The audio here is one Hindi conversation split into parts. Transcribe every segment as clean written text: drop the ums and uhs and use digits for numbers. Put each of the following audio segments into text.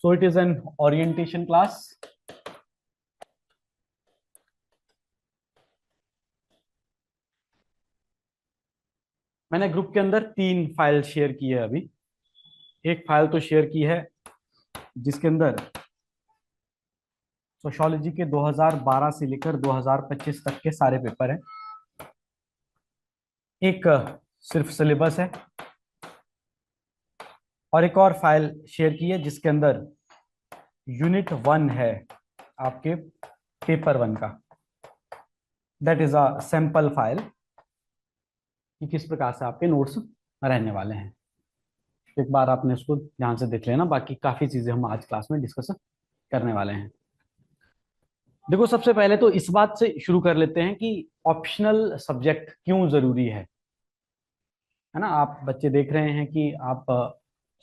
So it is an orientation class. मैंने ग्रुप के अंदर 3 फाइल शेयर की है अभी। एक फाइल तो शेयर की है जिसके अंदर सोशियोलॉजी के 2012 से लेकर 2025 तक के सारे पेपर हैं। एक सिर्फ सिलेबस है और एक और फाइल शेयर की है जिसके अंदर यूनिट 1 है आपके पेपर 1 का। That is a sample file कि किस प्रकार से आपके नोट्स रहने वाले हैं। एक बार आपने इसको ध्यान से देख लेना, बाकी काफी चीजें हम आज क्लास में डिस्कस करने वाले हैं। देखो, सबसे पहले तो इस बात से शुरू कर लेते हैं कि ऑप्शनल सब्जेक्ट क्यों जरूरी है ना। आप बच्चे देख रहे हैं कि आप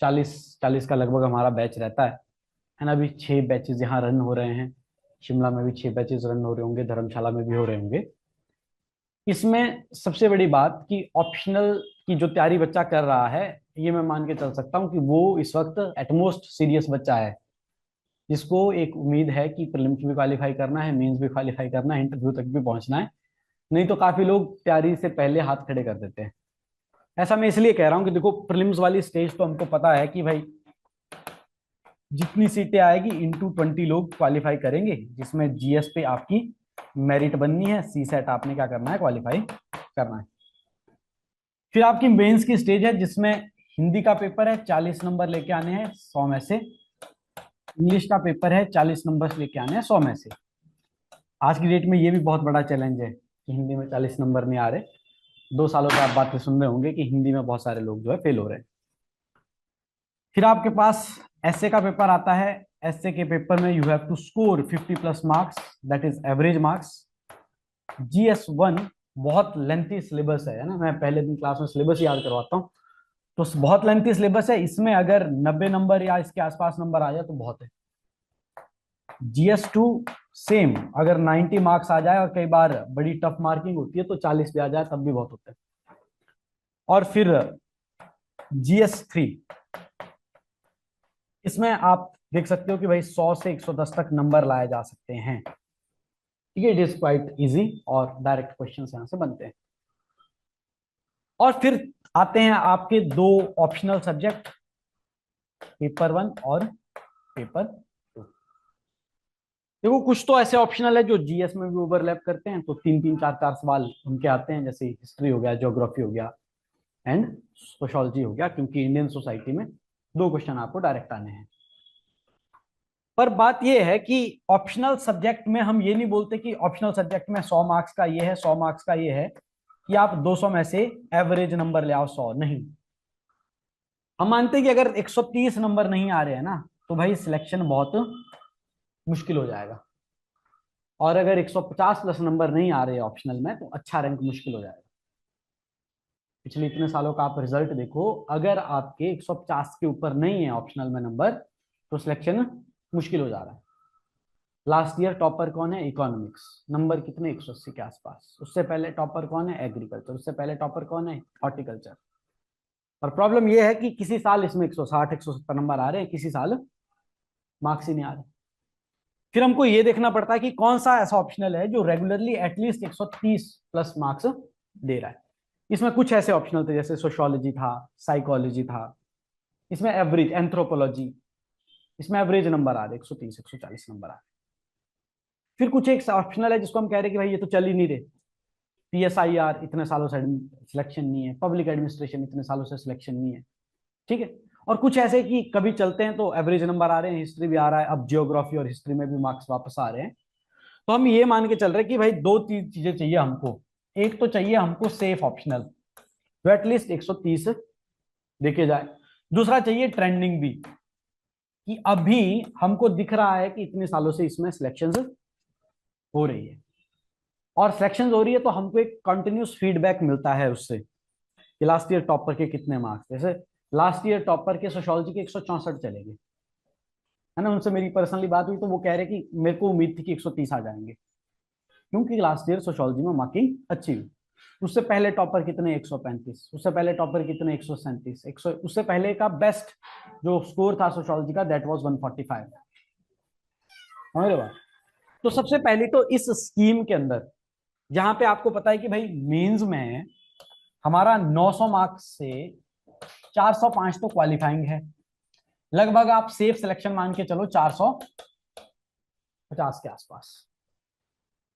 40 का लगभग हमारा बैच रहता है ना। अभी 6 बैचेस यहाँ रन हो रहे हैं। शिमला में भी 6 बैचेस रन हो रहे होंगे, धर्मशाला में भी हो रहे होंगे। इसमें सबसे बड़ी बात कि ऑप्शनल की जो तैयारी बच्चा कर रहा है, ये मैं मान के चल सकता हूँ कि वो इस वक्त एटमोस्ट सीरियस बच्चा है, जिसको एक उम्मीद है कि प्रीलिम्स भी क्वालिफाई करना है, मेंस भी क्वालिफाई करना है, इंटरव्यू तक भी पहुंचना है। नहीं तो काफी लोग तैयारी से पहले हाथ खड़े कर देते हैं। ऐसा मैं इसलिए कह रहा हूँ कि देखो, प्रीलिम्स वाली स्टेज तो हमको पता है कि भाई जितनी सीटें आएगी इंटू 20 लोग क्वालिफाई करेंगे, जिसमें जीएस पे आपकी मेरिट बननी है, सी सेट आपने क्या करना है, क्वालिफाई करना है। फिर आपकी मेंस की स्टेज है जिसमें हिंदी का पेपर है, 40 नंबर लेके आने हैं 100 में से। इंग्लिश का पेपर है, 40 नंबर लेके आने हैं 100 में से। आज की डेट में ये भी बहुत बड़ा चैलेंज है कि हिंदी में 40 नंबर नहीं आ रहे। 2 सालों से आप बातें सुन रहे होंगे कि हिंदी में बहुत सारे लोग जो है फेल हो रहे हैं। फिर आपके पास एसए का पेपर आता है। एसए के पेपर में you have to score 50+ marks, that is average marks. GS1 बहुत लेंथी सिलेबस है ना। मैं पहले दिन क्लास में सिलेबस याद करवाता हूँ। तो बहुत लेंथी सिलेबस है, इसमें अगर 90 नंबर या इसके आसपास नंबर आ जाए तो बहुत है। GS2 सेम, अगर 90 मार्क्स आ जाए और कई बार बड़ी टफ मार्किंग होती है तो 40 भी आ जाए तब भी बहुत होता है। और फिर GS3, इसमें आप देख सकते हो कि भाई 100 से 110 तक नंबर लाए जा सकते हैं। ठीक है, इट इज क्वाइट इजी और डायरेक्ट क्वेश्चन यहां से बनते हैं। और फिर आते हैं आपके 2 ऑप्शनल सब्जेक्ट, पेपर 1 और पेपर 2। देखो, कुछ तो ऐसे ऑप्शनल है जो जीएस में भी ओवरलैप करते हैं, तो 3-3, 4-4 सवाल उनके आते हैं, जैसे हिस्ट्री हो गया, ज्योग्राफी हो गया एंड सोशियोलॉजी हो गया, क्योंकि इंडियन सोसाइटी में 2 क्वेश्चन आपको डायरेक्ट आने हैं। पर बात यह है कि ऑप्शनल सब्जेक्ट में हम ये नहीं बोलते कि ऑप्शनल सब्जेक्ट में 100 मार्क्स का ये है, 100 मार्क्स का ये है कि आप 200 में से एवरेज नंबर ले आओ 100 नहीं। हम मानते हैं कि अगर 130 नंबर नहीं आ रहे हैं ना, तो भाई सिलेक्शन बहुत मुश्किल हो जाएगा। और अगर 150+ नंबर नहीं आ रहे ऑप्शनल में, तो अच्छा रैंक मुश्किल हो जाएगा। पिछले इतने सालों का आप रिजल्ट देखो, अगर आपके 150 के ऊपर नहीं है ऑप्शनल में नंबर, तो सिलेक्शन मुश्किल हो जा रहा है। लास्ट ईयर टॉपर कौन है? इकोनॉमिक्स, नंबर कितने? 180 के आसपास। उससे पहले टॉपर कौन है? एग्रीकल्चर। उससे पहले टॉपर कौन है? हॉर्टिकल्चर। और प्रॉब्लम यह है कि किसी साल इसमें 160 170 नंबर आ रहे हैं, किसी साल मार्क्स ही नहीं आ रहे। फिर हमको ये देखना पड़ता है कि कौन सा ऐसा ऑप्शनल है जो रेगुलरली एटलीस्ट 130+ मार्क्स दे रहा है। इसमें कुछ ऐसे ऑप्शनल थे, जैसे सोशियोलॉजी था, साइकोलॉजी था, इसमें एवरेज, एंथ्रोपोलॉजी, इसमें एवरेज नंबर आ रहे 130 140 नंबर आ रहे। फिर कुछ एक ऑप्शनल है जिसको हम कह रहे हैं कि भाई ये तो चल ही नहीं रहे। PSIR इतने सालों से सिलेक्शन नहीं है, पब्लिक एडमिनिस्ट्रेशन इतने सालों से सिलेक्शन नहीं है। ठीक है। और कुछ ऐसे कि कभी चलते हैं तो एवरेज नंबर आ रहे हैं, हिस्ट्री भी आ रहा है, अब जियोग्राफी और हिस्ट्री में भी मार्क्स वापस आ रहे हैं। तो हम ये मान के चल रहे हैं कि भाई 2-3 चीजें चाहिए हमको। एक तो चाहिए हमको सेफ ऑप्शनल, जो एटलीस्ट 130 देखे जाए। दूसरा चाहिए ट्रेंडिंग भी, कि अभी हमको दिख रहा है कि इतने सालों से इसमें सिलेक्शंस हो रही है, और सिलेक्शंस हो रही है तो हमको एक कंटिन्यूस फीडबैक मिलता है उससे कि लास्ट ईयर टॉपर के कितने मार्क्स। जैसे लास्ट ईयर टॉपर के सोशियोलॉजी के 164 चले गए, है ना। उनसे मेरी पर्सनली बात हुई तो वो कह रहे कि मेरे को उम्मीद थी कि 130 आ जाएंगे, क्योंकि लास्ट ईयर सोशियोलॉजी में मार्किंग अच्छी हुई। उससे पहले टॉपर कितने 135, उससे पहले टॉपर कितने 137, 100, उससे पहले का बेस्ट जो स्कोर था सोशियोलॉजी का दैट वाज 145। समझ रहे हो बात? तो सबसे पहले तो इस स्कीम के अंदर जहां पे आपको पता है कि भाई मेंस में हमारा 900 मार्क्स से 405 तो क्वालिफाइंग है, लगभग आप सेफ सिलेक्शन मान के चलो 450 के आसपास।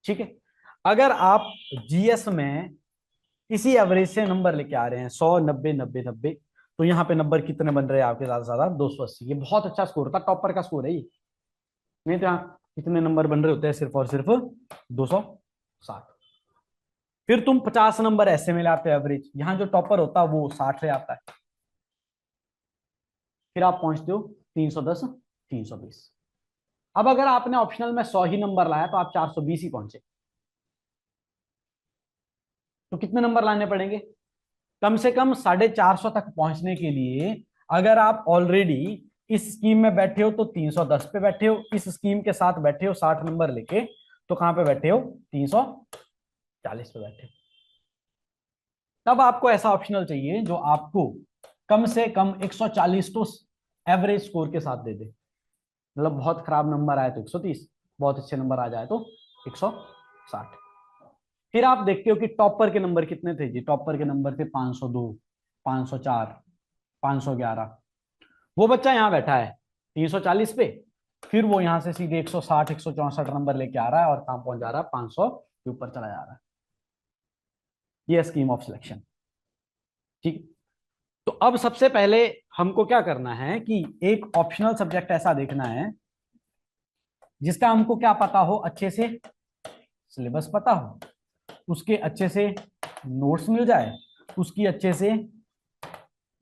ठीक है, अगर आप जीएस में इसी एवरेज से नंबर लेके आ रहे हैं 100, 90, 90, 90, तो यहाँ पे नंबर कितने बन रहे हैं आपके ज्यादा से ज्यादा 280। ये बहुत अच्छा स्कोर था, टॉपर का स्कोर है ये। नहीं तो यहाँ कितने नंबर बन रहे होते हैं, सिर्फ और सिर्फ 260। फिर तुम 50 नंबर ऐसे में ले आते हो एवरेज, यहाँ जो टॉपर होता है वो 60 ले आता है, फिर आप पहुंचते हो 310, 320। अब अगर आपने ऑप्शनल में 100 ही नंबर लाया तो आप 420 ही पहुंचे, तो कितने नंबर लाने पड़ेंगे? कम से कम 450 तक पहुंचने के लिए अगर आप ऑलरेडी इस स्कीम में बैठे हो तो 310 पे बैठे हो, इस स्कीम के साथ बैठे हो 60 नंबर लेके, तो कहां पे बैठे हो? 340 पे बैठे हो। तब आपको ऐसा ऑप्शनल चाहिए जो आपको कम से कम 140 तो एवरेज स्कोर के साथ दे दे। मतलब बहुत खराब नंबर आए तो 130, बहुत अच्छे नंबर आ जाए तो 160। फिर आप देखते हो कि टॉपर के नंबर कितने थे जी, टॉपर के नंबर थे 502, 504, 511। वो बच्चा यहां बैठा है 340 पे, फिर वो यहां से सीधे 160, 164 नंबर लेके आ रहा है और कहां पहुंच जा रहा है? 500 के ऊपर चला जा रहा है। ये स्कीम ऑफ सिलेक्शन। ठीक। तो अब सबसे पहले हमको क्या करना है कि एक ऑप्शनल सब्जेक्ट ऐसा देखना है जिसका हमको क्या पता हो, अच्छे से सिलेबस पता हो, उसके अच्छे से नोट्स मिल जाए, उसकी अच्छे से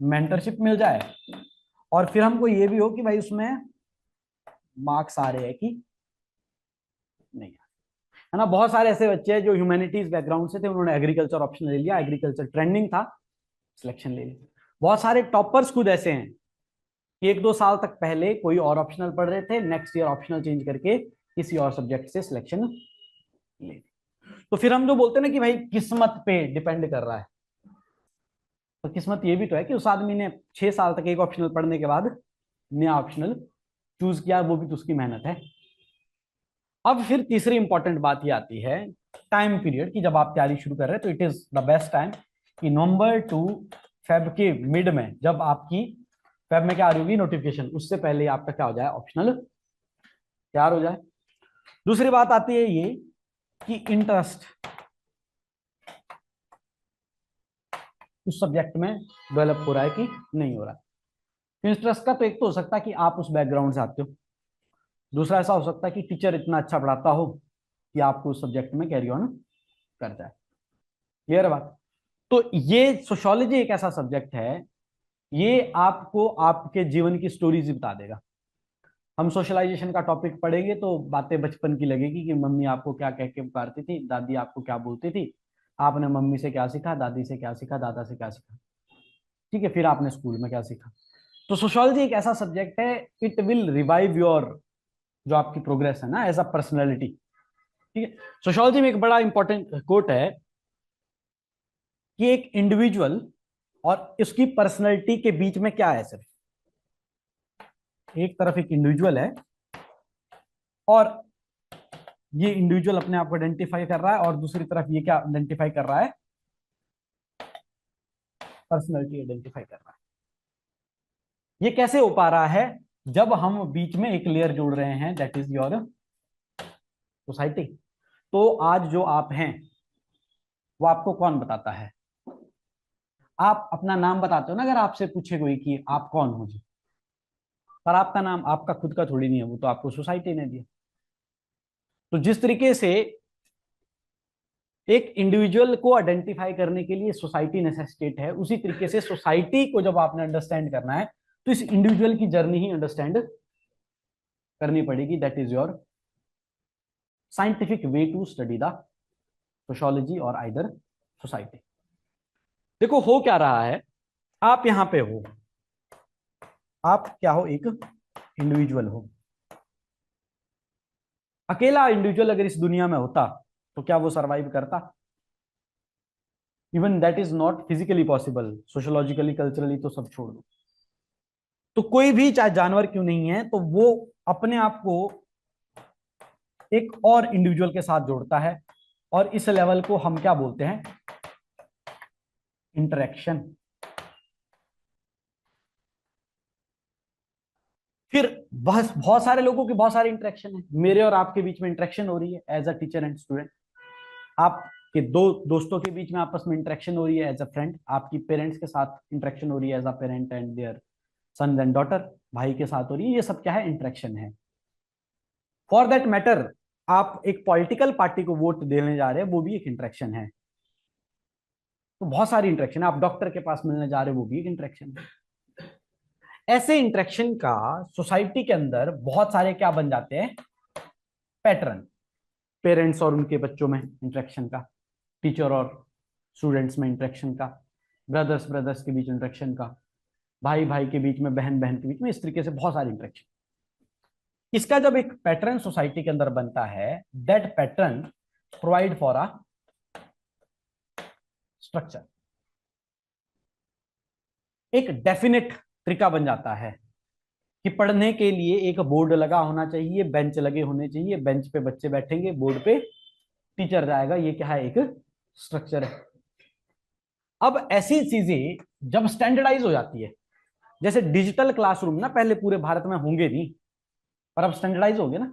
मेंटरशिप मिल जाए, और फिर हमको ये भी हो कि भाई उसमें मार्क्स आ रहे हैं कि नहीं। है ना, बहुत सारे ऐसे बच्चे हैं जो ह्यूमैनिटीज बैकग्राउंड से थे, उन्होंने एग्रीकल्चर ऑप्शन ले लिया, एग्रीकल्चर ट्रेंडिंग था, सिलेक्शन ले लिया। बहुत सारे टॉपर्स खुद ऐसे हैं कि 1-2 साल तक पहले कोई और ऑप्शनल पढ़ रहे थे, नेक्स्ट ईयर ऑप्शनल चेंज करके किसी और सब्जेक्ट से सिलेक्शन ले। तो फिर हम जो बोलते हैं ना कि भाई किस्मत पे डिपेंड कर रहा है, तो किस्मत ये भी तो है कि उस आदमी ने 6 साल तक एक ऑप्शनल पढ़ने के बाद नया ऑप्शनल चूज किया, वो भी तो उसकी मेहनत है। अब फिर तीसरी इंपॉर्टेंट बात ये आती है टाइम पीरियड की, जब आप तैयारी शुरू कर रहे हैं तो it is the best time कि नवंबर टू फेब के मिड में, जब आपकी फेब में क्या आ रही होगी नोटिफिकेशन, उससे पहले आपका क्या हो जाए, ऑप्शनल तैयार हो जाए। दूसरी बात आती है ये कि इंटरेस्ट उस सब्जेक्ट में डेवलप हो रहा है कि नहीं हो रहा है। इंटरेस्ट का तो एक तो हो सकता है कि आप उस बैकग्राउंड से आते हो, दूसरा ऐसा हो सकता है कि टीचर इतना अच्छा पढ़ाता हो कि आपको उस सब्जेक्ट में कैरी ऑन कर जाए। क्लियर बात? तो ये सोशियोलॉजी एक ऐसा सब्जेक्ट है, ये आपको आपके जीवन की स्टोरीज बता देगा। हम सोशलाइजेशन का टॉपिक पढ़ेंगे तो बातें बचपन की लगेगी कि मम्मी आपको क्या कह के पुकारती थी, दादी आपको क्या बोलती थी, आपने मम्मी से क्या सीखा, दादी से क्या सीखा, दादा से क्या सीखा। ठीक है, फिर आपने स्कूल में क्या सीखा। तो सोशियोलॉजी एक ऐसा सब्जेक्ट है, इट विल रिवाइव योर जो आपकी प्रोग्रेस है ना एज अ पर्सनैलिटी। ठीक है, सोशियोलॉजी में एक बड़ा इंपॉर्टेंट कोट है कि एक इंडिविजुअल और उसकी पर्सनैलिटी के बीच में क्या है, सिर्फ एक तरफ एक इंडिविजुअल है और ये इंडिविजुअल अपने आप को आइडेंटिफाई कर रहा है, और दूसरी तरफ ये क्या आइडेंटिफाई कर रहा है, पर्सनैलिटी आइडेंटिफाई कर रहा है। ये कैसे हो पा रहा है? जब हम बीच में एक लेयर जोड़ रहे हैं दैट इज योर सोसाइटी। तो आज जो आप हैं वो आपको कौन बताता है? आप अपना नाम बताते हो ना, अगर आपसे पूछे कोई कि आप कौन हो जी, पर आपका नाम आपका खुद का थोड़ी नहीं है, वो तो आपको सोसाइटी ने दिया। तो जिस तरीके से एक इंडिविजुअल को आइडेंटिफाई करने के लिए सोसाइटी नेसेसिटेट है, उसी तरीके से सोसाइटी को जब आपने अंडरस्टैंड करना है तो इस इंडिविजुअल की जर्नी ही अंडरस्टैंड करनी पड़ेगी। That is your scientific way to study the sociology और आइदर सोसाइटी। देखो हो क्या रहा है, आप यहां पे हो, आप क्या हो, एक इंडिविजुअल हो। अकेला इंडिविजुअल अगर इस दुनिया में होता तो क्या वो सरवाइव करता? Even that is not physically possible, sociologically culturally तो सब छोड़ दो। तो कोई भी चाहे जानवर क्यों नहीं है तो वो अपने आप को एक और इंडिविजुअल के साथ जोड़ता है, और इस लेवल को हम क्या बोलते हैं, इंटरेक्शन। फिर बहुत बहुत सारे लोगों के बहुत सारे इंटरेक्शन है, मेरे और आपके बीच में इंटरेक्शन हो रही है as a teacher and student, आपके दो दोस्तों के बीच में आपस में इंटरेक्शन हो रही है एज अ फ्रेंड, आपकी पेरेंट्स के साथ इंटरेक्शन हो रही है as a parent and their son and daughter, भाई के साथ हो रही है, ये सब क्या है, इंटरेक्शन है। फॉर दैट मैटर आप एक पॉलिटिकल पार्टी को वोट देने जा रहे हैं, वो भी एक इंटरेक्शन है। तो बहुत सारी इंटरेक्शन है, आप डॉक्टर के पास मिलने जा रहे हैं, वो भी एक इंटरेक्शन है। ऐसे इंटरेक्शन का सोसाइटी के अंदर बहुत सारे क्या बन जाते हैं, पैटर्न। पेरेंट्स और उनके बच्चों में इंटरेक्शन का, टीचर और स्टूडेंट्स में इंटरेक्शन का, ब्रदर्स ब्रदर्स के बीच इंटरेक्शन का, भाई भाई के बीच में, बहन बहन के बीच में, इस तरीके से बहुत सारी इंटरेक्शन। इसका जब एक पैटर्न सोसाइटी के अंदर बनता है, that pattern provide for a structure, एक डेफिनेट तरीका बन जाता है कि पढ़ने के लिए एक बोर्ड लगा होना चाहिए, बेंच लगे होने चाहिए, बेंच पे बच्चे बैठेंगे, बोर्ड पे टीचर जाएगा, ये क्या है, एक स्ट्रक्चर है। अब ऐसी चीजें जब स्टैंडर्डाइज हो जाती है, जैसे डिजिटल क्लासरूम ना पहले पूरे भारत में होंगे नहीं, पर अब स्टैंडर्डाइज हो गए ना।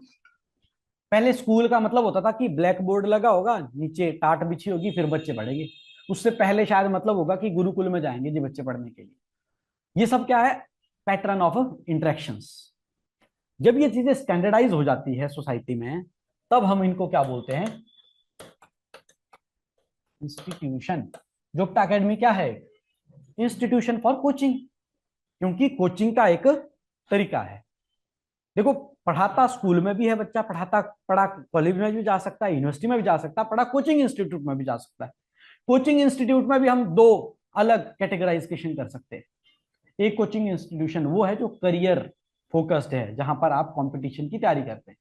पहले स्कूल का मतलब होता था कि ब्लैक बोर्ड लगा होगा, नीचे टाट बिछी होगी, फिर बच्चे पढ़ेंगे। उससे पहले शायद मतलब होगा कि गुरुकुल में जाएंगे जी बच्चे पढ़ने के लिए। ये सब क्या है, पैटर्न ऑफ इंटरेक्शंस। जब ये चीजें स्टैंडर्डाइज हो जाती है सोसाइटी में, तब हम इनको क्या बोलते हैं, इंस्टीट्यूशन। जोप्टा एकेडमी क्या है, इंस्टीट्यूशन फॉर कोचिंग, क्योंकि कोचिंग का एक तरीका है। देखो, पढ़ाता स्कूल में भी है बच्चा, पढ़ा कॉलेज में भी जा सकता है, यूनिवर्सिटी में भी जा सकता है, पढ़ा कोचिंग इंस्टीट्यूट में भी जा सकता है। कोचिंग इंस्टीट्यूट में भी हम दो अलग कैटेगराइजेशन कर सकते हैं। एक कोचिंग इंस्टीट्यूशन वो है जो करियर फोकस्ड है, जहां पर आप कंपटीशन की तैयारी करते हैं,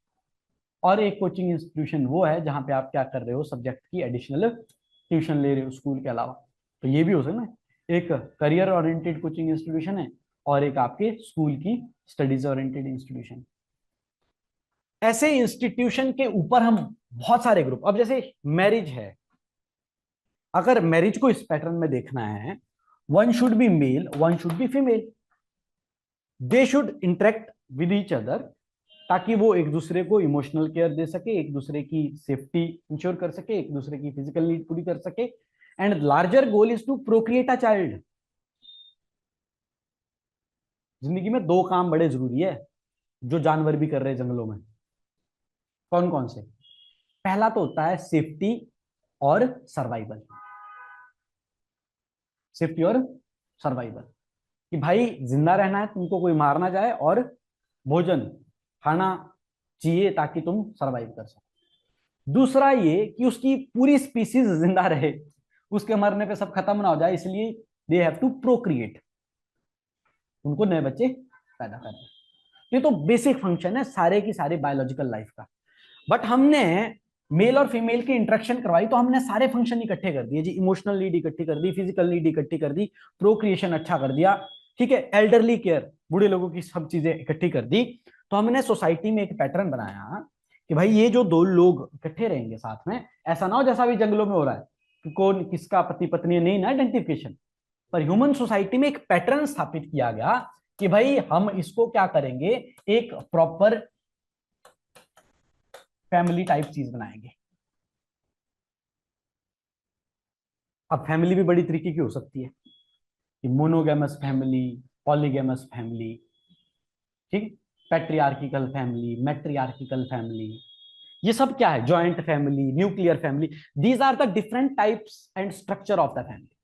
और एक कोचिंग इंस्टीट्यूशन वो है जहां पे आप क्या कर रहे हो, सब्जेक्ट की एडिशनल ट्यूशन ले रहे हो स्कूल के अलावा। तो ये भी हो सकता है, एक करियर ओरिएंटेड कोचिंग इंस्टीट्यूशन है और एक आपके स्कूल की स्टडीज ओरिएंटेड इंस्टीट्यूशन। ऐसे इंस्टीट्यूशन के ऊपर हम बहुत सारे ग्रुप, अब जैसे मैरिज है, अगर मैरिज को इस पैटर्न में देखना है, one should be male, one should be female, they should interact with each other, ताकि वो एक दूसरे को इमोशनल केयर दे सके, एक दूसरे की सेफ्टी इंश्योर कर सके, एक दूसरे की फिजिकल नीड पूरी कर सके, and larger goal is to procreate a child. जिंदगी में दो काम बड़े जरूरी है जो जानवर भी कर रहे हैं जंगलों में। कौन कौन से? पहला तो होता है सेफ्टी और सर्वाइवल। सेफ्टी और सर्वाइवल, कि भाई जिंदा रहना है, तुमको कोई मार ना जाए, और भोजन खाना चाहिए ताकि तुम सर्वाइव कर सको। दूसरा ये कि उसकी पूरी स्पीसीज जिंदा रहे, उसके मरने पे सब खत्म ना हो जाए, इसलिए दे हैव टू प्रोक्रिएट, उनको नए बच्चे पैदा करना। ये तो बेसिक फंक्शन है सारे की सारे बायोलॉजिकल लाइफ का। बट हमने मेल और फीमेल की इंटरेक्शन करवाई तो हमने सारे फंक्शन इकट्ठे कर दिए जी, इमोशनल नीड इकट्ठी कर दी, फिजिकल नीड इकट्ठी कर दी, प्रोक्रिएशन अच्छा कर दिया, ठीक है, एल्डरली केयर, बूढ़े लोगों की सब चीजें इकट्ठी कर दी। तो हमने सोसाइटी में एक पैटर्न बनाया कि भाई ये जो दो लोग इकट्ठे रहेंगे साथ में, ऐसा ना हो जैसा भी जंगलों में हो रहा है कि कौन किसका पति पत्नी है, नहीं ना आइडेंटिफिकेशन, पर ह्यूमन सोसाइटी में एक पैटर्न स्थापित किया गया कि भाई हम इसको क्या करेंगे, एक प्रॉपर फैमिली टाइप चीज बनाएंगे। अब फैमिली भी बड़ी तरीके की हो सकती है, कि मोनोगेमस फैमिली, पॉलीगेमस फैमिली, ठीक, पैट्रियार्किकल फैमिली, मैट्रियार्किकल फैमिली, ये सब क्या है, joint family, nuclear family, these are the different types and structure of the family.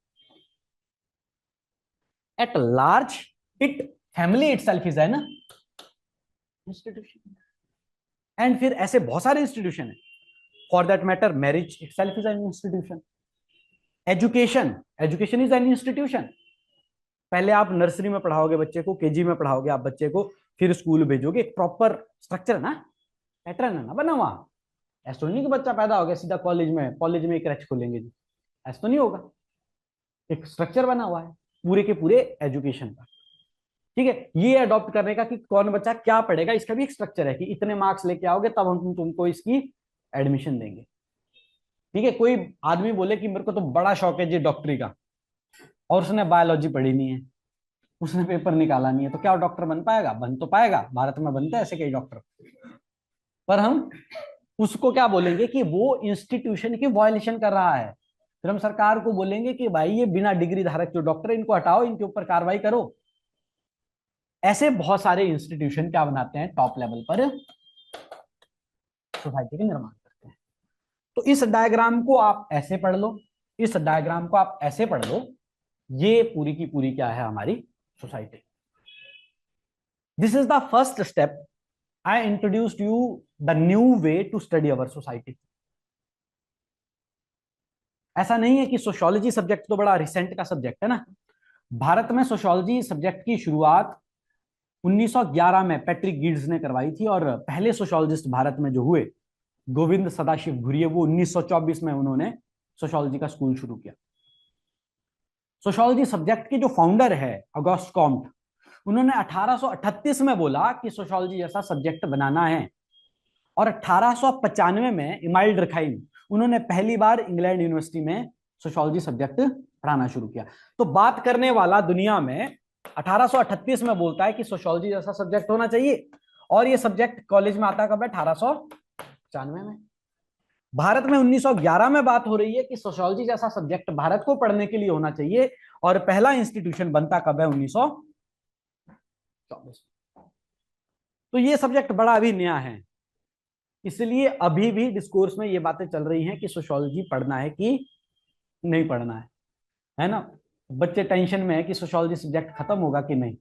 At large it family itself is an institution, and फिर ऐसे बहुत सारे इंस्टीट्यूशन है। For that matter marriage itself is an institution, education, education is an institution. पहले आप नर्सरी में पढ़ाओगे बच्चे को, केजी में पढ़ाओगे आप बच्चे को, फिर स्कूल भेजोगे, एक प्रॉपर स्ट्रक्चर है ना, पैटर्न है ना बना हुआ। ऐसा तो नहीं कि बच्चा पैदा हो गया सीधा कॉलेज में एक क्रैच खोलेंगे जी, ऐसा तो नहीं होगा। एक स्ट्रक्चर बना हुआ है पूरे के पूरे एजुकेशन का। ठीक है, ये अडॉप्ट करने का कि कौन बच्चा क्या पढ़ेगा, इसका भी एक स्ट्रक्चर है कि इतने मार्क्स लेके आओगे तब हम तुमको इसकी एडमिशन देंगे। ठीक है, कोई आदमी बोले कि मेरे को तो बड़ा शौक है जी डॉक्टरी का, और उसने बायोलॉजी पढ़ी नहीं है, उसने पेपर निकाला नहीं है, तो क्या वो डॉक्टर बन पाएगा? बन तो पाएगा, भारत में बनते हैं ऐसे कई डॉक्टर, पर हम उसको क्या बोलेंगे कि वो इंस्टीट्यूशन की वायलेशन कर रहा है। फिर हम सरकार को बोलेंगे कि भाई ये बिना डिग्री धारक जो डॉक्टर है इनको हटाओ, इनके ऊपर कार्रवाई करो। ऐसे बहुत सारे इंस्टीट्यूशन क्या बनाते हैं, टॉप लेवल पर सोसाइटी का निर्माण करते हैं। तो इस डायग्राम को आप ऐसे पढ़ लो, इस डायग्राम को आप ऐसे पढ़ लो, ये पूरी की पूरी क्या है, हमारी society. This is the first step, I introduced you the new way to study our society. ऐसा नहीं है कि सोशियोलॉजी सब्जेक्ट तो बड़ा रिसेंट का सब्जेक्ट है ना। भारत में सोशियोलॉजी सब्जेक्ट की शुरुआत 1911 में पैट्रिक गिड्स ने करवाई थी, और पहले सोशियोलॉजिस्ट भारत में जो हुए गोविंद सदाशिव घुरिये, वो 1924 में उन्होंने सोशियोलॉजी का स्कूल शुरू किया। सोशियोलॉजी सब्जेक्ट के जो फाउंडर है ऑगस्ट कॉम्ट, उन्होंने 1838 में बोला कि सोशियोलॉजी जैसा सब्जेक्ट बनाना है, और 1895 में इमाइल डर्कहाइम, उन्होंने पहली बार इंग्लैंड यूनिवर्सिटी में सोशियोलॉजी सब्जेक्ट पढ़ाना शुरू किया। तो बात करने वाला दुनिया में 1838 में बोलता है कि सोशियोलॉजी जैसा सब्जेक्ट होना चाहिए, और ये सब्जेक्ट कॉलेज में आता कब है, 1895 में। भारत में 1911 में बात हो रही है कि सोशियोलॉजी जैसा सब्जेक्ट भारत को पढ़ने के लिए होना चाहिए, और पहला इंस्टीट्यूशन बनता कब है, 1924। तो ये सब्जेक्ट बड़ा अभी नया है, इसलिए अभी भी डिस्कोर्स में ये बातें चल रही हैं कि सोशियोलॉजी पढ़ना है कि नहीं पढ़ना है ना। बच्चे टेंशन में है कि सोशियोलॉजी सब्जेक्ट खत्म होगा कि नहीं।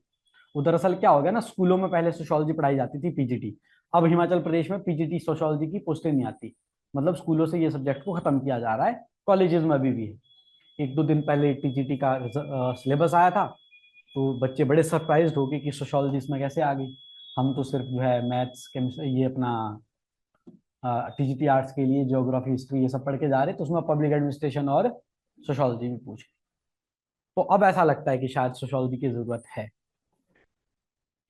वो दरअसल क्या हो गया ना, स्कूलों में पहले सोशियोलॉजी पढ़ाई जाती थी, पीजीटी। अब हिमाचल प्रदेश में पीजीटी सोशियोलॉजी की पोस्टें नहीं आती, मतलब स्कूलों से ये सब्जेक्ट को खत्म किया जा रहा है। कॉलेजेस में अभी भी है। एक दो दिन पहले टीजीटी का सिलेबस आया था, तो बच्चे बड़े सरप्राइज हो गए कि सोशियोलॉजी इसमें कैसे आ गई। हम तो सिर्फ जो है मैथ्स केमिस्ट्री, ये अपना टीजीटी आर्ट्स के लिए ज्योग्राफी हिस्ट्री ये सब पढ़ के जा रहे, तो उसमें पब्लिक एडमिनिस्ट्रेशन और सोशियोलॉजी भी पूछ। तो अब ऐसा लगता है कि शायद सोशियोलॉजी की जरूरत है।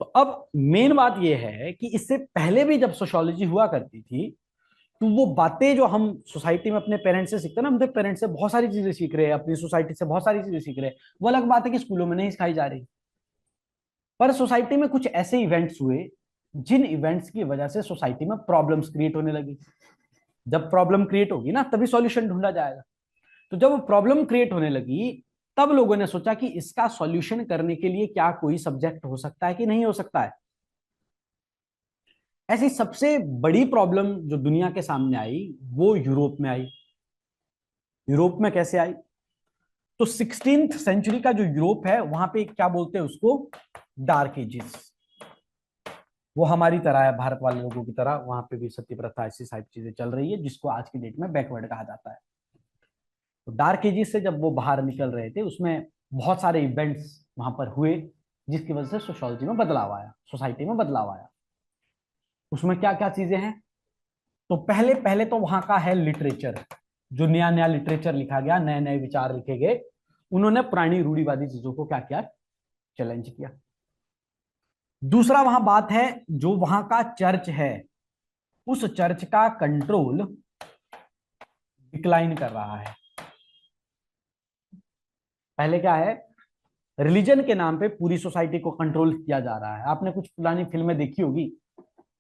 तो अब मेन बात यह है कि इससे पहले भी जब सोशियोलॉजी हुआ करती थी, तो वो बातें जो हम सोसाइटी में अपने पेरेंट्स से सीखते हैं ना, हम तो पेरेंट्स से बहुत सारी चीजें सीख रहे हैं, अपनी सोसाइटी से बहुत सारी चीजें सीख रहे हैं, वो अलग बात है कि स्कूलों में नहीं सिखाई जा रही। पर सोसाइटी में कुछ ऐसे इवेंट्स हुए जिन इवेंट्स की वजह से सोसाइटी में प्रॉब्लम्स क्रिएट होने लगी। जब प्रॉब्लम क्रिएट होगी ना, तभी सॉल्यूशन ढूंढा जाएगा। तो जब प्रॉब्लम क्रिएट होने लगी, तब लोगों ने सोचा कि इसका सॉल्यूशन करने के लिए क्या कोई सब्जेक्ट हो सकता है कि नहीं हो सकता है। ऐसी सबसे बड़ी प्रॉब्लम जो दुनिया के सामने आई, वो यूरोप में आई। यूरोप में कैसे आई? तो 16th सेंचुरी का जो यूरोप है, वहां पे क्या बोलते हैं उसको, डार्क एजेस। वो हमारी तरह है, भारत वाले लोगों की तरह, वहां पे भी सती प्रथा ऐसी सारी चीजें चल रही है, जिसको आज की डेट में बैकवर्ड कहा जाता है। तो डार्क एजेस से जब वो बाहर निकल रहे थे, उसमें बहुत सारे इवेंट्स वहां पर हुए, जिसकी वजह से सोशियोलॉजी में बदलाव आया, सोसाइटी में बदलाव आया। उसमें क्या क्या चीजें हैं? तो पहले पहले तो वहां का है लिटरेचर। जो नया नया लिटरेचर लिखा गया, नए नए विचार लिखे गए, उन्होंने पुरानी रूढ़िवादी चीजों को क्या किया, चैलेंज किया। दूसरा वहां बात है, जो वहां का चर्च है, उस चर्च का कंट्रोल डिक्लाइन कर रहा है। पहले क्या है, रिलीजन के नाम पे पूरी सोसाइटी को कंट्रोल किया जा रहा है। आपने कुछ पुरानी फिल्में देखी होगी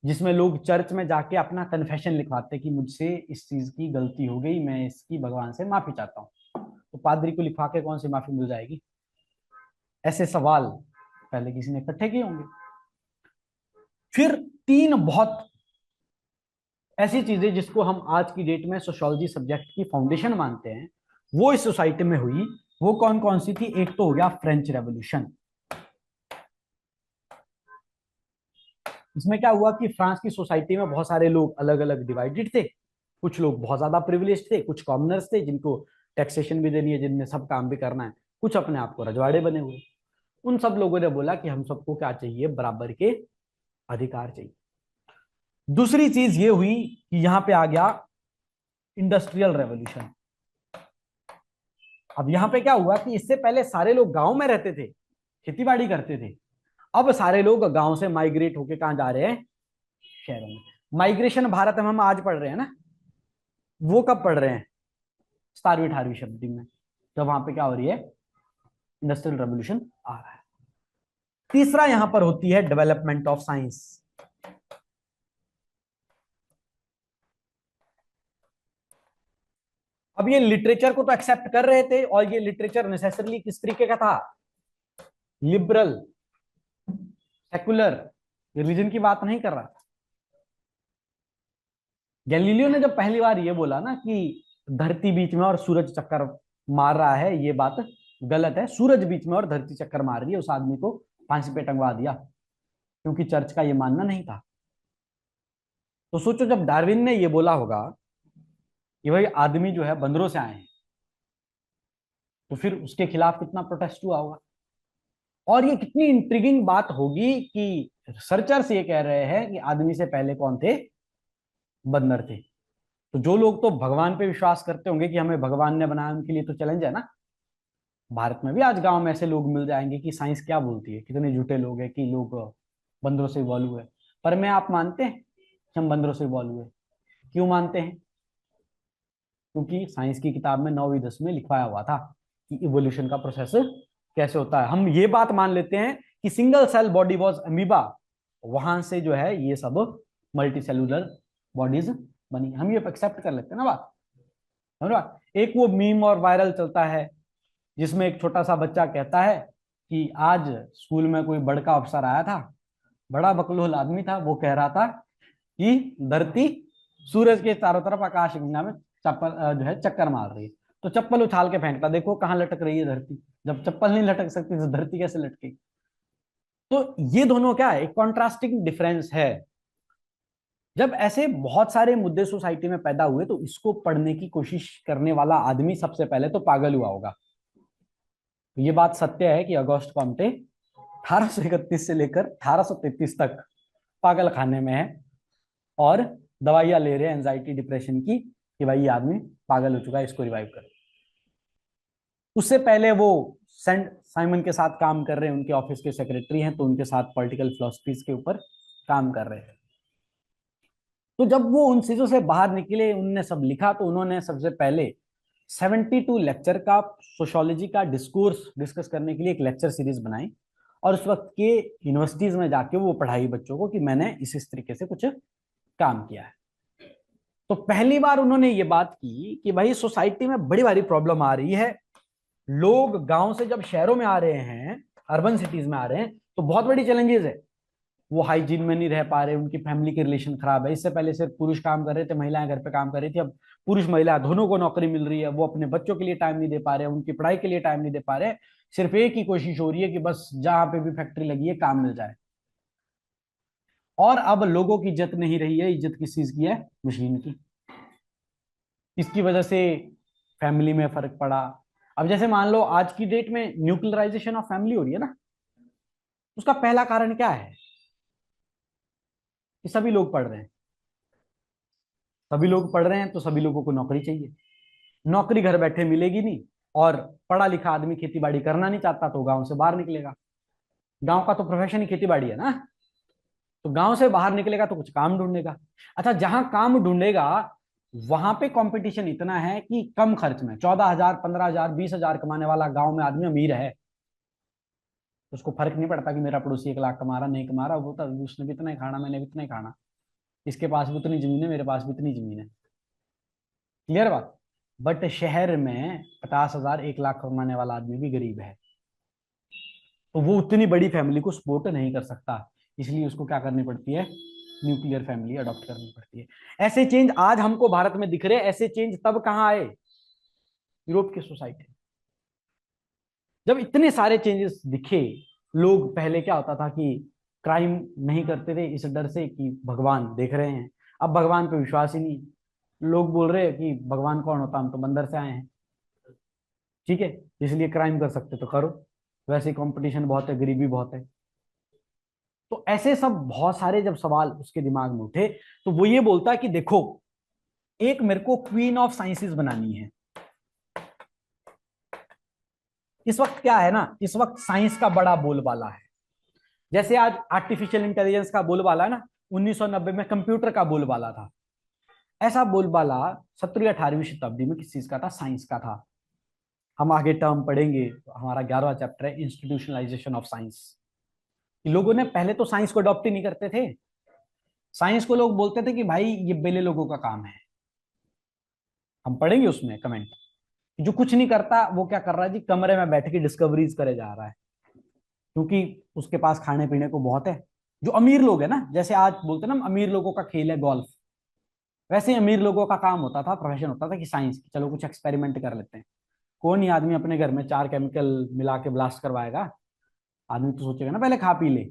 जिसमें लोग चर्च में जाके अपना कन्फेशन लिखवाते कि मुझसे इस चीज की गलती हो गई, मैं इसकी भगवान से माफी चाहता हूँ। तो पादरी को लिखवा के कौन सी माफी मिल जाएगी? ऐसे सवाल पहले किसी ने इकट्ठे किए होंगे। फिर तीन बहुत ऐसी चीजें जिसको हम आज की डेट में सोशियोलॉजी सब्जेक्ट की फाउंडेशन मानते हैं, वो इस सोसाइटी में हुई। वो कौन कौन सी थी? एक तो हो गया फ्रेंच रेवोल्यूशन। इसमें क्या हुआ कि फ्रांस की सोसाइटी में बहुत सारे लोग अलग अलग डिवाइडेड थे। कुछ लोग बहुत ज्यादा प्रिविलेज थे, कुछ कॉमनर्स थे जिनको टैक्सेशन भी देनी है, जिनने सब काम भी करना है, कुछ अपने आप को रजवाड़े बने हुए। उन सब लोगों ने बोला कि हम सबको क्या चाहिए, बराबर के अधिकार चाहिए। दूसरी चीज ये हुई कि यहां पे आ गया इंडस्ट्रियल रेवोल्यूशन। अब यहाँ पे क्या हुआ कि इससे पहले सारे लोग गांव में रहते थे, खेती बाड़ी करते थे। अब सारे लोग गांव से माइग्रेट होके कहाँ जा रहे हैं, शहरों में। माइग्रेशन भारत में हम आज पढ़ रहे हैं ना, वो कब पढ़ रहे हैं, 17वीं 18वीं शताब्दी में, जब वहां पे क्या हो रही है, इंडस्ट्रियल रेवोल्यूशन आ रहा है। तीसरा यहां पर होती है डेवलपमेंट ऑफ साइंस। अब ये लिटरेचर को तो एक्सेप्ट कर रहे थे, और ये लिटरेचर नेसेसरली किस तरीके का था, लिबरल, सेकुलर, रिलीजन की बात नहीं कर रहा था। गैलीलियो ने जब पहली बार ये बोला ना कि धरती बीच में और सूरज चक्कर मार रहा है, ये बात गलत है, सूरज बीच में और धरती चक्कर मार रही है, उस आदमी को फांसी पे टंगवा दिया, क्योंकि चर्च का ये मानना नहीं था। तो सोचो जब डार्विन ने ये बोला होगा कि भाई आदमी जो है बंदरों से आए हैं, तो फिर उसके खिलाफ कितना प्रोटेस्ट हुआ होगा। और ये कितनी इंट्रिगिंग बात होगी कि रिसर्चर्स ये कह रहे हैं कि आदमी से पहले कौन थे, बंदर थे। तो जो लोग तो भगवान पे विश्वास करते होंगे कि हमें भगवान ने बनाया, उनके लिए तो चैलेंज है ना। भारत में भी आज गांव में ऐसे लोग मिल जाएंगे कि साइंस क्या बोलती है, कितने झूठे लोग हैं कि लोग बंदरों से इवॉल्व हुए। पर मैं, आप मानते हैं कि हम बंदरों से इवॉल्व हुए? क्यों मानते हैं? क्योंकि साइंस की किताब में 9वीं 10वीं में लिखवाया हुआ था कि इवोल्यूशन का प्रोसेस कैसे होता है। हम ये बात मान लेते हैं कि single cell body was amoeba, वहां से जो है ये सब मल्टी सेलुलर बॉडीज बनी, हम ये एक्सेप्ट कर लेते हैं ना बात, समझ रहा। एक वो मीम और वायरल चलता है जिसमें एक छोटा सा बच्चा कहता है कि आज स्कूल में कोई बड़का अफसर आया था, बड़ा बकलोल आदमी था, वो कह रहा था कि धरती सूरज के चारों तरफ आकाश गंगा में चप्पल जो है चक्कर मार रही है। तो चप्पल उछाल के फेंकता, देखो कहाँ लटक रही है धरती, जब चप्पल नहीं लटक सकती तो धरती कैसे लटकेगी। तो ये दोनों क्या है, एक कॉन्ट्रास्टिंग डिफरेंस है। जब ऐसे बहुत सारे मुद्दे सोसाइटी में पैदा हुए तो इसको पढ़ने की कोशिश करने वाला आदमी सबसे पहले तो पागल हुआ होगा। तो ये बात सत्य है कि अगस्त कॉम्टे 1831 से लेकर 1833 तक पागल खाने में है, और दवाइयां ले रहे हैं एंजाइटी डिप्रेशन की कि भाई ये आदमी पागल हो चुका है, इसको रिवाइव कर। उससे पहले वो सेंट साइमन के साथ काम कर रहे हैं, उनके ऑफिस के सेक्रेटरी हैं, तो उनके साथ पॉलिटिकल फिलोसफीज के ऊपर काम कर रहे हैं। तो जब वो उन चीजों से बाहर निकले, उनने सब लिखा, तो उन्होंने सबसे पहले 72 लेक्चर का सोशियोलॉजी का डिस्कोर्स डिस्कस करने के लिए एक लेक्चर सीरीज बनाई, और उस वक्त के यूनिवर्सिटीज में जाके वो पढ़ाई बच्चों को कि मैंने इस तरीके से कुछ काम किया है। तो पहली बार उन्होंने ये बात की कि भाई सोसाइटी में बड़ी भारी प्रॉब्लम आ रही है, लोग गांव से जब शहरों में आ रहे हैं, अर्बन सिटीज में आ रहे हैं, तो बहुत बड़ी चैलेंजेस है। वो हाइजीन में नहीं रह पा रहे, उनकी फैमिली के रिलेशन खराब है। इससे पहले सिर्फ पुरुष काम कर रहे थे, महिलाएं घर पे काम कर रही थी, अब पुरुष महिला दोनों को नौकरी मिल रही है, वो अपने बच्चों के लिए टाइम नहीं दे पा रहे, उनकी पढ़ाई के लिए टाइम नहीं दे पा रहे। सिर्फ एक ही कोशिश हो रही है कि बस जहां पे भी फैक्ट्री लगी है काम मिल जाए। और अब लोगों की इज्जत नहीं रही है, इज्जत किस चीज की है, मशीन की। इसकी वजह से फैमिली में फर्क पड़ा। अब जैसे मान लो आज की डेट में न्यूक्लियराइजेशन ऑफ फैमिली हो रही है ना, उसका पहला कारण क्या है कि सभी लोग पढ़ रहे हैं। सभी लोग पढ़ रहे हैं तो सभी लोगों को नौकरी चाहिए, नौकरी घर बैठे मिलेगी नहीं, और पढ़ा लिखा आदमी खेती बाड़ी करना नहीं चाहता तो गांव से बाहर निकलेगा। गांव का तो प्रोफेशन ही खेती बाड़ी है ना, तो गांव से बाहर निकलेगा तो कुछ काम ढूंढेगा। अच्छा, जहां काम ढूंढेगा वहां पे कंपटीशन इतना है कि कम खर्च में 14,000 15,000 20,000 कमाने वाला गांव में आदमी अमीर है, तो उसको फर्क नहीं पड़ता कि मेरा पड़ोसी 1 लाख कमा रहा नहीं कमा रहा, वो तो उसने भी इतना ही खाना, मैंने भी इतना ही खाना, इसके पास भी उतनी जमीन है, मेरे पास भी इतनी जमीन है। क्लियर बात। बट शहर में 50,000 1 लाख कमाने वाला आदमी भी गरीब है, तो वो उतनी बड़ी फैमिली को सपोर्ट नहीं कर सकता, इसलिए उसको क्या करनी पड़ती है, न्यूक्लियर फैमिली अडॉप्ट करनी पड़ती है। ऐसे चेंज आज हमको भारत में दिख रहे हैं, ऐसे चेंज तब कहां आए, यूरोप की सोसाइटी। जब इतने सारे चेंजेस दिखे, लोग पहले क्या होता था कि क्राइम नहीं करते थे इस डर से कि भगवान देख रहे हैं, अब भगवान पे विश्वास ही नहीं। लोग बोल रहे हैं कि भगवान कौन होता, हम तो बंदर से आए हैं, ठीक है, इसलिए क्राइम कर सकते तो करो, वैसे कंपटीशन बहुत है, गरीबी बहुत है। तो ऐसे सब बहुत सारे जब सवाल उसके दिमाग में उठे, तो वो ये बोलता है कि देखो, एक मेरे को क्वीन ऑफ साइंसेस बनानी है, इस वक्त क्या है ना, इस वक्त साइंस का बड़ा बोलबाला है। जैसे आज आर्टिफिशियल इंटेलिजेंस का बोलबाला है ना, 1990 में कंप्यूटर का बोलबाला था। ऐसा बोलबाला 17वीं 18वीं शताब्दी में किस चीज का था? साइंस का था। हम आगे टर्म पढ़ेंगे, हमारा 11वां चैप्टर है इंस्टीट्यूशनलाइजेशन ऑफ साइंस। लोगों ने पहले तो साइंस को अडॉप्ट ही नहीं करते थे। साइंस को लोग बोलते थे कि भाई ये बेले लोगों का काम है। हम पढ़ेंगे उसमें कमेंट, जो कुछ नहीं करता वो क्या कर रहा है जी, कमरे में बैठ के डिस्कवरीज करे जा रहा है, क्योंकि उसके पास खाने पीने को बहुत है। जो अमीर लोग है ना, जैसे आज बोलते हैं ना अमीर लोगों का खेल है गोल्फ, वैसे ही अमीर लोगों का काम होता था, प्रोफेशन होता था कि साइंस, चलो कुछ एक्सपेरिमेंट कर लेते हैं। कौन ही आदमी अपने घर में 4 केमिकल मिला के ब्लास्ट करवाएगा? आदमी तो सोचेगा ना पहले खा पी ले।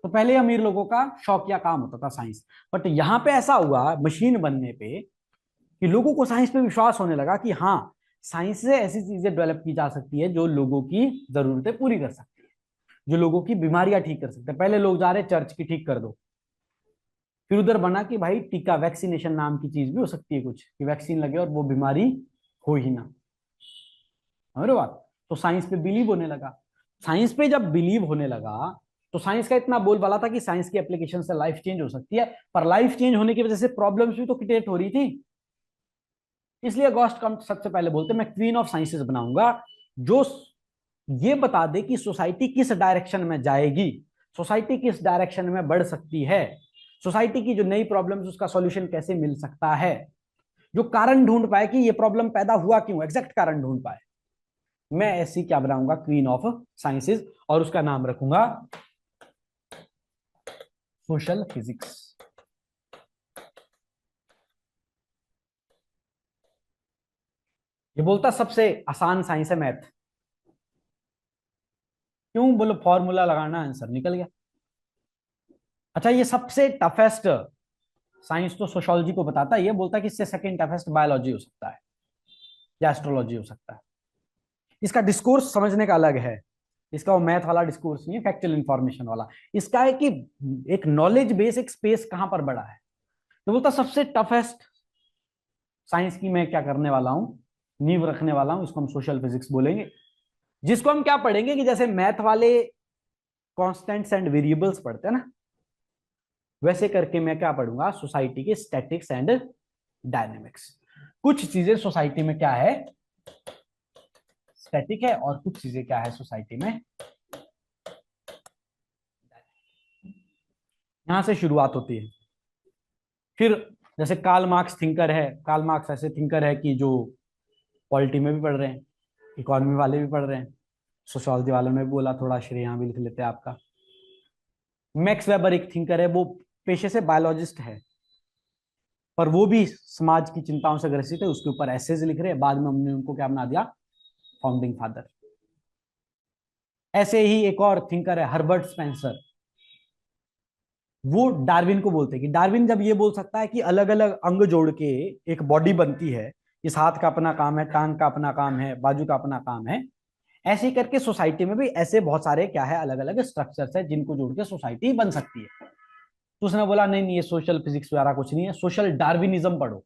तो पहले अमीर लोगों का शौकिया काम होता था साइंस। बट यहाँ पे ऐसा हुआ मशीन बनने पे कि लोगों को साइंस पे विश्वास होने लगा कि हाँ, साइंस से ऐसी चीजें डेवलप की जा सकती है जो लोगों की जरूरतें पूरी कर सकती है, जो लोगों की बीमारियां ठीक कर सकते हैं। पहले लोग जा रहे चर्च की ठीक कर दो, फिर उधर बना कि भाई टीका, वैक्सीनेशन नाम की चीज भी हो सकती है कुछ, कि वैक्सीन लगे और वो बीमारी हो ही ना। समझ रहे हो बात? तो साइंस पे बिलीव होने लगा। साइंस पे जब बिलीव होने लगा तो साइंस का इतना बोलबाला था कि साइंस की एप्लीकेशन से लाइफ चेंज हो सकती है। पर लाइफ चेंज होने की वजह से प्रॉब्लम्स भी तो क्रिएट हो रही थी। इसलिए अगस्त कम्ट सबसे पहले बोलते मैं क्वीन ऑफ साइंसेस बनाऊंगा, जो ये बता दे कि सोसाइटी किस डायरेक्शन में जाएगी, सोसाइटी किस डायरेक्शन में बढ़ सकती है, सोसाइटी की जो नई प्रॉब्लम्स उसका सॉल्यूशन कैसे मिल सकता है, जो कारण ढूंढ पाए कि ये प्रॉब्लम पैदा हुआ क्यों, एग्जैक्ट कारण ढूंढ पाए। मैं ऐसी क्या बनाऊंगा? क्वीन ऑफ साइंसेस, और उसका नाम रखूंगा सोशल फिजिक्स। ये बोलता सबसे आसान साइंस है मैथ। क्यों? बोलो फॉर्मूला लगाना, आंसर निकल गया। अच्छा, ये सबसे टफेस्ट साइंस तो सोशोलॉजी को बताता है, ये बोलता है कि इससे सेकंड टफेस्ट बायोलॉजी हो सकता है या एस्ट्रोलॉजी हो सकता है। इसका डिस्कोर्स समझने का अलग है। इसका वो मैथ वाला डिस्कोर्स नहीं है, फैक्चुअल इंफॉर्मेशन वाला। इसका है कि एक नॉलेज बेस, एक स्पेस कहां पर बड़ा है। तो बोलता सबसे टफेस्ट साइंस की मैं क्या करने वाला हूं, नींव रखने वाला हूं, इसको हम सोशल फिजिक्स बोलेंगे। जिसको हम क्या पढ़ेंगे कि जैसे मैथ वाले कॉन्स्टेंट्स एंड वेरिएबल्स पढ़ते हैं ना, वैसे करके मैं क्या पढ़ूंगा, सोसाइटी के स्टैटिक्स एंड डायनेमिक्स। कुछ चीजें सोसाइटी में क्या है, स्टैटिक है, और कुछ चीजें क्या है सोसाइटी में। यहां से शुरुआत होती है। फिर जैसे कार्ल मार्क्स थिंकर है, कार्ल मार्क्स ऐसे थिंकर है कि जो पॉलिटी में भी पढ़ रहे हैं, इकोनॉमी वाले भी पढ़ रहे हैं, सोशोलॉजी वालों ने भी बोला, थोड़ा श्रेय यहाँ भी लिख लेते हैं आपका। मैक्स वेबर एक थिंकर है, वो पेशे से बायोलॉजिस्ट है, पर वो भी समाज की चिंताओं से ग्रसित है, उसके ऊपर एसेज लिख रहे हैं। बाद में हमने उनको क्या बना दिया, फाउंडिंग फादर। ऐसे ही एक और थिंकर है हर्बर्ट स्पेंसर, वो डार्विन को बोलते हैं कि डार्विन जब ये बोल सकता है कि अलग अलग अंग जोड़ के एक बॉडी बनती है, इस हाथ का अपना काम है, टांग का अपना काम है, बाजू का अपना काम है, ऐसे ही करके सोसाइटी में भी ऐसे बहुत सारे क्या है, अलग अलग स्ट्रक्चर्स है जिनको जोड़ के सोसाइटी बन सकती है। तो उसने बोला नहीं नहीं, ये सोशल फिजिक्स वगैरह कुछ नहीं है, सोशल डार्विनिज्म पढ़ो।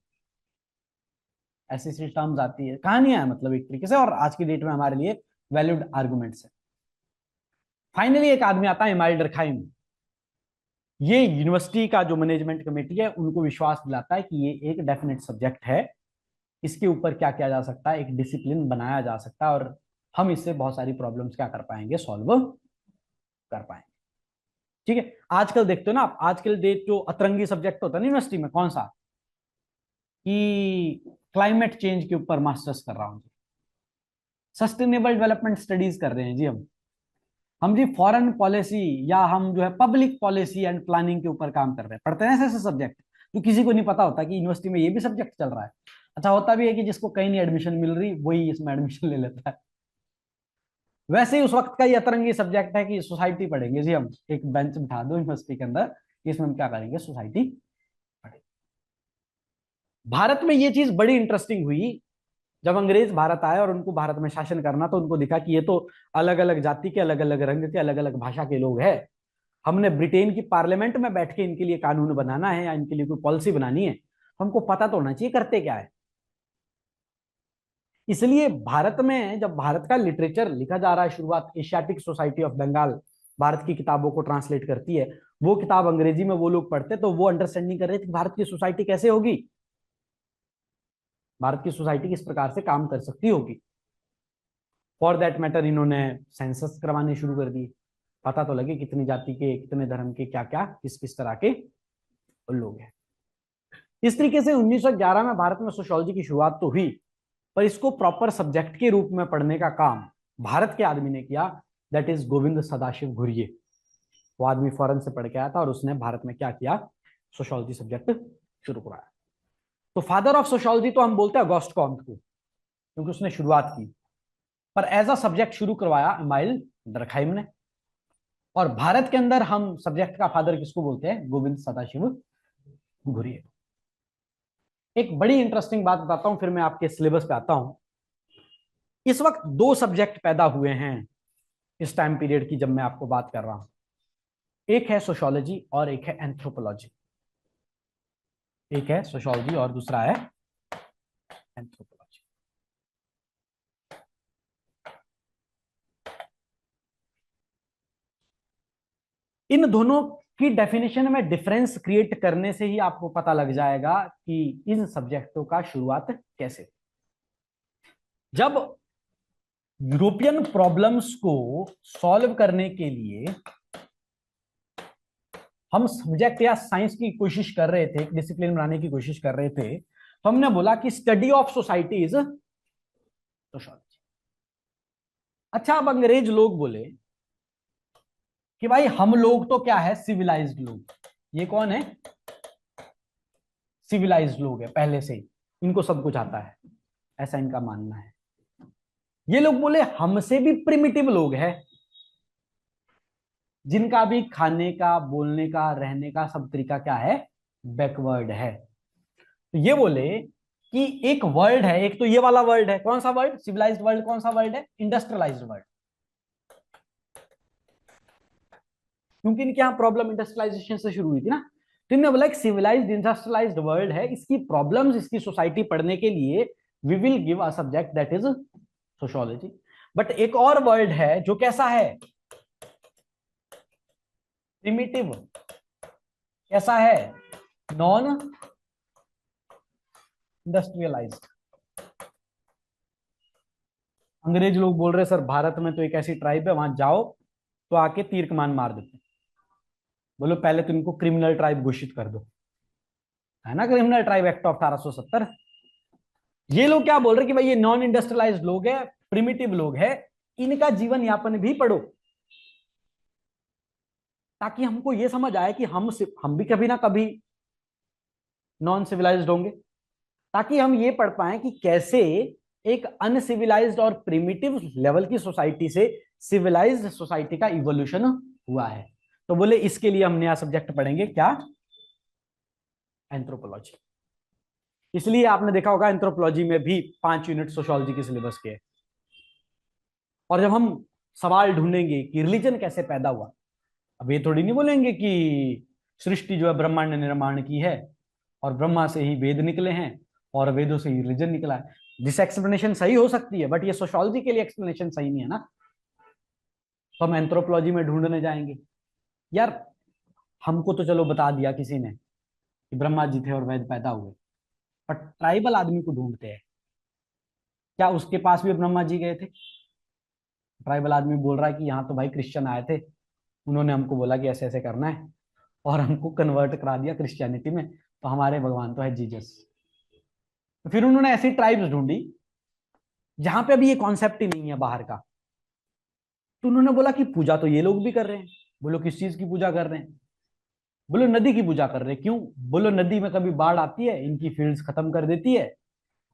ऐसी ऐसी टर्म्स आती है, कहानियां है मतलब एक तरीके से, और आज की डेट में हमारे लिए वैलिड आर्गुमेंट्स है। फाइनली एक आदमी आता है इमाइल डरखाइम। ये यूनिवर्सिटी का जो मैनेजमेंट कमेटी है उनको विश्वास दिलाता है कि ये एक डेफिनेट सब्जेक्ट है, इसके ऊपर क्या किया जा सकता है, एक डिसिप्लिन बनाया जा सकता है, और हम इससे बहुत सारी प्रॉब्लम्स क्या कर पाएंगे, सॉल्व कर पाएंगे। ठीक है, आजकल देखते हो ना आप, आजकल देख जो अतरंगी सब्जेक्ट होता है ना यूनिवर्सिटी में, कौन सा, कि क्लाइमेट चेंज के ऊपर मास्टर्स कर रहा हूं जी, सस्टेनेबल डेवलपमेंट स्टडीज कर रहे हैं जी हम जी फॉरेन पॉलिसी, या हम जो है पब्लिक पॉलिसी एंड प्लानिंग के ऊपर काम कर रहे हैं। पढ़ते हैं ऐसे ऐसे सब्जेक्ट जो किसी को नहीं पता होता कि यूनिवर्सिटी में ये भी सब्जेक्ट चल रहा है। अच्छा, होता भी है कि जिसको कहीं नहीं एडमिशन मिल रही वही इसमें एडमिशन ले लेता है। वैसे ही उस वक्त का ये अतरंगी सब्जेक्ट है कि सोसाइटी पढ़ेंगे जी हम, एक बेंच बिठा दो यूनिवर्सिटी के अंदर, इसमें हम क्या करेंगे, सोसाइटी पढ़ेंगे। भारत में ये चीज बड़ी इंटरेस्टिंग हुई, जब अंग्रेज भारत आए और उनको भारत में शासन करना, तो उनको दिखा कि ये तो अलग अलग जाति के, अलग अलग रंग के, अलग अलग भाषा के लोग हैं। हमने ब्रिटेन की पार्लियामेंट में बैठ के इनके लिए कानून बनाना है या इनके लिए कोई पॉलिसी बनानी है, हमको पता तो होना चाहिए करते क्या है। इसलिए भारत में जब भारत का लिटरेचर लिखा जा रहा है, शुरुआत Asiatic Society of Bengal Bharat की किताबों को ट्रांसलेट करती है, वो किताब अंग्रेजी में वो लोग पढ़ते तो वो अंडरस्टैंडिंग कर रहे थे कि भारत की सोसाइटी कैसे होगी, भारत की सोसाइटी किस प्रकार से काम कर सकती होगी। फॉर दैट मैटर इन्होंने सेंसस करवाने शुरू कर दिए, पता तो लगे कितनी जाति के, कितने धर्म के, क्या क्या किस किस तरह के लोग हैं। इस तरीके से 1911 में भारत में सोशियोलॉजी की शुरुआत तो हुई, पर इसको प्रॉपर सब्जेक्ट के रूप में पढ़ने का काम भारत के आदमी ने किया, दैट इज गोविंद सदाशिव घुरिये। वो आदमी फॉरेन से पढ़ के आया था और उसने भारत में क्या किया, सोशियोलॉजी सब्जेक्ट शुरू कराया। तो फादर ऑफ सोशियोलॉजी तो हम बोलते हैं ऑगस्ट कॉम्ट को, क्योंकि उसने शुरुआत की, पर एज अ सब्जेक्ट शुरू करवाया एमाइल डर्कहाइम ने। और भारत के अंदर हम सब्जेक्ट का फादर किसको बोलते हैं, गोविंद सदाशिव घुरिये। एक बड़ी इंटरेस्टिंग बात बताता हूं, फिर मैं आपके सिलेबस पे आता हूं। इस वक्त दो सब्जेक्ट पैदा हुए हैं इस टाइम पीरियड की जब मैं आपको बात कर रहा हूं, एक है सोशियोलॉजी और एक है एंथ्रोपोलॉजी। एक है सोशियोलॉजी और दूसरा है एंथ्रोपोलॉजी। इन दोनों की डेफिनेशन में डिफरेंस क्रिएट करने से ही आपको पता लग जाएगा कि इन सब्जेक्टों का शुरुआत कैसे। जब यूरोपियन प्रॉब्लम्स को सॉल्व करने के लिए हम सब्जेक्ट या साइंस की कोशिश कर रहे थे, डिसिप्लिन बनाने की कोशिश कर रहे थे, तो हमने बोला कि study of society is sociology. अच्छा, अब अंग्रेज लोग बोले कि भाई हम लोग तो क्या है, सिविलाइज्ड लोग। ये कौन है, सिविलाइज्ड लोग है पहले से ही, इनको सब कुछ आता है, ऐसा इनका मानना है। ये लोग बोले हमसे भी प्रिमिटिव लोग हैं, जिनका भी खाने का, बोलने का, रहने का सब तरीका क्या है, बैकवर्ड है। तो ये बोले कि एक वर्ल्ड है, एक तो ये वाला वर्ल्ड है, कौन सा वर्ल्ड, सिविलाइज्ड वर्ल्ड, कौन सा वर्ल्ड है, इंडस्ट्रियलाइज्ड वर्ल्ड। क्योंकि इनके यहाँ प्रॉब्लम इंडस्ट्रियलाइजेशन से शुरू हुई थी ना, तो इन्होंने बोला एक सिविलाइज्ड इंडस्ट्रियलाइज्ड वर्ल्ड है, इसकी प्रॉब्लम्स, इसकी सोसाइटी पढ़ने के लिए we will give a subject that is sociology. But एक और वर्ल्ड है जो कैसा है, प्रिमिटिव, कैसा है, नॉन इंडस्ट्रियलाइज्ड। अंग्रेज लोग बोल रहे सर भारत में तो एक ऐसी ट्राइब है, वहां जाओ तो आके तीर कमान मार देते। बोलो पहले तो इनको क्रिमिनल ट्राइब घोषित कर दो, है ना, क्रिमिनल ट्राइब एक्ट ऑफ 1870। ये लोग क्या बोल रहे कि भाई ये नॉन इंडस्ट्रियलाइज्ड लोग है, प्रिमिटिव लोग है, इनका जीवन यापन भी पढ़ो, ताकि हमको ये समझ आए कि हम भी कभी ना कभी नॉन सिविलाइज्ड होंगे, ताकि हम ये पढ़ पाए कि कैसे एक अनसिविलाइज्ड और प्रिमिटिव लेवल की सोसाइटी से सिविलाइज्ड सोसाइटी का इवोल्यूशन हुआ है। तो बोले इसके लिए हम नया सब्जेक्ट पढ़ेंगे, क्या, एंथ्रोपोलॉजी। इसलिए आपने देखा होगा एंथ्रोपोलॉजी में भी 5 यूनिट सोशियोलॉजी के सिलेबस के। और जब हम सवाल ढूंढेंगे कि रिलीजन कैसे पैदा हुआ, अब ये थोड़ी नहीं बोलेंगे कि सृष्टि जो है ब्रह्मांड ने निर्माण की है और ब्रह्मा से ही वेद निकले हैं और वेदों से ही रिलीजन निकला है। दिस एक्सप्लेनेशन सही हो सकती है, बट ये सोशियोलॉजी के लिए एक्सप्लेनेशन सही नहीं है ना। तो हम एंथ्रोपोलॉजी में ढूंढने जाएंगे, यार हमको तो चलो बता दिया किसी ने कि ब्रह्मा जी थे और वेद पैदा हुए, पर ट्राइबल आदमी को ढूंढते हैं, क्या उसके पास भी ब्रह्मा जी गए थे। ट्राइबल आदमी बोल रहा है कि यहाँ तो भाई क्रिश्चियन आए थे, उन्होंने हमको बोला कि ऐसे ऐसे करना है और हमको कन्वर्ट करा दिया क्रिश्चियनिटी में, तो हमारे भगवान तो है जीसस। तो फिर उन्होंने ऐसी ट्राइब्स ढूंढी जहां पे अभी ये कॉन्सेप्ट ही नहीं है बाहर का। तो उन्होंने बोला कि पूजा तो ये लोग भी कर रहे हैं। बोलो किस चीज की पूजा कर रहे हैं, बोलो नदी की पूजा कर रहे हैं। क्यों, बोलो नदी में कभी बाढ़ आती है, इनकी फील्ड्स खत्म कर देती है,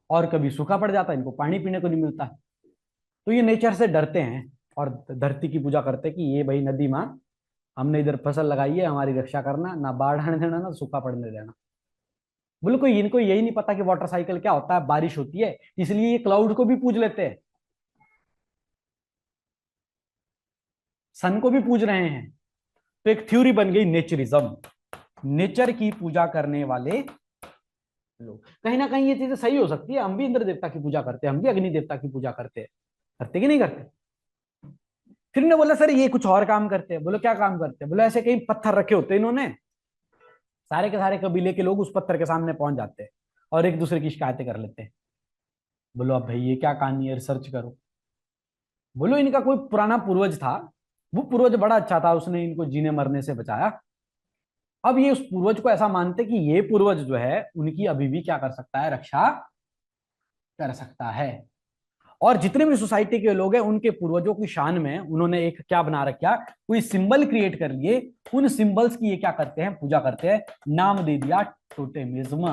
और कभी सूखा पड़ जाता है, इनको पानी पीने को नहीं मिलता। तो ये नेचर से डरते हैं और धरती की पूजा करते हैं कि ये भाई नदी माँ, हमने इधर फसल लगाई है, हमारी रक्षा करना, ना बाढ़ आने देना ना सूखा पड़ने देना। बोले कोई इनको यही नहीं पता कि वाटर साइकिल क्या होता है, बारिश होती है, इसलिए ये क्लाउड को भी पूज लेते हैं, सन को भी पूज रहे हैं। तो एक थ्योरी बन गई नेचरिज्म, नेचर की पूजा करने वाले लोग। कहीं ना कहीं ये चीजें सही हो सकती है, हम भी इंद्र देवता की पूजा करते हैं, हम भी अग्नि देवता की पूजा करते हैं, करते कि नहीं करते। फिर ने बोला सर ये कुछ और काम करते हैं। बोलो क्या काम करते हैं? बोले ऐसे कहीं पत्थर रखे होते हैं इन्होंने, सारे के सारे कबीले के लोग उस पत्थर के सामने पहुंच जाते हैं और एक दूसरे की शिकायतें कर लेते हैं। बोलो अब भाई ये क्या कहानी है, रिसर्च करो। बोलो इनका कोई पुराना पूर्वज था, वो पूर्वज बड़ा अच्छा था, उसने इनको जीने मरने से बचाया। अब ये उस पूर्वज को ऐसा मानते कि ये पूर्वज जो है उनकी अभी भी क्या कर सकता है, रक्षा कर सकता है। और जितने भी सोसाइटी के लोग हैं उनके पूर्वजों की शान में उन्होंने एक क्या बना रखा, कोई सिंबल क्रिएट कर लिए, उन सिंबल्स की ये क्या करते हैं, पूजा करते हैं, नाम दे दिया टोटेमिज्म।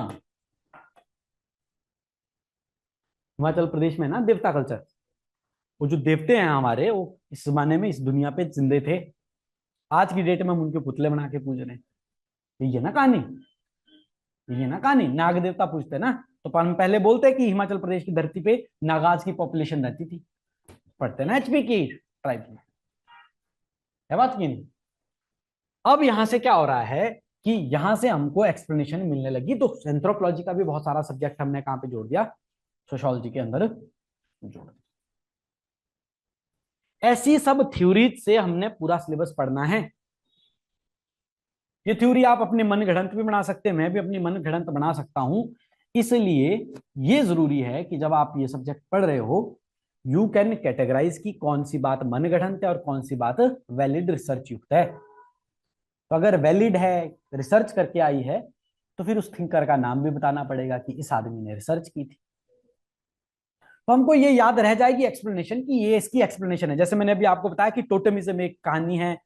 हिमाचल प्रदेश में ना देवता कल्चर, वो जो देवते हैं हमारे वो इस जमाने में इस दुनिया पे जिंदे थे, आज की डेट में हम उनके पुतले बना के पूज रहे हैं। ये ना कहानी, ये ना कहानी, नाग देवता पूजते हैं ना, तो हम पहले बोलते हैं कि हिमाचल प्रदेश की धरती पे नागाज की पॉपुलेशन रहती थी, पढ़ते ना एचपी की ट्राइब में, है बात की नहीं। अब यहां से क्या हो रहा है कि यहां से हमको एक्सप्लेनेशन मिलने लगी, तो एंथ्रोपोलॉजी का भी बहुत सारा सब्जेक्ट हमने कहां पे जोड़ दिया, सोशियोलॉजी के अंदर जोड़ दिया। ऐसी सब थ्योरीज से हमने पूरा सिलेबस पढ़ना है। ये थ्योरी आप अपने मन गढ़ंत भी बना सकते हैं, मैं भी अपनी मन गढ़ंत बना सकता हूं। इसलिए ये जरूरी है कि जब आप ये सब्जेक्ट पढ़ रहे हो, यू कैन कैटेगराइज की कौन सी बात मन गढ़ंत है और कौन सी बात वैलिड रिसर्च युक्त है। तो अगर वैलिड है, रिसर्च करके आई है, तो फिर उस थिंकर का नाम भी बताना पड़ेगा कि इस आदमी ने रिसर्च की थी। तो हमको ये याद रह जाएगी एक्सप्लेनेशन कि ये इसकी एक्सप्लेनेशन है। जैसे मैंने अभी आपको बताया कि टोटेमिज्म एक कहानी है,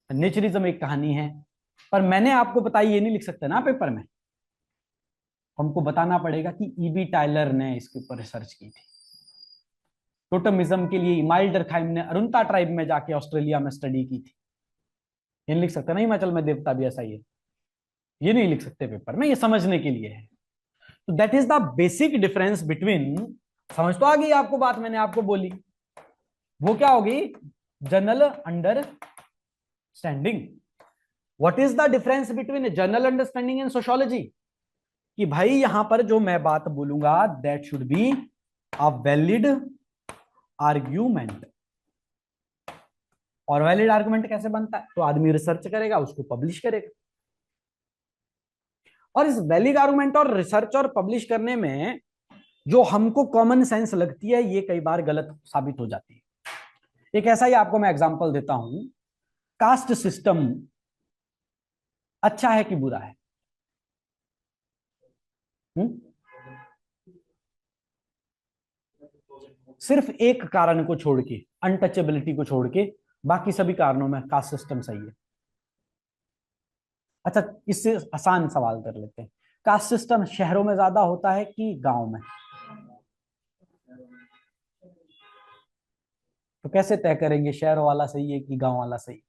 नेचरिज्म एक कहानी है, पर मैंने आपको बताई ये नहीं लिख सकते ना पेपर में, हमको बताना पड़ेगा कि ईबी टाइलर ने इसके ऊपर रिसर्च की थी। टोटेमिज्म के लिए इमाइल डरखाइम ने अरुंता ट्राइब में जाके ऑस्ट्रेलिया में स्टडी की थी। ये नहीं लिख सकते ना हिमाचल में देवता भी ऐसा ही है, ये नहीं लिख सकते पेपर में, ये समझने के लिए है। तो that is the basic difference between, समझ तो आ गई आपको बात मैंने आपको बोली, वो क्या होगी, general understanding. What is the difference between general understanding and sociology, कि भाई यहां पर जो मैं बात बोलूंगा that should be a valid argument. और वैलिड आर्गुमेंट कैसे बनता है, तो आदमी रिसर्च करेगा, उसको पब्लिश करेगा। और इस वैलिड आर्गुमेंट और रिसर्च और पब्लिश करने में जो हमको कॉमन सेंस लगती है, ये कई बार गलत साबित हो जाती है। एक ऐसा ही आपको मैं एग्जांपल देता हूं, कास्ट सिस्टम अच्छा है कि बुरा है? हुँ? सिर्फ एक कारण को छोड़ के, अनटचेबिलिटी को छोड़ के, बाकी सभी कारणों में कास्ट सिस्टम सही है। अच्छा, इससे आसान सवाल कर लेते हैं, कास्ट सिस्टम शहरों में ज्यादा होता है कि गांव में? तो कैसे तय करेंगे शहर वाला सही है कि गांव वाला सही?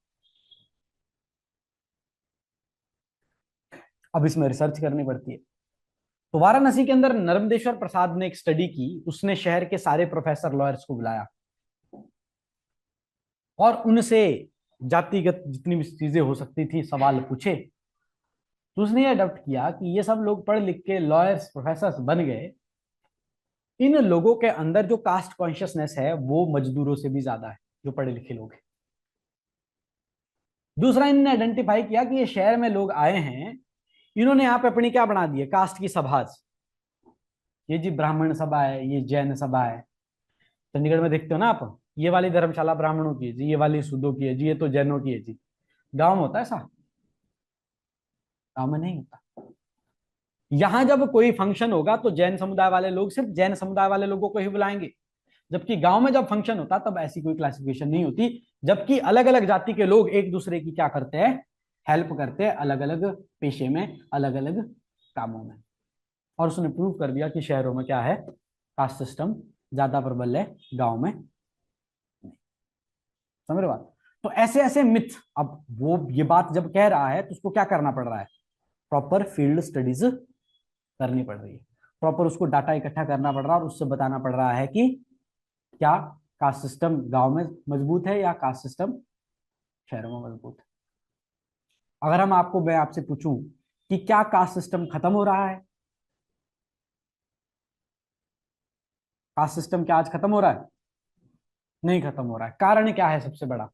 अब इसमें रिसर्च करनी पड़ती है। तो वाराणसी के अंदर नर्मदेश्वर प्रसाद ने एक स्टडी की, उसने शहर के सारे प्रोफेसर लॉयर्स को बुलाया और उनसे जातिगत जितनी भी चीजें हो सकती थी सवाल पूछे। तो उसने ये अडॉप्ट किया कि ये सब लोग पढ़ लिख के लॉयर्स प्रोफेसर बन गए, इन लोगों के अंदर जो कास्ट कॉन्शियसनेस है वो मजदूरों से भी ज्यादा है, जो पढ़े लिखे लोग हैं। दूसरा, इन्होंने आइडेंटिफाई किया कि ये शहर में लोग आए हैं, इन्होंने यहाँ पे अपनी क्या बना दी है, कास्ट की सभाज। ये जी ब्राह्मण सभा है, ये जैन सभा है। चंडीगढ़ में देखते हो ना आप, ये वाली धर्मशाला ब्राह्मणों की है जी, ये वाली सूदों की है जी, ये तो जैनों की है जी। गांव में होता है ऐसा? गांव में नहीं होता। यहां जब कोई फंक्शन होगा तो जैन समुदाय वाले लोग सिर्फ जैन समुदाय वाले लोगों को ही बुलाएंगे, जबकि गांव में जब फंक्शन होता तब ऐसी कोई क्लासिफिकेशन नहीं होती, जबकि अलग अलग जाति के लोग एक दूसरे की क्या करते हैं, हेल्प करते हैं, अलग अलग पेशे में, अलग अलग कामों में। और उसने प्रूव कर दिया कि शहरों में क्या है, कास्ट सिस्टम ज्यादा प्रबल है, गांव में नहीं। समझ रहे हो बात? तो ऐसे ऐसे मिथ, अब वो ये बात जब कह रहा है तो उसको क्या करना पड़ रहा है, प्रॉपर फील्ड स्टडीज करनी पड़ रही है, प्रॉपर उसको डाटा इकट्ठा करना पड़ रहा है और उससे बताना पड़ रहा है कि क्या कास्ट सिस्टम गांव में मजबूत है या कास्ट सिस्टम शहरों में मजबूत है। अगर हम आपको, मैं आपसे पूछूं कि क्या कास्ट सिस्टम खत्म हो रहा है, कास्ट सिस्टम क्या आज खत्म हो रहा है? नहीं खत्म हो रहा है। कारण क्या है सबसे बड़ा?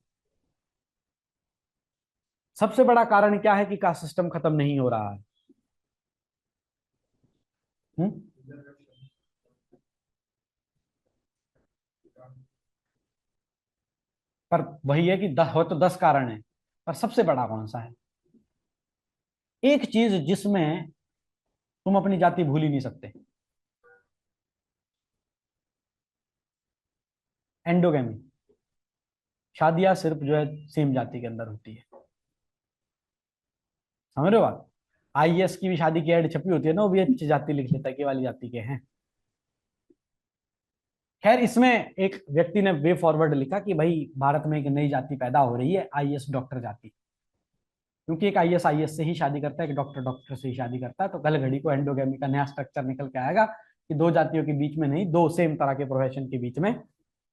सबसे बड़ा कारण क्या है कि कास्ट सिस्टम खत्म नहीं हो रहा है? हम्म? पर वही है कि हो तो 10 कारण है, पर सबसे बड़ा कौन सा है? एक चीज जिसमें तुम अपनी जाति भूल ही नहीं सकते, एंडोगेमी। शादियां सिर्फ जो है सेम जाति के अंदर होती है, समझ रहे हो बात? आईएएस की भी शादी की एड छपी होती है ना, वो भी अच्छी जाति लिख लेता है कि वाली जाति के हैं। खैर, इसमें एक व्यक्ति ने वे फॉरवर्ड लिखा कि भाई भारत में एक नई जाति पैदा हो रही है, आईएएस डॉक्टर जाति। क्योंकि एक आईएएस आईएएस से ही शादी करता है, एक डॉक्टर डॉक्टर से ही शादी करता है, तो कल घड़ी को एंडोगेमी का नया स्ट्रक्चर निकल के आएगा कि दो जातियों के बीच में नहीं, दो सेम तरह के प्रोफेशन के बीच में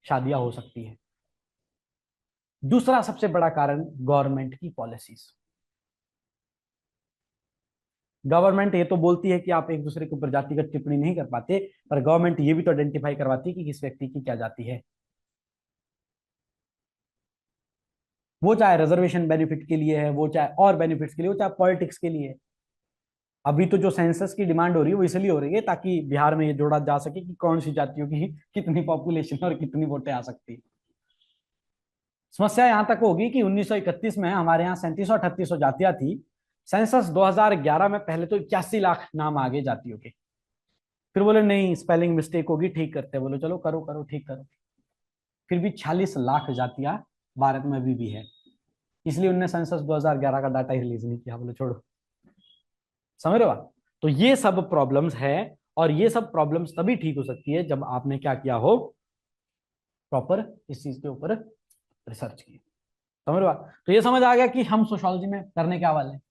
शादियां हो सकती है। दूसरा सबसे बड़ा कारण गवर्नमेंट की पॉलिसीज। गवर्नमेंट ये तो बोलती है कि आप एक दूसरे के ऊपर जातिगत टिप्पणी नहीं कर पाते, पर गवर्नमेंट ये भी तो आइडेंटिफाई करवाती है कि किस व्यक्ति की क्या जाति है। वो चाहे रिजर्वेशन बेनिफिट के लिए है, वो चाहे और बेनिफिट्स के लिए, वो चाहे पॉलिटिक्स के लिए है। अभी तो जो सेंसस की डिमांड हो रही है वो इसलिए हो रही है ताकि बिहार में ये जोड़ा जा सके कि कौन सी जातियों की कितनी पॉपुलेशन और कितनी वोटें आ सकती है। समस्या यहां तक होगी कि 1931 में हमारे यहाँ 3700 जातियां थी। सेंसस 2011 में पहले तो 81 लाख नाम आ गए जातियों के। फिर बोले नहीं, स्पेलिंग मिस्टेक होगी, ठीक करते हैं। बोलो चलो करो करो, ठीक करो। फिर भी 46 लाख जातियां भारत में अभी भी है। इसलिए उनने सेंसस 2011 का डाटा ही रिलीज नहीं किया। बोलो छोड़ो, समझ रहे हो आप? तो ये सब प्रॉब्लम्स है, और ये सब प्रॉब्लम्स तभी ठीक हो सकती है जब आपने क्या किया हो, प्रॉपर इस चीज के ऊपर रिसर्च की। समझ रहे हो आप? तो ये समझ आ गया कि हम सोशोलॉजी में करने क्या वाले हैं।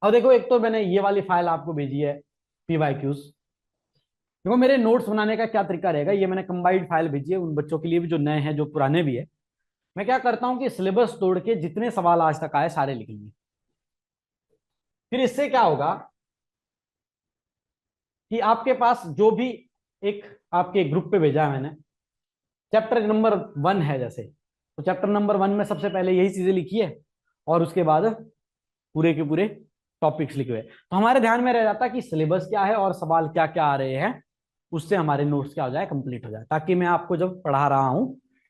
अब देखो, एक तो मैंने ये वाली फाइल आपको भेजी है, PYQs। देखो मेरे नोट्स बनाने का क्या तरीका रहेगा, ये मैंने कंबाइंड फाइल भेजी है उन बच्चों के लिए भी जो नए हैं, जो पुराने भी है। मैं क्या करता हूं कि सिलेबस तोड़ के जितने सवाल आज तक आए सारे लिख लिए। फिर इससे क्या होगा कि आपके पास जो भी, एक आपके ग्रुप पे भेजा है मैंने, चैप्टर नंबर 1 है जैसे, तो चैप्टर नंबर 1 में सबसे पहले यही चीजें लिखी है, और उसके बाद पूरे के पूरे टॉपिक्स लिखे हुए। तो हमारे ध्यान में रह जाता है कि सिलेबस क्या है और सवाल क्या क्या आ रहे हैं, उससे हमारे नोट्स क्या हो जाए, कंप्लीट हो जाए, ताकि मैं आपको जब पढ़ा रहा हूं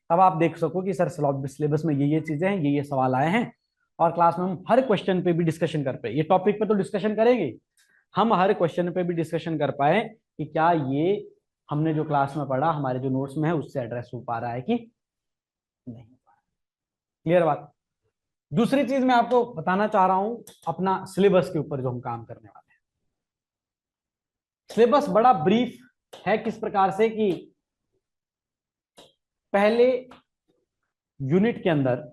तब आप देख सको कि सर सिलेबस में ये चीजें हैं, ये सवाल आए हैं। और क्लास में हम हर क्वेश्चन पे भी डिस्कशन कर पाए, ये टॉपिक पे तो डिस्कशन करेंगे, हम हर क्वेश्चन पे भी डिस्कशन कर पाए कि क्या ये हमने जो क्लास में पढ़ा, हमारे जो नोट्स में है, उससे एड्रेस हो पा रहा है कि नहीं। क्लियर बात? दूसरी चीज मैं आपको बताना चाह रहा हूं, अपना सिलेबस के ऊपर जो हम काम करने वाले हैं। सिलेबस बड़ा ब्रीफ है, किस प्रकार से कि पहले यूनिट के अंदर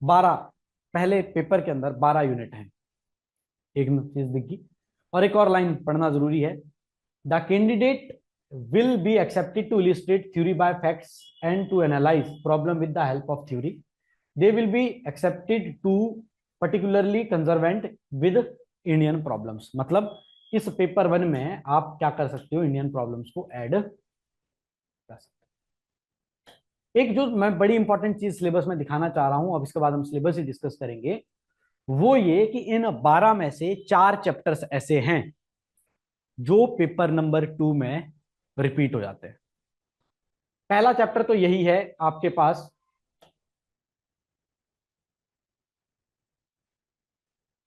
12, पहले पेपर के अंदर 12 यूनिट हैं। एक चीज दिखी, और एक और लाइन पढ़ना जरूरी है। The candidate will be accepted to illustrate theory by facts and to analyze problem with the help of theory. They will be accepted to particularly conservant with Indian problems. मतलब इस पेपर 1 में आप क्या कर सकते हो, इंडियन प्रॉब्लम्स को ऐड कर सकते हो। एक जो मैं बड़ी इंपॉर्टेंट चीज सिलेबस में दिखाना चाह रहा हूं, अब इसके बाद हम सिलेबस ही डिस्कस करेंगे, वो ये कि इन 12 में से 4 चैप्टर्स ऐसे हैं जो पेपर नंबर 2 में रिपीट हो जाते हैं। पहला चैप्टर तो यही है आपके पास,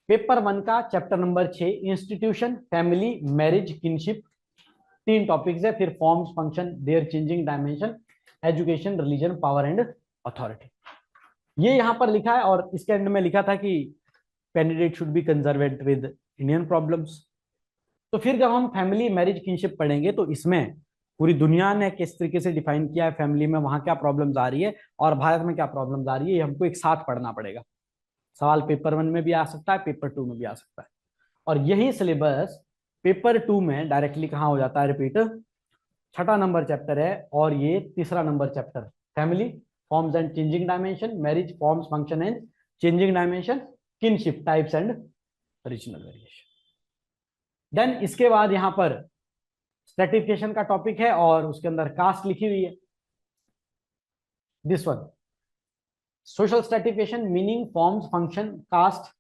पेपर 1 का chapter number 6, institution, family, marriage, kinship. 3 topics है। फिर forms, function, their changing dimension, education, religion, power and authority. ये यहां पर लिखा है, और इसके एंड में लिखा था कि candidate should be conversant with Indian problems. तो फिर जब हम फैमिली, मैरिज, किनशिप पढ़ेंगे तो इसमें पूरी दुनिया ने किस तरीके से डिफाइन किया है फैमिली में, वहां क्या प्रॉब्लम्स आ रही है, और भारत में क्या प्रॉब्लम्स आ रही है, ये हमको एक साथ पढ़ना पड़ेगा। सवाल पेपर 1 में भी आ सकता है, पेपर 2 में भी आ सकता है। और यही सिलेबस पेपर 2 में डायरेक्टली कहाँ हो जाता है रिपीट, छठा नंबर चैप्टर है, और ये तीसरा नंबर chapter, family, forms and changing dimension, marriage, forms, function and changing dimension, kinship, types and regional variation. Then इसके बाद यहां पर स्ट्रेटिफिकेशन का टॉपिक है और उसके अंदर कास्ट लिखी हुई है, this one, social stratification meaning forms function caste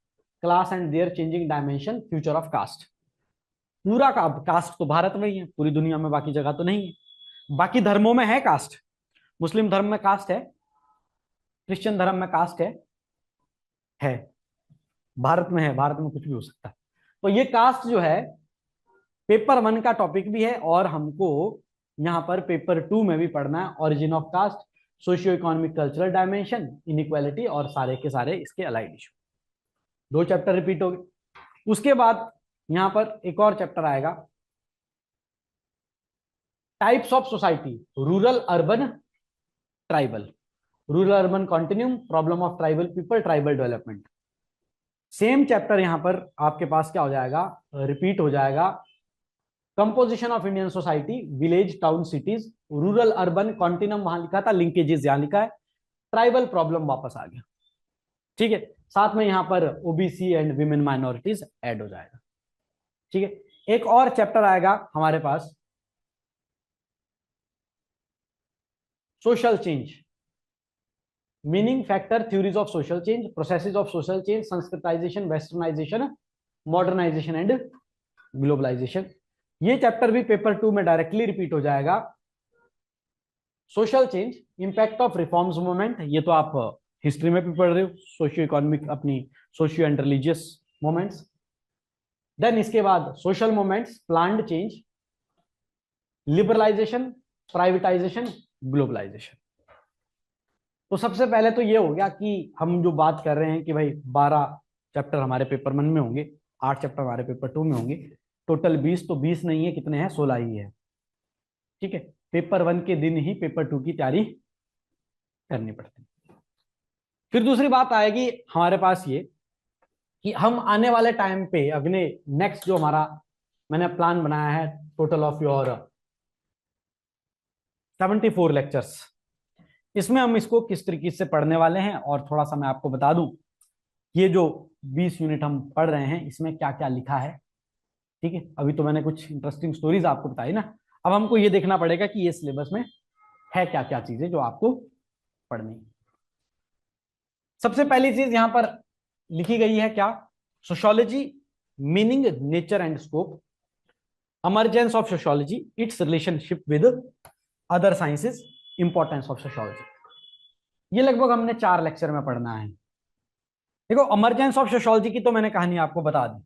class and their changing dimension future of caste. पूरा का कास्ट तो भारत में ही है, पूरी दुनिया में बाकी जगह तो नहीं है। बाकी धर्मों में है कास्ट, मुस्लिम धर्म में कास्ट है, क्रिश्चियन धर्म में कास्ट है, भारत में है, भारत में कुछ भी हो सकता है। तो ये कास्ट जो है पेपर 1 का टॉपिक भी है और हमको यहां पर पेपर 2 में भी पढ़ना है, origin of caste, socio economic cultural dimension, inequality और सारे के सारे इसके अलाइड इशू। 2 चैप्टर रिपीट हो गए। उसके बाद यहां पर एक और चैप्टर आएगा, types of society, rural urban tribal, rural urban continuum, problem of tribal people, tribal development. Same chapter यहां पर आपके पास क्या हो जाएगा, रिपीट हो जाएगा, composition of Indian society, village town cities, rural urban continuum वहां लिखा था, लिंकेजेस यहां लिखा है, ट्राइबल प्रॉब्लम वापस आ गया। ठीक है, साथ में यहां पर OBC and women minorities add हो जाएगा। ठीक है, एक और चैप्टर आएगा हमारे पास, social change, meaning factor theories of social change, processes of social change, sanskritisation, westernisation, modernisation and globalisation. ये चैप्टर भी पेपर 2 में डायरेक्टली रिपीट हो जाएगा। Social change, impact of reforms movement, ये तो आप हिस्ट्री में भी पढ़ रहे हो, सोशियो इकोनॉमिक अपनी socio and religious movements. Then इसके बाद social movements, planned change, liberalisation, privatisation, globalisation. तो सबसे पहले तो ये हो गया कि हम जो बात कर रहे हैं कि भाई 12 चैप्टर हमारे पेपर 1 में होंगे, 8 चैप्टर हमारे पेपर 2 में होंगे, टोटल 20, तो 20 नहीं है, कितने हैं, 16 ही है। ठीक है, पेपर 1 के दिन ही पेपर 2 की तैयारी करनी पड़ती है। फिर दूसरी बात आएगी हमारे पास ये कि हम आने वाले टाइम पे अगले नेक्स्ट जो हमारा मैंने प्लान बनाया है, टोटल ऑफ योर 74 लेक्चर्स, इसमें हम इसको किस तरीके से पढ़ने वाले हैं, और थोड़ा सा मैं आपको बता दूं, ये जो 20 यूनिट हम पढ़ रहे हैं इसमें क्या क्या लिखा है। ठीक है, अभी तो मैंने कुछ इंटरेस्टिंग स्टोरीज आपको बताई ना, अब हमको ये देखना पड़ेगा कि ये सिलेबस में है क्या क्या चीजें जो आपको पढ़नी है। सबसे पहली चीज यहां पर लिखी गई है क्या, sociology, meaning, nature and scope, emergence of sociology, its relationship with other sciences, importance of sociology। ये लगभग हमने 4 लेक्चर में पढ़ना है। देखो, emergence of sociology की तो मैंने कहानी आपको बता दी।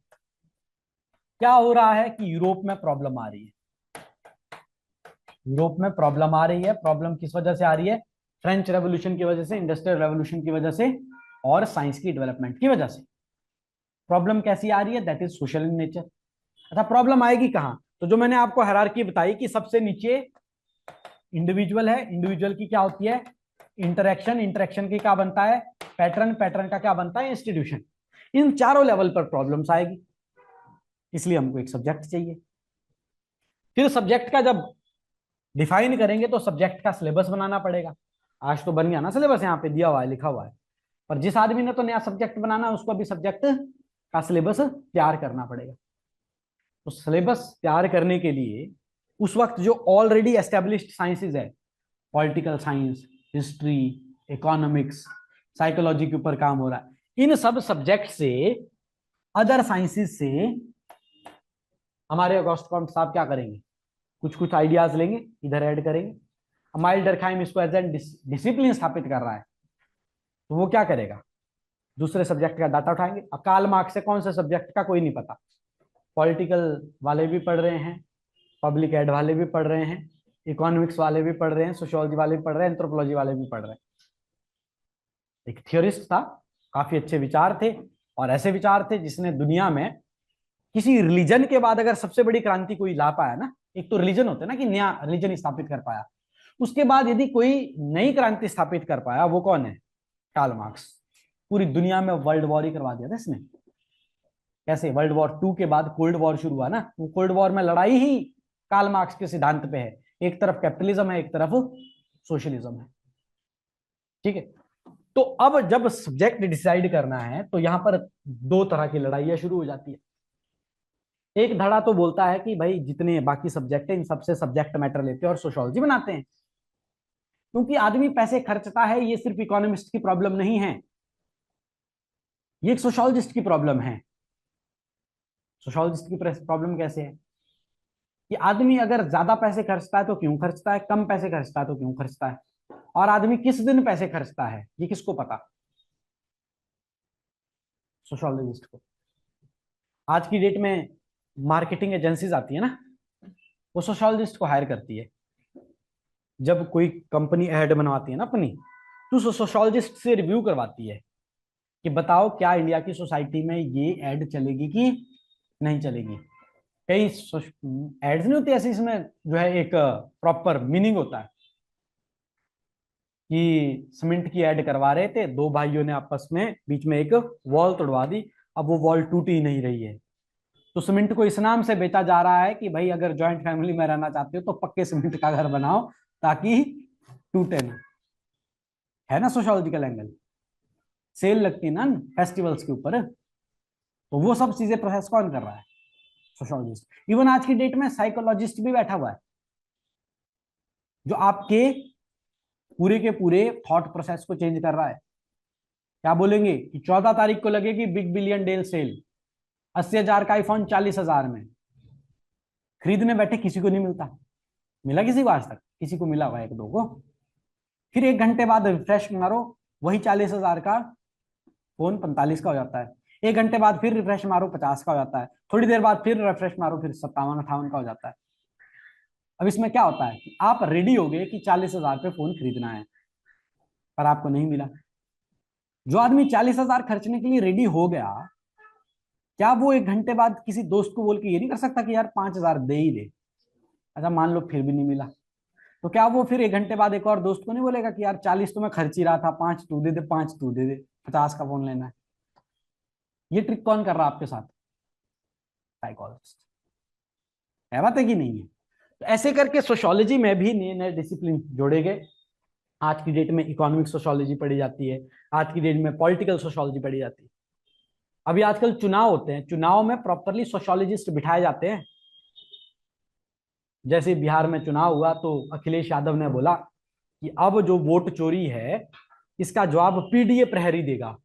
क्या हो रहा है कि यूरोप में प्रॉब्लम आ रही है, यूरोप में प्रॉब्लम आ रही है। प्रॉब्लम किस वजह से आ रही है, फ्रेंच रेवोल्यूशन की वजह से, इंडस्ट्रियल रेवोल्यूशन की वजह से और साइंस की डेवलपमेंट की वजह से। प्रॉब्लम कैसी आ रही है, that is social in nature. अच्छा, प्रॉब्लम आएगी कहां, तो जो मैंने आपको हायरार्की बताई कि सबसे नीचे इंडिविजुअल है, इंडिविजुअल की क्या होती है, इंटरेक्शन, इंटरेक्शन की क्या बनता है, पैटर्न, पैटर्न का क्या बनता है, इंस्टीट्यूशन। इन चारों लेवल पर प्रॉब्लम्स आएगी, इसलिए हमको एक सब्जेक्ट चाहिए। फिर सब्जेक्ट का जब डिफाइन करेंगे तो सब्जेक्ट का सिलेबस बनाना पड़ेगा। आज तो बन गया ना सिलेबस, यहाँ पे दिया हुआ है, लिखा हुआ है, पर जिस आदमी ने तो नया सब्जेक्ट बनाना है उसको अभी सब्जेक्ट का सिलेबस तैयार करना पड़ेगा। तो सिलेबस तैयार करने के लिए उस वक्त जो ऑलरेडी एस्टेब्लिश्ड साइंसेज है, political science, history, economics, psychology के ऊपर काम हो रहा है, इन सब सब्जेक्ट से, अदर साइंसेज से हमारे अगस्त कॉम्ट साहब क्या करेंगे, कुछ कुछ आइडियाज लेंगे, इधर ऐड करेंगे। माइल डरखाइम इसको एज एन डिसिप्लिन स्थापित कर रहा है, तो वो क्या करेगा, दूसरे सब्जेक्ट का डाटा उठाएंगे। अकाल मार्क्स से कौन से सब्जेक्ट का कोई नहीं पता, पॉलिटिकल वाले भी पढ़ रहे हैं, पब्लिक एड वाले भी पढ़ रहे हैं, इकोनॉमिक्स वाले भी पढ़ रहे हैं, सोशियोलॉजी वाले भी पढ़ रहे हैं, एंथ्रोपोलॉजी वाले भी पढ़ रहे हैं। एक थियोरिस्ट था, काफी अच्छे विचार थे, और ऐसे विचार थे जिसने दुनिया में किसी रिलीजन के बाद अगर सबसे बड़ी क्रांति कोई ला पाया ना, एक तो रिलीजन होता है ना कि नया रिलीजन स्थापित कर पाया, उसके बाद यदि कोई नई क्रांति स्थापित कर पाया, वो कौन है, कार्ल मार्क्स। पूरी दुनिया में वर्ल्ड वॉर ही करवा दिया था इसने। कैसे, वर्ल्ड वॉर 2 के बाद कोल्ड वॉर शुरू हुआ ना, वो कोल्ड वॉर में लड़ाई ही कार्ल मार्क्स के सिद्धांत पे है, एक तरफ कैपिटलिज्म है, एक तरफ सोशलिज्म है। ठीक है, तो अब जब सब्जेक्ट डिसाइड करना है तो यहां पर 2 तरह की लड़ाइयां शुरू हो जाती है। एक धड़ा तो बोलता है कि भाई जितने बाकी सब्जेक्ट है इन सबसे सब्जेक्ट मैटर लेते हैं और सोशियोलॉजी बनाते हैं, क्योंकि आदमी पैसे खर्चता है। ये सिर्फ इकोनॉमिस्ट की प्रॉब्लम नहीं है, ये एक सोशियोलॉजिस्ट की प्रॉब्लम है। सोशियोलॉजिस्ट की प्रॉब्लम कैसे है कि आदमी अगर ज्यादा पैसे खर्चता है तो क्यों खर्चता है, कम पैसे खर्चता है तो क्यों खर्चता है, और आदमी किस दिन पैसे खर्चता है ये किसको पता? सोशियोलॉजिस्ट को। आज की डेट में मार्केटिंग एजेंसीज आती है ना, वो सोशियोलॉजिस्ट को हायर करती है। जब कोई कंपनी ऐड बनवाती है ना अपनी, तो सोशियोलॉजिस्ट से रिव्यू करवाती है कि बताओ क्या इंडिया की सोसाइटी में ये ऐड चलेगी कि नहीं चलेगी। कई एड्स नहीं होती ऐसी, इसमें जो है एक प्रॉपर मीनिंग होता है कि सीमेंट की ऐड करवा रहे थे, दो भाइयों ने आपस में बीच में एक वॉल तोड़वा दी, अब वो वॉल टूट ही नहीं रही है। तो सीमेंट को इस नाम से बेचा जा रहा है कि भाई अगर जॉइंट फैमिली में रहना चाहते हो तो पक्के सीमेंट का घर बनाओ ताकि टूटे ना। है ना सोशियोलॉजिकल एंगल। सेल लगती है ना फेस्टिवल्स के ऊपर, तो वो सब चीजें प्रोसेस कौन कर रहा है? सोशियोलॉजिस्ट। इवन आज की डेट में साइकोलॉजिस्ट भी बैठा हुआ है जो आपके पूरे के पूरे थॉट प्रोसेस को चेंज कर रहा है। क्या बोलेंगे कि 14 तारीख को लगेगी बिग बिलियन डेल सेल, 80,000 का आईफोन 40,000 में। खरीदने बैठे किसी को नहीं मिलता, मिला किसी को आज तक? किसी को मिला हुआ एक दो को। फिर 1 घंटे बाद रिफ्रेश मारो, वही 40,000 का फोन 45 का हो जाता है। 1 घंटे बाद फिर रिफ्रेश मारो 50 का हो जाता है। थोड़ी देर बाद फिर रिफ्रेश मारो फिर 57-58 का हो जाता है। अब इसमें क्या होता है कि आप रेडी हो गए कि 40,000 पे फोन खरीदना है, पर आपको नहीं मिला। जो आदमी 40,000 खर्चने के लिए रेडी हो गया, क्या वो 1 घंटे बाद किसी दोस्त को बोल के ये नहीं कर सकता कि यार 5,000 दे ही दे? अच्छा मान लो फिर भी नहीं मिला, तो क्या वो फिर 1 घंटे बाद एक और दोस्त को नहीं बोलेगा कि यार 40 तो मैं खर्च ही रहा था, 5 तू दे दे, 5 तू दे दे, 50 का फोन लेना है? ये ट्रिक कौन कर रहा है आपके साथ? साइकोलॉजिस्ट। है बात है कि नहीं है? तो ऐसे करके सोशियोलॉजी में भी नए नए डिसिप्लिन जोड़े गए। आज की डेट में इकोनॉमिक सोशियोलॉजी पढ़ी जाती है, आज की डेट में पॉलिटिकल सोशियोलॉजी पढ़ी जाती है। अभी आजकल चुनाव होते हैं, चुनाव में प्रॉपरली सोशियोलॉजिस्ट बिठाए जाते हैं। जैसे बिहार में चुनाव हुआ तो अखिलेश यादव ने बोला कि अब जो वोट चोरी है इसका जवाब पीडीए प्रहरी देगा।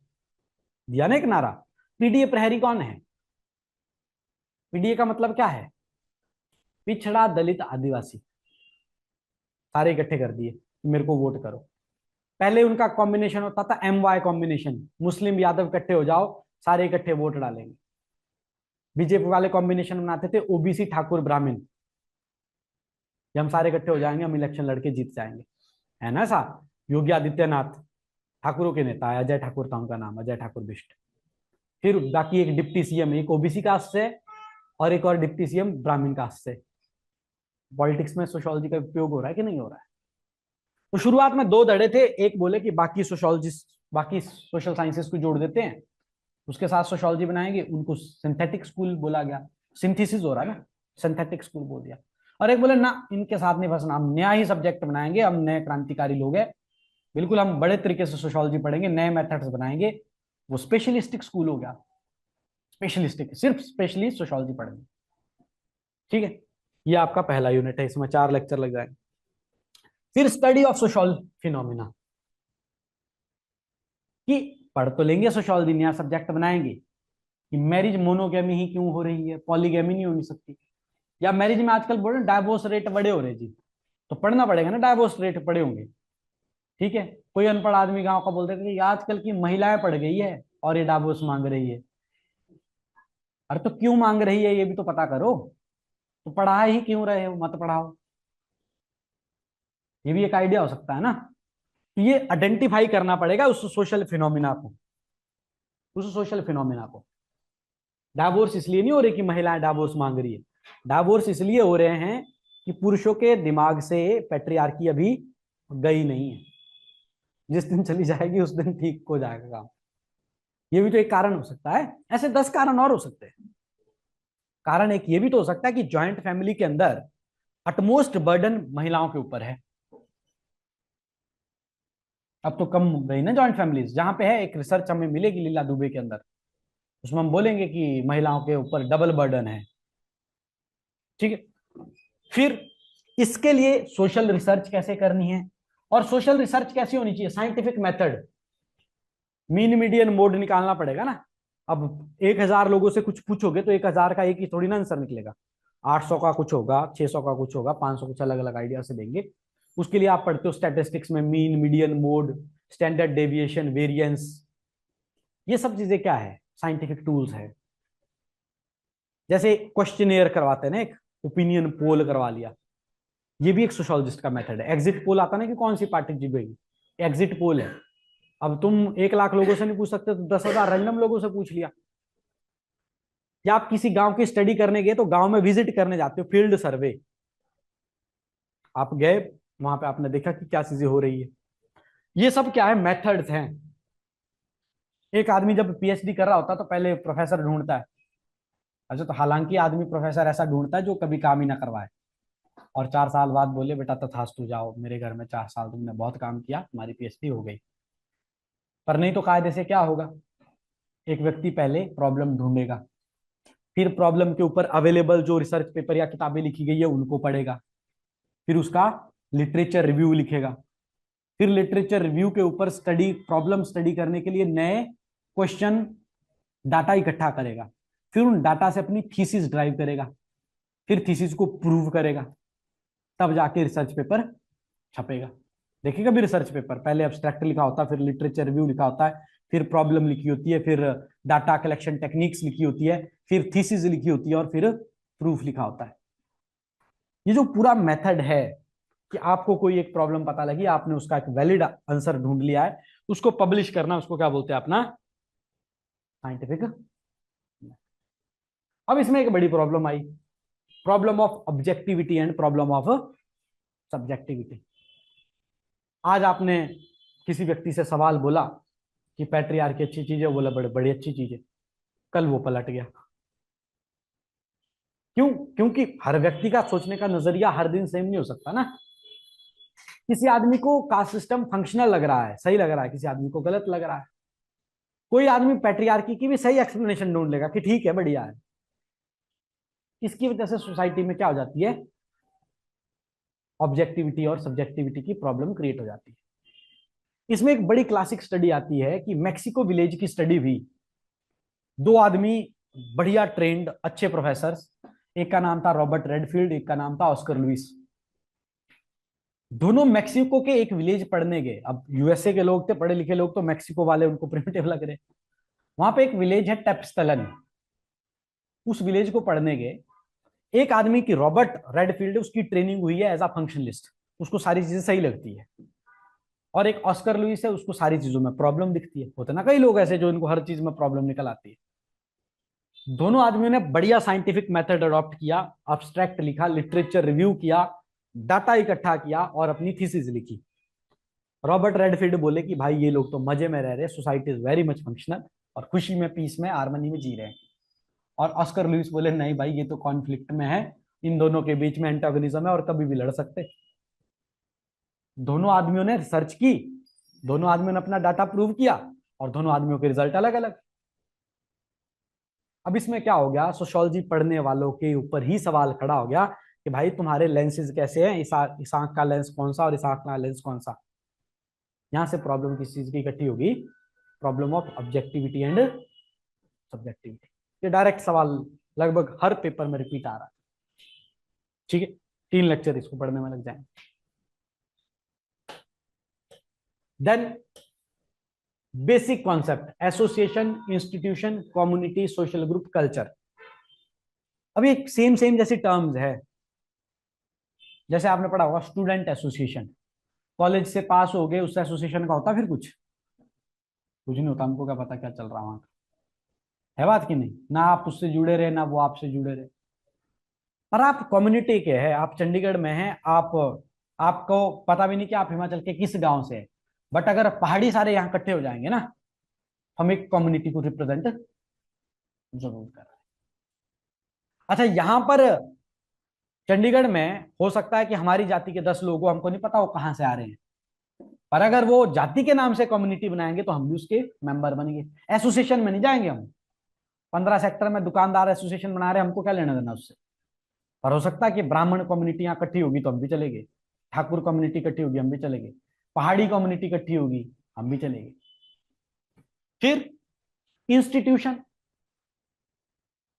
दिया ना एक नारा। पीडीए प्रहरी कौन है? पीडीए का मतलब क्या है? पिछड़ा दलित आदिवासी। सारे इकट्ठे कर दिए, मेरे को वोट करो। पहले उनका कॉम्बिनेशन होता था MY कॉम्बिनेशन, मुस्लिम यादव इकट्ठे हो जाओ, सारे इकट्ठे वोट डालेंगे। बीजेपी वाले कॉम्बिनेशन बनाते थे ओबीसी ठाकुर ब्राह्मण, कि हम सारे इकट्ठे हो जाएंगे, हम इलेक्शन लड़के जीत जाएंगे। है ना सा? योगी आदित्यनाथ ठाकुरों के नेता है, अजय ठाकुर था उनका नाम, अजय ठाकुर बिष्ट। फिर बाकी एक डिप्टी सीएम, एक ओबीसी कास्ट से और एक और डिप्टी सीएम ब्राह्मण कास्ट से। पॉलिटिक्स में सोशियोलॉजी का उपयोग हो रहा है कि नहीं हो रहा है? तो शुरुआत में दो धड़े थे, एक बोले कि बाकी सोशियोलॉजिस्ट बाकी सोशल साइंसेस को जोड़ देते हैं, उसके साथ सोशियोलॉजी बनाएंगे, उनको सिंथेटिक स्कूल बोला गया। सिंथेसिस हो रहा है ना, सिंथेटिक स्कूल बोल दिया। और एक बोले ना, इनके साथ नहीं फंसना, हम नया ही सब्जेक्ट बनाएंगे, हम नए क्रांतिकारी लोग हैं, बिल्कुल हम बड़े तरीके से सोशियोलॉजी पढ़ेंगे, नए मेथड्स बनाएंगे। वो स्पेशलिस्टिक स्कूल हो गया। स्पेशलिस्टिक, सिर्फ स्पेशलिस्ट सोशियोलॉजी पढ़ेंगे। ठीक है, ये आपका पहला यूनिट है, इसमें 4 लेक्चर लग जाएंगे। फिर स्टडी ऑफ सोशल फिनोमिना, कि पढ़ तो लेंगे सोशियोलॉजी, नया सब्जेक्ट बनाएंगे कि मैरिज मोनोगेमी ही क्यों हो रही है, पॉलीगेमी नहीं हो सकती। या मैरिज में आजकल बोल रहे डाइवोर्स रेट बड़े हो रहे जी, तो पढ़ना पड़ेगा ना, डाइवोर्स रेट बड़े होंगे। ठीक है, कोई अनपढ़ आदमी गांव का बोल देगा कि आजकल की महिलाएं पढ़ गई है और ये डाइवोर्स मांग रही है। अरे तो क्यों मांग रही है ये भी तो पता करो, तो पढ़ा ही क्यों रहे हो, मत पढ़ाओ। ये भी एक आइडिया हो सकता है ना। तो ये आइडेंटिफाई करना पड़ेगा उस सोशल फिनोमिना को, उस सोशल फिनोमिना को। डाइवोर्स इसलिए नहीं हो रही कि महिलाएं डाइवोर्स मांग रही है, डाइवोर्स इसलिए हो रहे हैं कि पुरुषों के दिमाग से पैट्रियार्की अभी गई नहीं है। जिस दिन चली जाएगी उस दिन ठीक हो जाएगा काम। ये भी तो एक कारण हो सकता है, ऐसे 10 कारण और हो सकते हैं। कारण एक ये भी तो हो सकता है कि जॉइंट फैमिली के अंदर अटमोस्ट बर्डन महिलाओं के ऊपर है। अब तो कम रही ना जॉइंट फैमिलीज, जहां पे है एक रिसर्च हमें मिलेगी लीला दुबे के अंदर, उसमें हम बोलेंगे कि महिलाओं के ऊपर डबल बर्डन है। ठीक है। फिर इसके लिए सोशल रिसर्च कैसे करनी है, और सोशल रिसर्च कैसी होनी चाहिए, scientific method, mean median mode निकालना पड़ेगा ना। अब 1,000 लोगों से कुछ पूछोगे तो 1,000 का एक ही थोड़ी ना आंसर निकलेगा, 800 का कुछ होगा, 600 का कुछ होगा, 500 कुछ अलग अलग आइडिया से देंगे। उसके लिए आप पढ़ते हो स्टैटिस्टिक्स में mean median mode, standard deviation, variance, ये सब चीजें क्या है, साइंटिफिक टूल्स है। जैसे क्वेश्चनेयर करवाते हैं ना, एक ओपिनियन पोल करवा लिया, ये भी एक सोशोलॉजिस्ट का मेथड है। एग्जिट पोल आता ना कि कौन सी पार्टी जीतेगी, एग्जिट पोल है। अब तुम 1 लाख लोगों से नहीं पूछ सकते, तो 10,000 रैंडम लोगों से पूछ लिया। या आप किसी गांव की स्टडी करने गए तो गांव में विजिट करने जाते हो, फील्ड सर्वे, आप गए वहां पे, आपने देखा कि क्या चीजें हो रही है। ये सब क्या है, मेथड्स हैं। एक आदमी जब पीएचडी कर रहा होता है तो पहले प्रोफेसर ढूंढता है। अच्छा, तो हालांकि आदमी प्रोफेसर ऐसा ढूंढता है जो कभी काम ही ना करवाए, और 4 साल बाद बोले बेटा तथास्तु जाओ मेरे घर में, 4 साल तुमने बहुत काम किया, तुम्हारी पीएचडी हो गई। पर नहीं तो कायदे से क्या होगा, एक व्यक्ति पहले प्रॉब्लम ढूंढेगा, फिर प्रॉब्लम के ऊपर अवेलेबल जो रिसर्च पेपर या किताबें लिखी गई है उनको पढ़ेगा, फिर उसका लिटरेचर रिव्यू लिखेगा, फिर लिटरेचर रिव्यू के ऊपर स्टडी, प्रॉब्लम स्टडी करने के लिए नए क्वेश्चन, डाटा इकट्ठा करेगा, फिर उन डाटा से अपनी थीसिस ड्राइव करेगा, फिर थीसिस को प्रूव करेगा, तब जाके रिसर्च पेपर छपेगा। देखिएगा भी रिसर्च पेपर पहले एब्स्ट्रैक्ट लिखा होता है, फिर लिटरेचर रिव्यू लिखा होता है, फिर प्रॉब्लम लिखी होती है, फिर डाटा कलेक्शन टेक्निक्स लिखी होती है, फिर थीसिस लिखी होती है, और फिर प्रूफ लिखा होता है। ये जो पूरा मेथड है कि आपको कोई एक प्रॉब्लम पता लगी, आपने उसका एक वैलिड आंसर ढूंढ लिया है, उसको पब्लिश करना, उसको क्या बोलते हैं, अपना साइंटिफिक। अब इसमें एक बड़ी problem I, problem of objectivity and problem of subjectivity. आज आपने किसी व्यक्ति से सवाल बोला कि पैट्रियार्की अच्छी चीज है, बोला बड़ी बड़ी अच्छी चीज है, कल वो पलट गया। क्यों? क्योंकि हर व्यक्ति का सोचने का नजरिया हर दिन सेम नहीं हो सकता ना। किसी आदमी को कास्ट सिस्टम फंक्शनल लग रहा है, सही लग रहा है, किसी आदमी को गलत लग रहा है। कोई आदमी पैट्रियार्की की भी सही एक्सप्लेनेशन ढूंढ लेगा कि ठीक है बढ़िया है। इसकी वजह से सोसाइटी में क्या हो जाती है, ऑब्जेक्टिविटी और सब्जेक्टिविटी की प्रॉब्लम क्रिएट हो जाती है। इसमें एक बड़ी क्लासिक स्टडी आती है कि मैक्सिको विलेज की स्टडी हुई, 2 आदमी बढ़िया ट्रेंड अच्छे प्रोफेसर, एक का नाम था रॉबर्ट रेडफील्ड, एक का नाम था ऑस्कर लुइस। दोनों मैक्सिको के एक विलेज पढ़ने गए। अब यूएसए के लोग थे, पढ़े लिखे लोग, तो मैक्सिको वाले उनको प्रिमिटिव लग रहे। वहां पे एक विलेज है टेप्सटलन, उस विलेज को पढ़ने गए। एक आदमी की रॉबर्ट रेडफील्ड, उसकी ट्रेनिंग हुई है एज अ फंक्शनलिस्ट, उसको सारी चीजें सही लगती है। और एक ऑस्कर लुइस है, उसको सारी चीजों में प्रॉब्लम दिखती है। होते ना कई लोग ऐसे जो इनको हर चीज में प्रॉब्लम निकल आती है। दोनों आदमियों ने बढ़िया साइंटिफिक मेथड अडॉप्ट किया, अब्स्ट्रैक्ट लिखा, लिटरेचर रिव्यू किया, डाटा इकट्ठा किया और अपनी थीसिस लिखी। रॉबर्ट रेडफील्ड बोले कि भाई ये लोग तो मजे में रह रहे, society is very much functional, और खुशी में, पीस में, हार्मनी में जी रहे हैं। और ऑस्कर लुइस बोले नहीं भाई, ये तो कॉन्फ्लिक्ट में है, इन दोनों के बीच में एंटागोनिज्म है और कभी भी लड़ सकते। दोनों आदमियों ने रिसर्च की, दोनों आदमियों ने अपना डाटा प्रूव किया, और दोनों आदमियों के रिजल्ट अलग अलग। अब इसमें क्या हो गया, सोशियोलॉजी पढ़ने वालों के ऊपर ही सवाल खड़ा हो गया कि भाई तुम्हारे लेंसेज कैसे हैं, इस आंख का लेंस कौन सा और इस आंख का लेंस कौन सा। यहां से प्रॉब्लम किस चीज की इकट्ठी होगी, problem of objectivity and subjectivity. ये डायरेक्ट सवाल लगभग हर पेपर में रिपीट आ रहा है। ठीक है, 3 लेक्चर इसको पढ़ने में लग जाएंगे। Then basic concept, association, institution, community, social group, culture. अभी सेम सेम जैसी टर्म्स है, जैसे आपने पढ़ा होगा स्टूडेंट एसोसिएशन, कॉलेज से पास हो गए उस एसोसिएशन का होता फिर कुछ नहीं होता, हमको क्या पता क्या चल रहा वहां, है बात कि नहीं, ना आप उससे जुड़े रहे ना वो आपसे जुड़े रहे। पर आप कम्युनिटी के हैं, आप चंडीगढ़ में हैं, आप, आपको पता भी नहीं कि आप हिमाचल के किस गांव से हैं, बट अगर पहाड़ी सारे यहाँ इकट्ठे हो जाएंगे ना, हम एक कम्युनिटी को रिप्रेजेंट जरूर कर रहे हैं। अच्छा, यहां पर चंडीगढ़ में हो सकता है कि हमारी जाति के 10 लोगों, हमको नहीं पता वो कहां से आ रहे हैं, पर अगर वो जाति के नाम से कम्युनिटी बनाएंगे तो हम भी उसके मेंबर बनेंगे। एसोसिएशन में नहीं जाएंगे हम, 15 सेक्टर में दुकानदार एसोसिएशन बना रहे हैं, हमको क्या लेना देना उससे। और हो सकता है कि ब्राह्मण कम्युनिटी यहाँ इकट्ठी होगी तो हम भी चलेंगे, ठाकुर कम्युनिटी इकट्ठी होगी हम भी चलेंगे, पहाड़ी कम्युनिटी इकट्ठी होगी हम भी चलेंगे। फिर इंस्टीट्यूशन,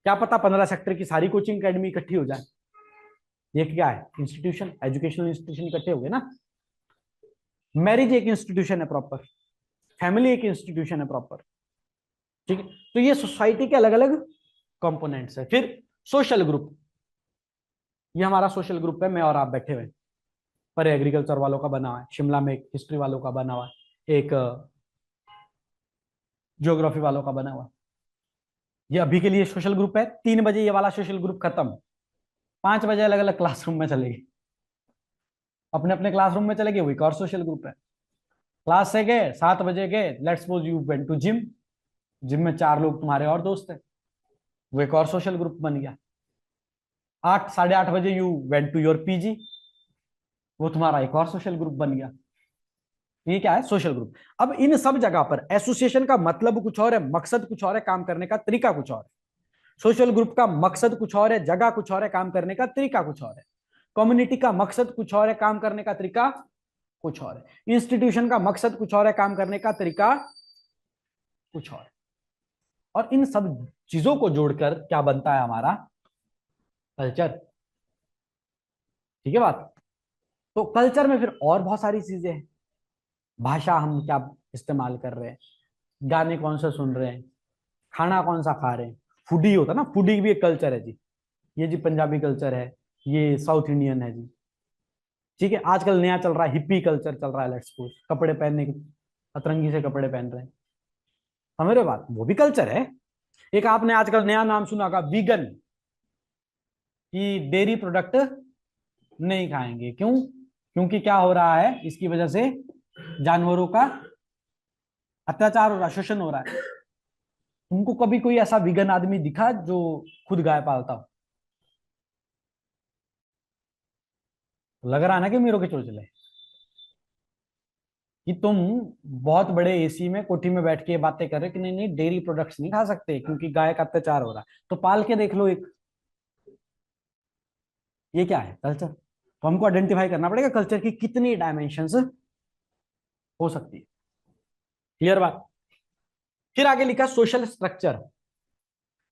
क्या पता 15 सेक्टर की सारी कोचिंग एकेडमी इकट्ठी हो जाए। ये क्या है? इंस्टीट्यूशन, एजुकेशनल इंस्टीट्यूशन इकट्ठे हो गए ना। मैरिज एक इंस्टीट्यूशन है प्रॉपर, फैमिली एक इंस्टीट्यूशन है प्रॉपर। ठीक है, तो ये सोसाइटी के अलग अलग कंपोनेंट्स है। फिर सोशल ग्रुप, ये हमारा सोशल ग्रुप है, मैं और आप बैठे हुए, पर एग्रीकल्चर वालों का बना हुआ है, शिमला में एक हिस्ट्री वालों का बना हुआ है, एक ज्योग्राफी वालों का बना हुआ है। ये अभी के लिए सोशल ग्रुप है। 3 बजे ये वाला सोशल ग्रुप खत्म, 5 बजे अलग अलग क्लासरूम में चले गए, अपने अपने क्लासरूम में चले गए, वो एक और सोशल ग्रुप है। क्लास से गए, 7 बजे गए, let's suppose you went to gym, gym में 4 लोग तुम्हारे और दोस्त है, वो एक और सोशल ग्रुप बन गया। 8, 8:30 बजे you went to your PG, वो तुम्हारा एक और सोशल ग्रुप बन गया। ये क्या है? Social group. अब इन सब जगह पर एसोसिएशन का मतलब कुछ और है, मकसद कुछ और है, काम करने का तरीका कुछ और है। सोशल ग्रुप का मकसद कुछ और है, जगह कुछ और है, काम करने का तरीका कुछ और है। कम्युनिटी का मकसद कुछ और है, काम करने का तरीका कुछ और है। इंस्टीट्यूशन का मकसद कुछ और है, काम करने का तरीका कुछ और है। और इन सब चीजों को जोड़कर क्या बनता है? हमारा कल्चर। ठीक है बात? तो कल्चर में फिर और बहुत सारी चीजें हैं। भाषा हम क्या इस्तेमाल कर रहे हैं, गाने कौन सा सुन रहे हैं, खाना कौन सा खा रहे हैं। फूडी होता है ना, फूडी भी एक कल्चर है जी। ये जी पंजाबी कल्चर है, ये साउथ इंडियन है जी। ठीक है, आजकल नया चल रहा है, हिप्पी कल्चर चल रहा है, लेट्स सपोज कपड़े पहनने के, अतरंगी से कपड़े पहन रहे हैं। समझ रहे हो बात? वो भी कल्चर है। एक आपने आजकल नया नाम सुना होगा, वीगन, कि डेयरी प्रोडक्ट नहीं खाएंगे। क्यों? क्योंकि क्या हो रहा है इसकी वजह से? जानवरों का अत्याचार हो रहा है, शोषण हो रहा है। तुमको कभी कोई ऐसा वीगन आदमी दिखा जो खुद गाय पालता हो? लग रहा है ना कि मेरे के चोचले, कि तुम बहुत बड़े एसी में कोठी में बैठ के बातें कर रहे हो कि नहीं नहीं डेयरी प्रोडक्ट्स नहीं खा सकते क्योंकि गाय का अत्याचार हो रहा है। तो पाल के देख लो एक। ये क्या है? कल्चर। तो हमको आइडेंटिफाई करना पड़ेगा कल्चर की कितनी डायमेंशंस हो सकती है। क्लियर बात? फिर आगे लिखा social structure,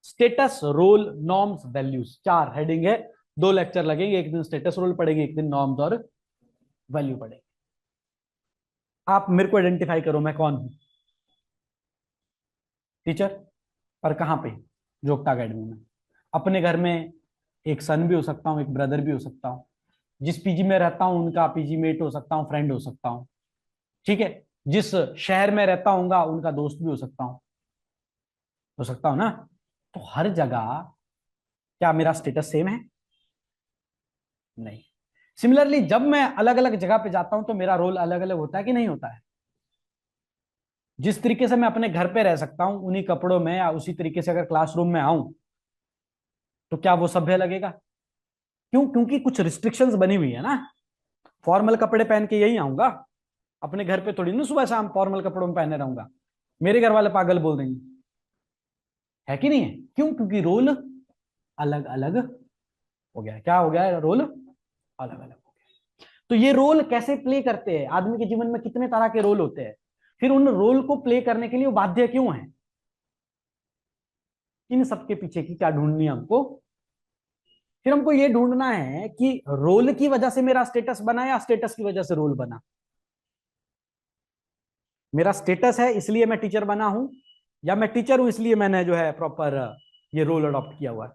status, role, norms, values. 4 heading है, 2 लेक्चर लगेंगे, एक दिन स्टेटस रोल पढ़ेंगे, एक दिन नॉर्म्स और वैल्यू पढ़ेंगे। आप मेरे को आइडेंटिफाई करो, मैं कौन हूं? टीचर। पर कहां पे? जोगटा अकेडमी में। अपने घर में एक सन भी हो सकता हूँ, एक ब्रदर भी हो सकता हूँ। जिस पीजी में रहता हूँ उनका पीजी मेट हो सकता हूँ, फ्रेंड हो सकता हूँ। ठीक है, जिस शहर में रहता हूँ उनका दोस्त भी हो सकता हूँ ना। तो हर जगह क्या मेरा स्टेटस सेम है? नहीं। सिमिलरली जब मैं अलग अलग जगह पे जाता हूं तो मेरा रोल अलग अलग होता है कि नहीं होता है? जिस तरीके से मैं अपने घर पे रह सकता हूं उन्हीं कपड़ों में, या उसी तरीके से अगर क्लासरूम में आऊं तो क्या वो सभ्य लगेगा? क्यों? क्योंकि कुछ रिस्ट्रिक्शंस बनी हुई है ना। फॉर्मल कपड़े पहन के यही आऊंगा, अपने घर पे थोड़ी ना सुबह शाम फॉर्मल कपड़ों में पहने रहूंगा। मेरे घर वाले पागल बोल देंगे, है कि नहीं है? क्यों? क्योंकि रोल अलग अलग हो गया। क्या हो गया? रोल अलग अलग हो गया। तो ये रोल कैसे प्ले करते हैं? आदमी के जीवन में कितने तरह के रोल होते हैं, फिर उन रोल को प्ले करने के लिए वो बाध्य क्यों है? इन सबके पीछे की क्या ढूंढनी है हमको? फिर हमको ये ढूंढना है कि रोल की वजह से मेरा स्टेटस बना या स्टेटस की वजह से रोल बना। मेरा स्टेटस है इसलिए मैं टीचर बना हूं, या मैं टीचर हूं इसलिए मैंने जो है प्रॉपर ये रोल अडॉप्ट किया हुआ है।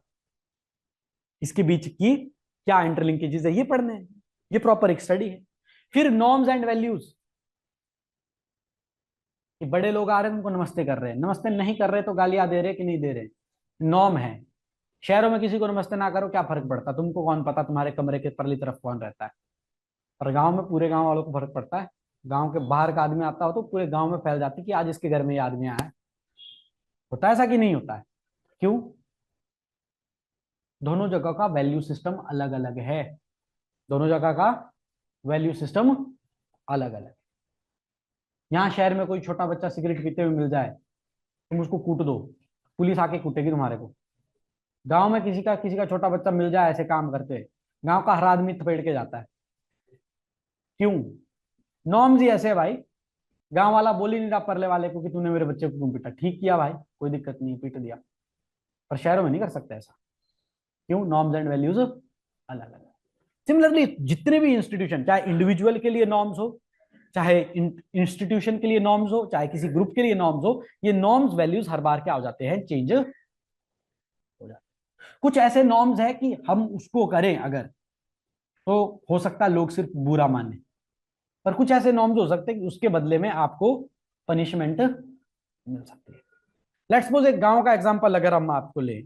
इसके बीच की क्या इंटरलिंकेजेस है ये पढ़ने हैं, ये प्रॉपर एक स्टडी है। फिर नॉर्म्स एंड वैल्यूज, कि बड़े लोग आ रहे हैं उनको नमस्ते कर रहे हैं, नमस्ते नहीं कर रहे तो गालियां दे रहे कि नहीं दे रहे, नॉर्म है। शहरों में किसी को नमस्ते ना करो, क्या फर्क पड़ता? तुमको कौन पता तुम्हारे कमरे के परली तरफ कौन रहता है? और गांव में पूरे गांव वालों को फर्क पड़ता है। गांव के बाहर का आदमी आता हो तो पूरे गांव में फैल जाती कि आज इसके घर में ये आदमी आया है। होता है ऐसा कि नहीं होता है? क्यों? दोनों जगह का वैल्यू सिस्टम अलग अलग है। दोनों जगह का वैल्यू सिस्टम अलग अलग। यहाँ शहर में कोई छोटा बच्चा सिगरेट पीते हुए मिल जाए, तुम उसको कूट दो, पुलिस आके कूटेगी तुम्हारे को। गांव में किसी का छोटा बच्चा मिल जाए ऐसे काम करते, गांव का हर आदमी थपेट के जाता है। क्यों? नॉर्म्स ही ऐसे है भाई। गांव वाला बोल ही नहीं रहा परले वाले को कि तूने मेरे बच्चे को क्यों पीटा, ठीक किया भाई, कोई दिक्कत नहीं, पीट दिया। पर शहरों में नहीं कर सकते ऐसा। क्यों? नॉर्म्स एंड वैल्यूज अलग अलग। सिमिलरली जितने भी इंस्टीट्यूशन, चाहे इंडिविजुअल के लिए नॉर्म्स हो, चाहे इंस्टीट्यूशन के लिए नॉर्म्स हो, चाहे किसी ग्रुप के लिए नॉर्म्स हो, ये नॉर्म्स वैल्यूज हर बार क्या हो जाते हैं, चेंज हो जाते हैं। कुछ ऐसे नॉर्म्स है कि हम उसको करें अगर, तो हो सकता है लोग सिर्फ बुरा माने। पर कुछ ऐसे नॉर्म्स हो सकते हैं कि उसके बदले में आपको पनिशमेंट मिल सकती है। लेट्स सपोज एक गांव का एग्जांपल अगर हम आपको ले,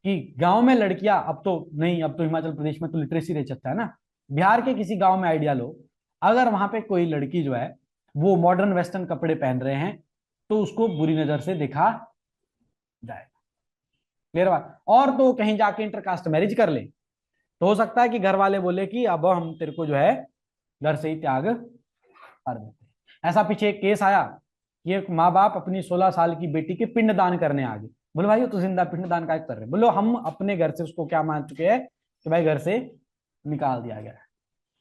कि गांव में लड़कियां, अब तो नहीं, अब तो हिमाचल प्रदेश में तो लिटरेसी रेट अच्छा है ना, बिहार के किसी गांव में आइडिया लो, अगर वहां पे कोई लड़की जो है वो मॉडर्न वेस्टर्न कपड़े पहन रहे हैं, तो उसको बुरी नजर से देखा जाएगा। क्लियर बात? और तो कहीं जाके इंटरकास्ट मैरिज कर ले, तो हो सकता है कि घर वाले बोले कि अब हम तेरे को जो है घर से ही त्याग कर देते हैं। ऐसा पीछे एक केस आया कि एक माँ बाप अपनी 16 साल की बेटी के पिंडदान करने आ गए। बोले भाई तो जिंदा पिंडदान का कर रहे, बोलो हम अपने घर से उसको क्या मान चुके हैं कि भाई घर से निकाल दिया गया है।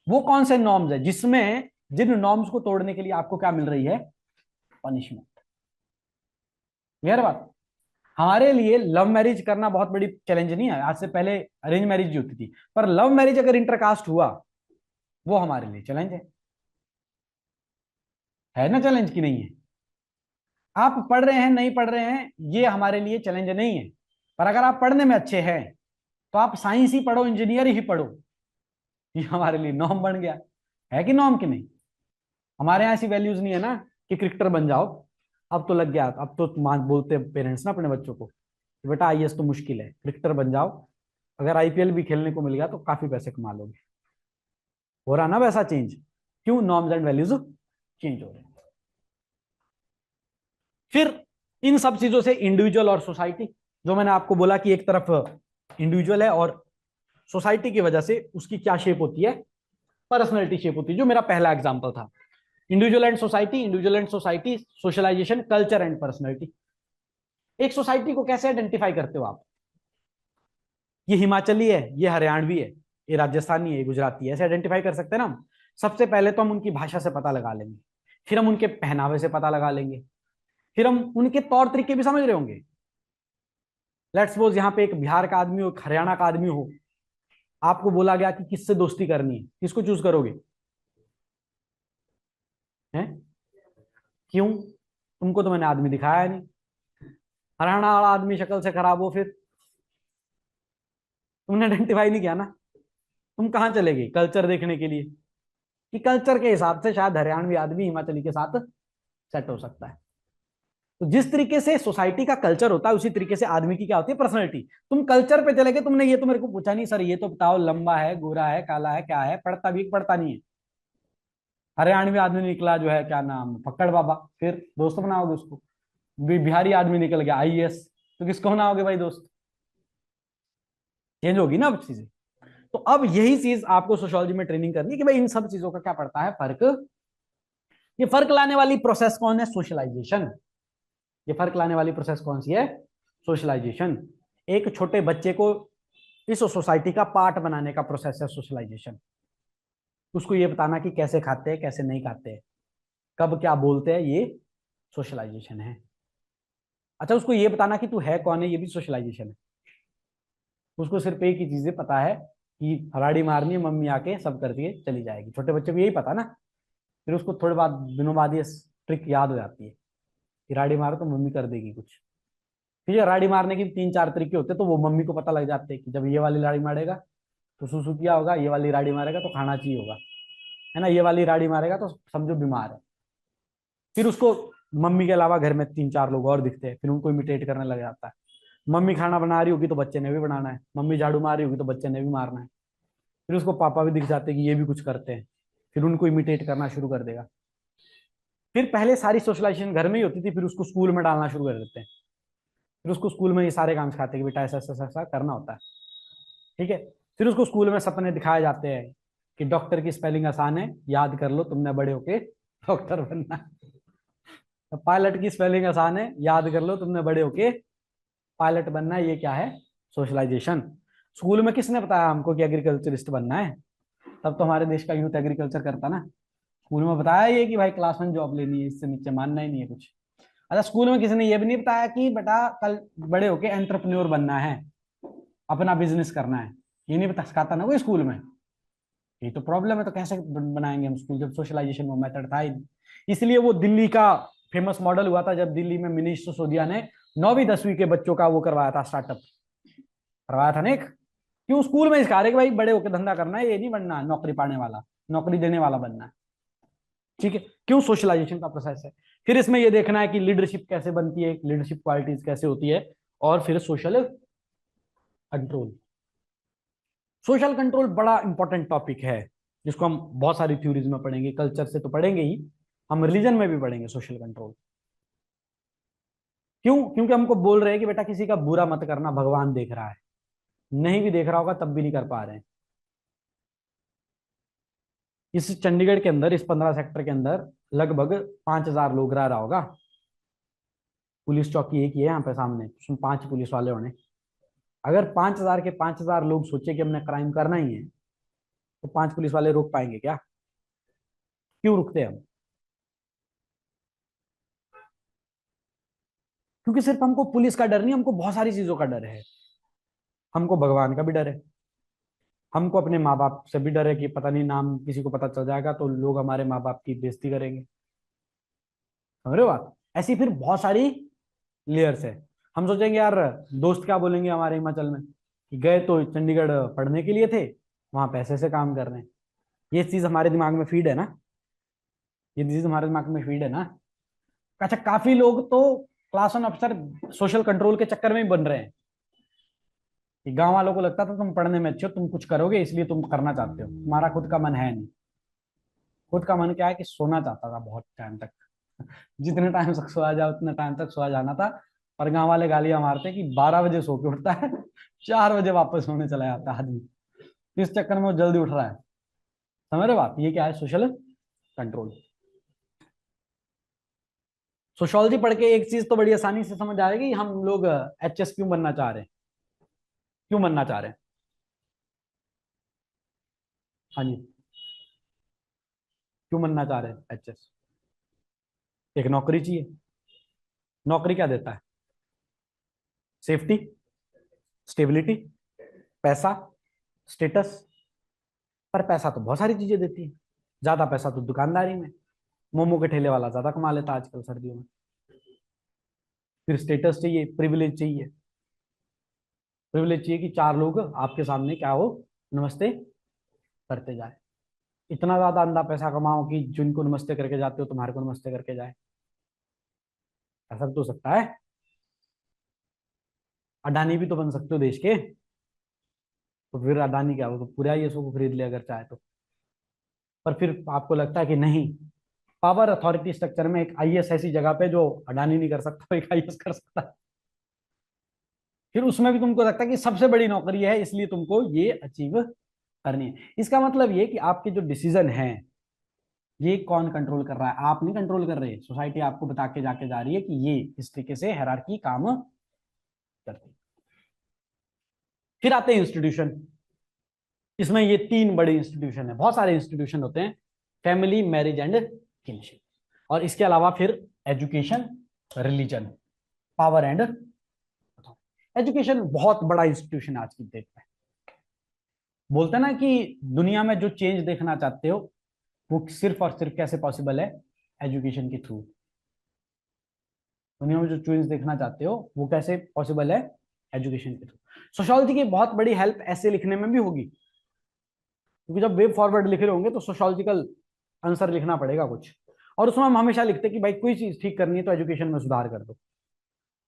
वो कौन से नॉर्म्स है जिसमें, जिन नॉर्म्स को तोड़ने के लिए आपको क्या मिल रही है, पनिशमेंट। क्लियर बात? हमारे लिए लव मैरिज करना बहुत बड़ी चैलेंज नहीं है, आज से पहले अरेंज मैरिज भी होती थी, पर लव मैरिज अगर इंटरकास्ट हुआ, वो हमारे लिए चैलेंज है ना, चैलेंज की नहीं है? आप पढ़ रहे हैं नहीं पढ़ रहे हैं ये हमारे लिए चैलेंज नहीं है, पर अगर आप पढ़ने में अच्छे हैं तो आप साइंस ही पढ़ो, इंजीनियर ही पढ़ो, ये हमारे लिए नॉर्म बन गया है कि नॉर्म की नहीं? हमारे यहाँ ऐसी वैल्यूज नहीं है ना कि क्रिकेटर बन जाओ। अब तो लग गया, अब तो मान बोलते हैं पेरेंट्स ना अपने बच्चों को कि बेटा आईएएस तो मुश्किल है, क्रिकेटर बन जाओ, अगर आईपीएल भी खेलने को मिल गया तो काफी पैसे कमा लोगे। हो रहा ना वैसा चेंज? क्यों? नॉर्म्स एंड वैल्यूज चेंज हो रहे हैं। फिर इन सब चीजों से इंडिविजुअल और सोसाइटी, जो मैंने आपको बोला कि एक तरफ इंडिविजुअल है और सोसाइटी की वजह से उसकी क्या शेप होती है, पर्सनैलिटी शेप होती है, जो मेरा पहला एग्जांपल था। Individual and society, individual and society, socialisation, culture and personality. एक सोसाइटी को कैसे आइडेंटिफाई करते हो आप? ये हिमाचली है, ये हरियाणवी है, ये राजस्थानी है, ये गुजराती है, ऐसे आइडेंटिफाई कर सकते हैं ना हम। सबसे पहले तो हम उनकी भाषा से पता लगा लेंगे, फिर हम उनके पहनावे से पता लगा लेंगे, फिर हम उनके तौर तरीके भी समझ रहे होंगे। लेट्स सपोज यहाँ पे एक बिहार का आदमी हो, एक हरियाणा का आदमी हो, आपको बोला गया कि किससे दोस्ती करनी है, किसको चूज करोगे? हैं? क्यों? तुमको तो मैंने आदमी दिखाया नहीं। हरियाणा वाला आदमी शक्ल से खराब हो, फिर तुमने आइडेंटिफाई नहीं किया ना। तुम कहाँ चले गए कल्चर देखने के लिए, कि कल्चर के हिसाब से शायद हरियाणवी आदमी हिमाचली के साथ सेट हो सकता है। तो जिस तरीके से सोसाइटी का कल्चर होता है, उसी तरीके से आदमी की क्या होती है, पर्सनैलिटी। तुम कल्चर पे चले गए, तुमने ये तो मेरे को पूछा नहीं, सर ये तो बताओ लंबा है, गोरा है, काला है, क्या है, पढ़ता भी पढ़ता नहीं है। हरियाणवी आदमी निकला जो है क्या नाम, फक्कड़ बाबा, फिर दोस्त बनाओगे उसको। बिहारी आदमी निकल गया आईएएस, तो किसको बनाओगे भाई दोस्त? चेंज होगी ना अब चीजें। तो अब यही चीज आपको सोशियोलॉजी में ट्रेनिंग करनी है कि भाई इन सब चीजों का क्या पड़ता है फर्क। ये फर्क लाने वाली प्रोसेस कौन है? सोशलाइजेशन। ये फर्क लाने वाली प्रोसेस कौन सी है? सोशलाइजेशन। एक छोटे बच्चे को इस सोसाइटी का पार्ट बनाने का प्रोसेस है सोशलाइजेशन। उसको ये बताना कि कैसे खाते हैं, कैसे नहीं खाते हैं, कब क्या बोलते हैं, ये सोशलाइजेशन है। अच्छा, उसको ये बताना कि तू है कौन है, ये भी सोशलाइजेशन है। उसको सिर्फ एक ही चीजें पता है कि हराड़ी मारनी है, मम्मी आके सब करती है चली जाएगी। छोटे बच्चे को यही पता ना। फिर उसको थोड़े बाद दिनों बाद ये ट्रिक याद हो जाती है कि राड़ी मारो तो मम्मी कर देगी कुछ। फिर ये राड़ी मारने की 3-4 तरीके होते हैं, तो वो मम्मी को पता लग जाते हैं कि जब ये वाली राड़ी मारेगा तो सुसु किया होगा, ये वाली राड़ी मारेगा तो खाना चाहिए होगा, है ना, ये वाली राड़ी मारेगा तो समझो बीमार है। फिर उसको मम्मी के अलावा घर में 3-4 लोग और दिखते हैं, फिर उनको इमिटेट करने लग जाता है। मम्मी खाना बना रही होगी तो बच्चे ने भी बनाना है, मम्मी झाड़ू मार रही होगी तो बच्चे ने भी मारना है। फिर उसको पापा भी दिख जाते हैं कि ये भी कुछ करते हैं, फिर उनको इमिटेट करना शुरू कर देगा। फिर पहले सारी सोशलाइजेशन घर में ही होती थी, फिर उसको स्कूल में डालना शुरू कर देते हैं। फिर उसको स्कूल में ये सारे काम सिखाते हैं कि बेटा ऐसा ऐसा ऐसा करना होता है। ठीक है। फिर उसको स्कूल में सपने दिखाए जाते हैं कि डॉक्टर की स्पेलिंग आसान है, याद कर लो, तुमने बड़े होके डॉक्टर बनना है। पायलट की स्पेलिंग आसान है, याद कर लो, तुमने बड़े होके पायलट बनना है। ये क्या है? सोशलाइजेशन। स्कूल में किसने बताया हमको कि एग्रीकल्चरिस्ट बनना है? तब तो हमारे देश का यूथ एग्रीकल्चर करता ना। स्कूल में बताया ये कि भाई क्लास 1 जॉब लेनी है, इससे नीचे मानना ही नहीं है कुछ। अच्छा, स्कूल में किसी ने ये भी नहीं बताया कि बेटा कल बड़े होके एंटरप्रेन्योर बनना है, अपना बिजनेस करना है? ये नहीं बता सिखाता ना कोई स्कूल में। ये तो प्रॉब्लम है। तो कैसे बनाएंगे हम स्कूल जब सोशलाइजेशन वो मेथड था ही नहीं? इसलिए वो दिल्ली का फेमस मॉडल हुआ था, जब दिल्ली में मिनीश सिसोदिया ने 9वीं 10वीं के बच्चों का वो करवाया था, स्टार्टअप करवाया था ना एक। क्यों? स्कूल में सिखा रहे कि भाई बड़े होकर धंधा करना है, ये नहीं बनना नौकरी पाने वाला, नौकरी देने वाला बनना है। ठीक है? क्यों? सोशलाइजेशन का प्रोसेस है। फिर इसमें ये देखना है कि लीडरशिप कैसे बनती है, लीडरशिप क्वालिटीज कैसे होती है, और फिर सोशल कंट्रोल। सोशल कंट्रोल बड़ा इंपॉर्टेंट टॉपिक है, जिसको हम बहुत सारी थ्योरीज में पढ़ेंगे, कल्चर से तो पढ़ेंगे ही, हम रिलीजन में भी पढ़ेंगे सोशल कंट्रोल। क्यों? क्योंकि हमको बोल रहे हैं कि बेटा किसी का बुरा मत करना, भगवान देख रहा है। नहीं भी देख रहा होगा तब भी नहीं कर पा रहे हैं। इस चंडीगढ़ के अंदर, इस 15 सेक्टर के अंदर लगभग 5,000 लोग रह रहा होगा। पुलिस चौकी एक ही है यहाँ पे सामने, उसमें 5 पुलिस वाले होने। अगर 5,000 के 5,000 लोग सोचे कि हमने क्राइम करना ही है, तो 5 पुलिस वाले रोक पाएंगे क्या? क्यों रुकते हैं हम? क्योंकि सिर्फ हमको पुलिस का डर नहीं, हमको बहुत सारी चीजों का डर है। हमको भगवान का भी डर है, हमको अपने माँ बाप से भी डर है कि पता नहीं नाम किसी को पता चल जाएगा तो लोग हमारे माँ बाप की बेइज्जती करेंगे। समझ रहे हो बात? ऐसी फिर बहुत सारी लेयर्स है। हम सोचेंगे यार दोस्त क्या बोलेंगे हमारे हिमाचल में, कि गए तो चंडीगढ़ पढ़ने के लिए थे, वहां पैसे से काम कर रहे हैं। ये चीज हमारे दिमाग में फीड है ना, ये चीज हमारे दिमाग में फीड है ना। अच्छा, काफी लोग तो क्लास 1 अफसर सोशल कंट्रोल के चक्कर में ही बन रहे हैं, कि गांव वालों को लगता था तुम पढ़ने में अच्छे हो, तुम कुछ करोगे इसलिए तुम करना चाहते हो, तुम्हारा खुद का मन है नहीं। खुद का मन क्या है कि सोना चाहता था बहुत टाइम तक। जितने टाइम तक सोया जाए उतने टाइम तक सोया जाना था। पर गांव वाले गालियां मारते कि 12 बजे सो के उठता है, 4 बजे वापस सोने चला जाता है आदमी। इस चक्कर में वो जल्दी उठ रहा है। समझ रहे बात? ये क्या है? Social control. सोशोलॉजी पढ़ के एक चीज तो बड़ी आसानी से समझ आएगी, हम लोग एचएस क्यों बनना चाह रहे हैं। क्यों बनना चाह रहे हैं? हाँ जी, क्यों बनना चाह रहे हैं एचएस? एक नौकरी चाहिए। नौकरी क्या देता है? सेफ्टी, स्टेबिलिटी, पैसा, स्टेटस। पर पैसा तो बहुत सारी चीजें देती है। ज्यादा पैसा तो दुकानदारी में, मोमो के ठेले वाला ज्यादा कमा लेता है आजकल सर्दियों में। फिर स्टेटस चाहिए, प्रिविलेज चाहिए। प्रिविलेज चाहिए कि 4 लोग आपके सामने क्या हो, नमस्ते करते जाए। इतना ज्यादा अंधा पैसा कमाओ कि जिनको नमस्ते करके जाते हो तुम्हारे को नमस्ते करके जाए। ऐसा तो हो सकता है। अडानी भी तो बन सकते हो देश के। तो फिर अडानी क्या हो, तो पूरा ये सब खरीद ले अगर चाहे तो। पर फिर आपको लगता है कि नहीं, पावर अथॉरिटी स्ट्रक्चर में एक आईएएस ऐसी जगह पे जो अडानी नहीं कर सकता, एक आईएएस कर सकता है। फिर उसमें भी तुमको लगता है कि सबसे बड़ी नौकरी है, इसलिए तुमको ये अचीव करनी है। इसका मतलब ये कि आपके जो डिसीजन है, ये कौन कंट्रोल कर रहा है? आप नहीं कंट्रोल कर रहे, सोसाइटी आपको बता के जाके जा रही है कि ये इस तरीके से हायरार्की काम करती है। फिर आते हैं इंस्टीट्यूशन। इसमें ये 3 बड़े इंस्टीट्यूशन है, बहुत सारे इंस्टीट्यूशन होते हैं, फैमिली, मैरिज एंड किनशिप। और इसके अलावा फिर education, religion, power and. Education बहुत बड़ा इंस्टीट्यूशन आज की डेट में। बोलते हैं ना कि दुनिया में जो चेंज देखना चाहते हो वो सिर्फ और सिर्फ कैसे पॉसिबल है? एजुकेशन के थ्रू। दुनिया में जो चेंज देखना चाहते हो वो कैसे पॉसिबल है? एजुकेशन के थ्रू। सोशियोलॉजी की बहुत बड़ी हेल्प ऐसे लिखने में भी होगी, क्योंकि जब वेब फॉरवर्ड लिख रहे होंगे तो सोशियोलॉजिकल आंसर लिखना पड़ेगा कुछ। और उसमें हम हमेशा लिखते हैं कि भाई कोई चीज ठीक करनी है तो एजुकेशन में सुधार कर दो।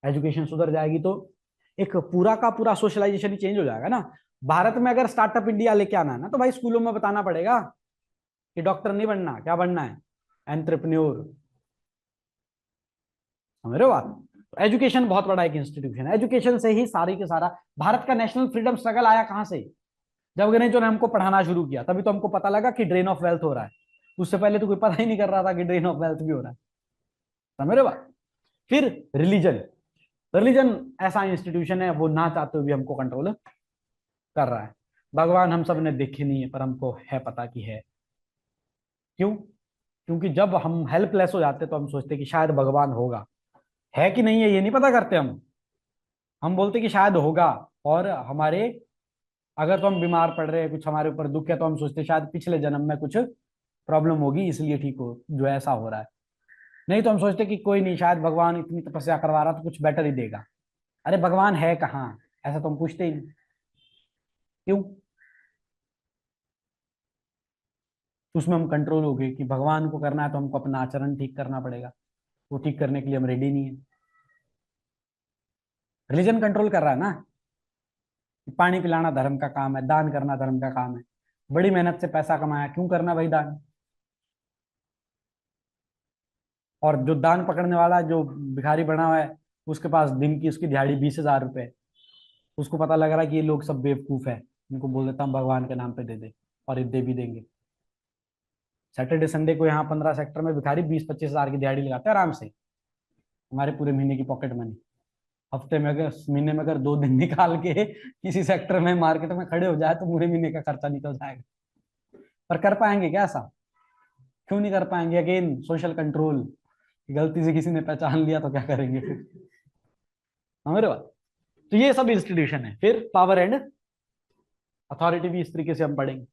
एजुकेशन सुधर जाएगी तो एक पूरा का पूरा सोशलाइजेशन ही चेंज हो जाएगा ना। भारत में अगर स्टार्टअप इंडिया लेके आना है ना, तो भाई स्कूलों में बताना पड़ेगा कि डॉक्टर नहीं बनना, क्या बनना है? एंटरप्रेन्योर। समझ रहे हो बात? तो एजुकेशन बहुत बड़ा एक इंस्टीट्यूशन है। एजुकेशन से ही सारी के सारा भारत का नेशनल फ्रीडम स्ट्रगल आया कहां से? जब अंग्रेजों ने हमको पढ़ाना शुरू किया, तभी तो हमको पता लगा कि ड्रेन ऑफ वेल्थ हो रहा है। उससे पहले तो कोई पता ही नहीं कर रहा था कि ड्रेन ऑफ वेल्थ भी हो रहा है। समझ रहे हो बात? फिर रिलीजन। रिलीजन ऐसा इंस्टीट्यूशन है, वो ना चाहते हुए भी हमको कंट्रोल कर रहा है। भगवान हम सब ने देखे नहीं है, पर हमको है पता कि है। क्यों? क्योंकि जब हम हेल्पलेस हो जाते हैं तो हम सोचते हैं कि शायद भगवान होगा, है कि नहीं है ये नहीं पता करते हम बोलते कि शायद होगा। और हमारे, अगर तो हम बीमार पड़ रहे हैं, कुछ हमारे ऊपर दुख है, तो हम सोचते हैं शायद पिछले जन्म में कुछ प्रॉब्लम होगी इसलिए ठीक हो जो ऐसा हो रहा है। नहीं तो हम सोचते कि कोई नहीं, शायद भगवान इतनी तपस्या करवा रहा तो कुछ बेटर ही देगा। अरे भगवान है कहाँ, ऐसा तो हम पूछते ही नहीं। क्यों? उसमें हम कंट्रोल हो गए कि भगवान को करना है तो हमको अपना आचरण ठीक करना पड़ेगा, वो ठीक करने के लिए हम रेडी नहीं है। रिलीजन कंट्रोल कर रहा है ना, कि पानी पिलाना धर्म का काम है, दान करना धर्म का काम है, बड़ी मेहनत से पैसा कमाया, क्यों करना भाई दान? और जो दान पकड़ने वाला जो भिखारी बना हुआ है, उसके पास दिन की उसकी दिहाड़ी 20,000 रुपए, उसको पता लग रहा है कि ये लोग सब बेवकूफ है, इनको बोल देता हूँ भगवान के नाम पे दे दे, और ये दे भी देंगे। सैटरडे संडे को यहाँ 15 सेक्टर में भिखारी 20-25 हजार की दिहाड़ी लगाते हैं आराम से, हमारे पूरे महीने की पॉकेट मनी। हफ्ते में अगर, महीने में अगर 2 दिन निकाल के किसी सेक्टर में मार्केट में खड़े हो जाए तो पूरे महीने का खर्चा निकल जाएगा। पर कर पाएंगे क्या ऐसा? क्यों नहीं कर पाएंगे? Again social control. गलती से किसी ने पहचान लिया तो क्या करेंगे फिर? समझ रहे हो बात? तो ये सब इंस्टीट्यूशन है। फिर पावर एंड अथॉरिटी भी इस तरीके से हम पढ़ेंगे।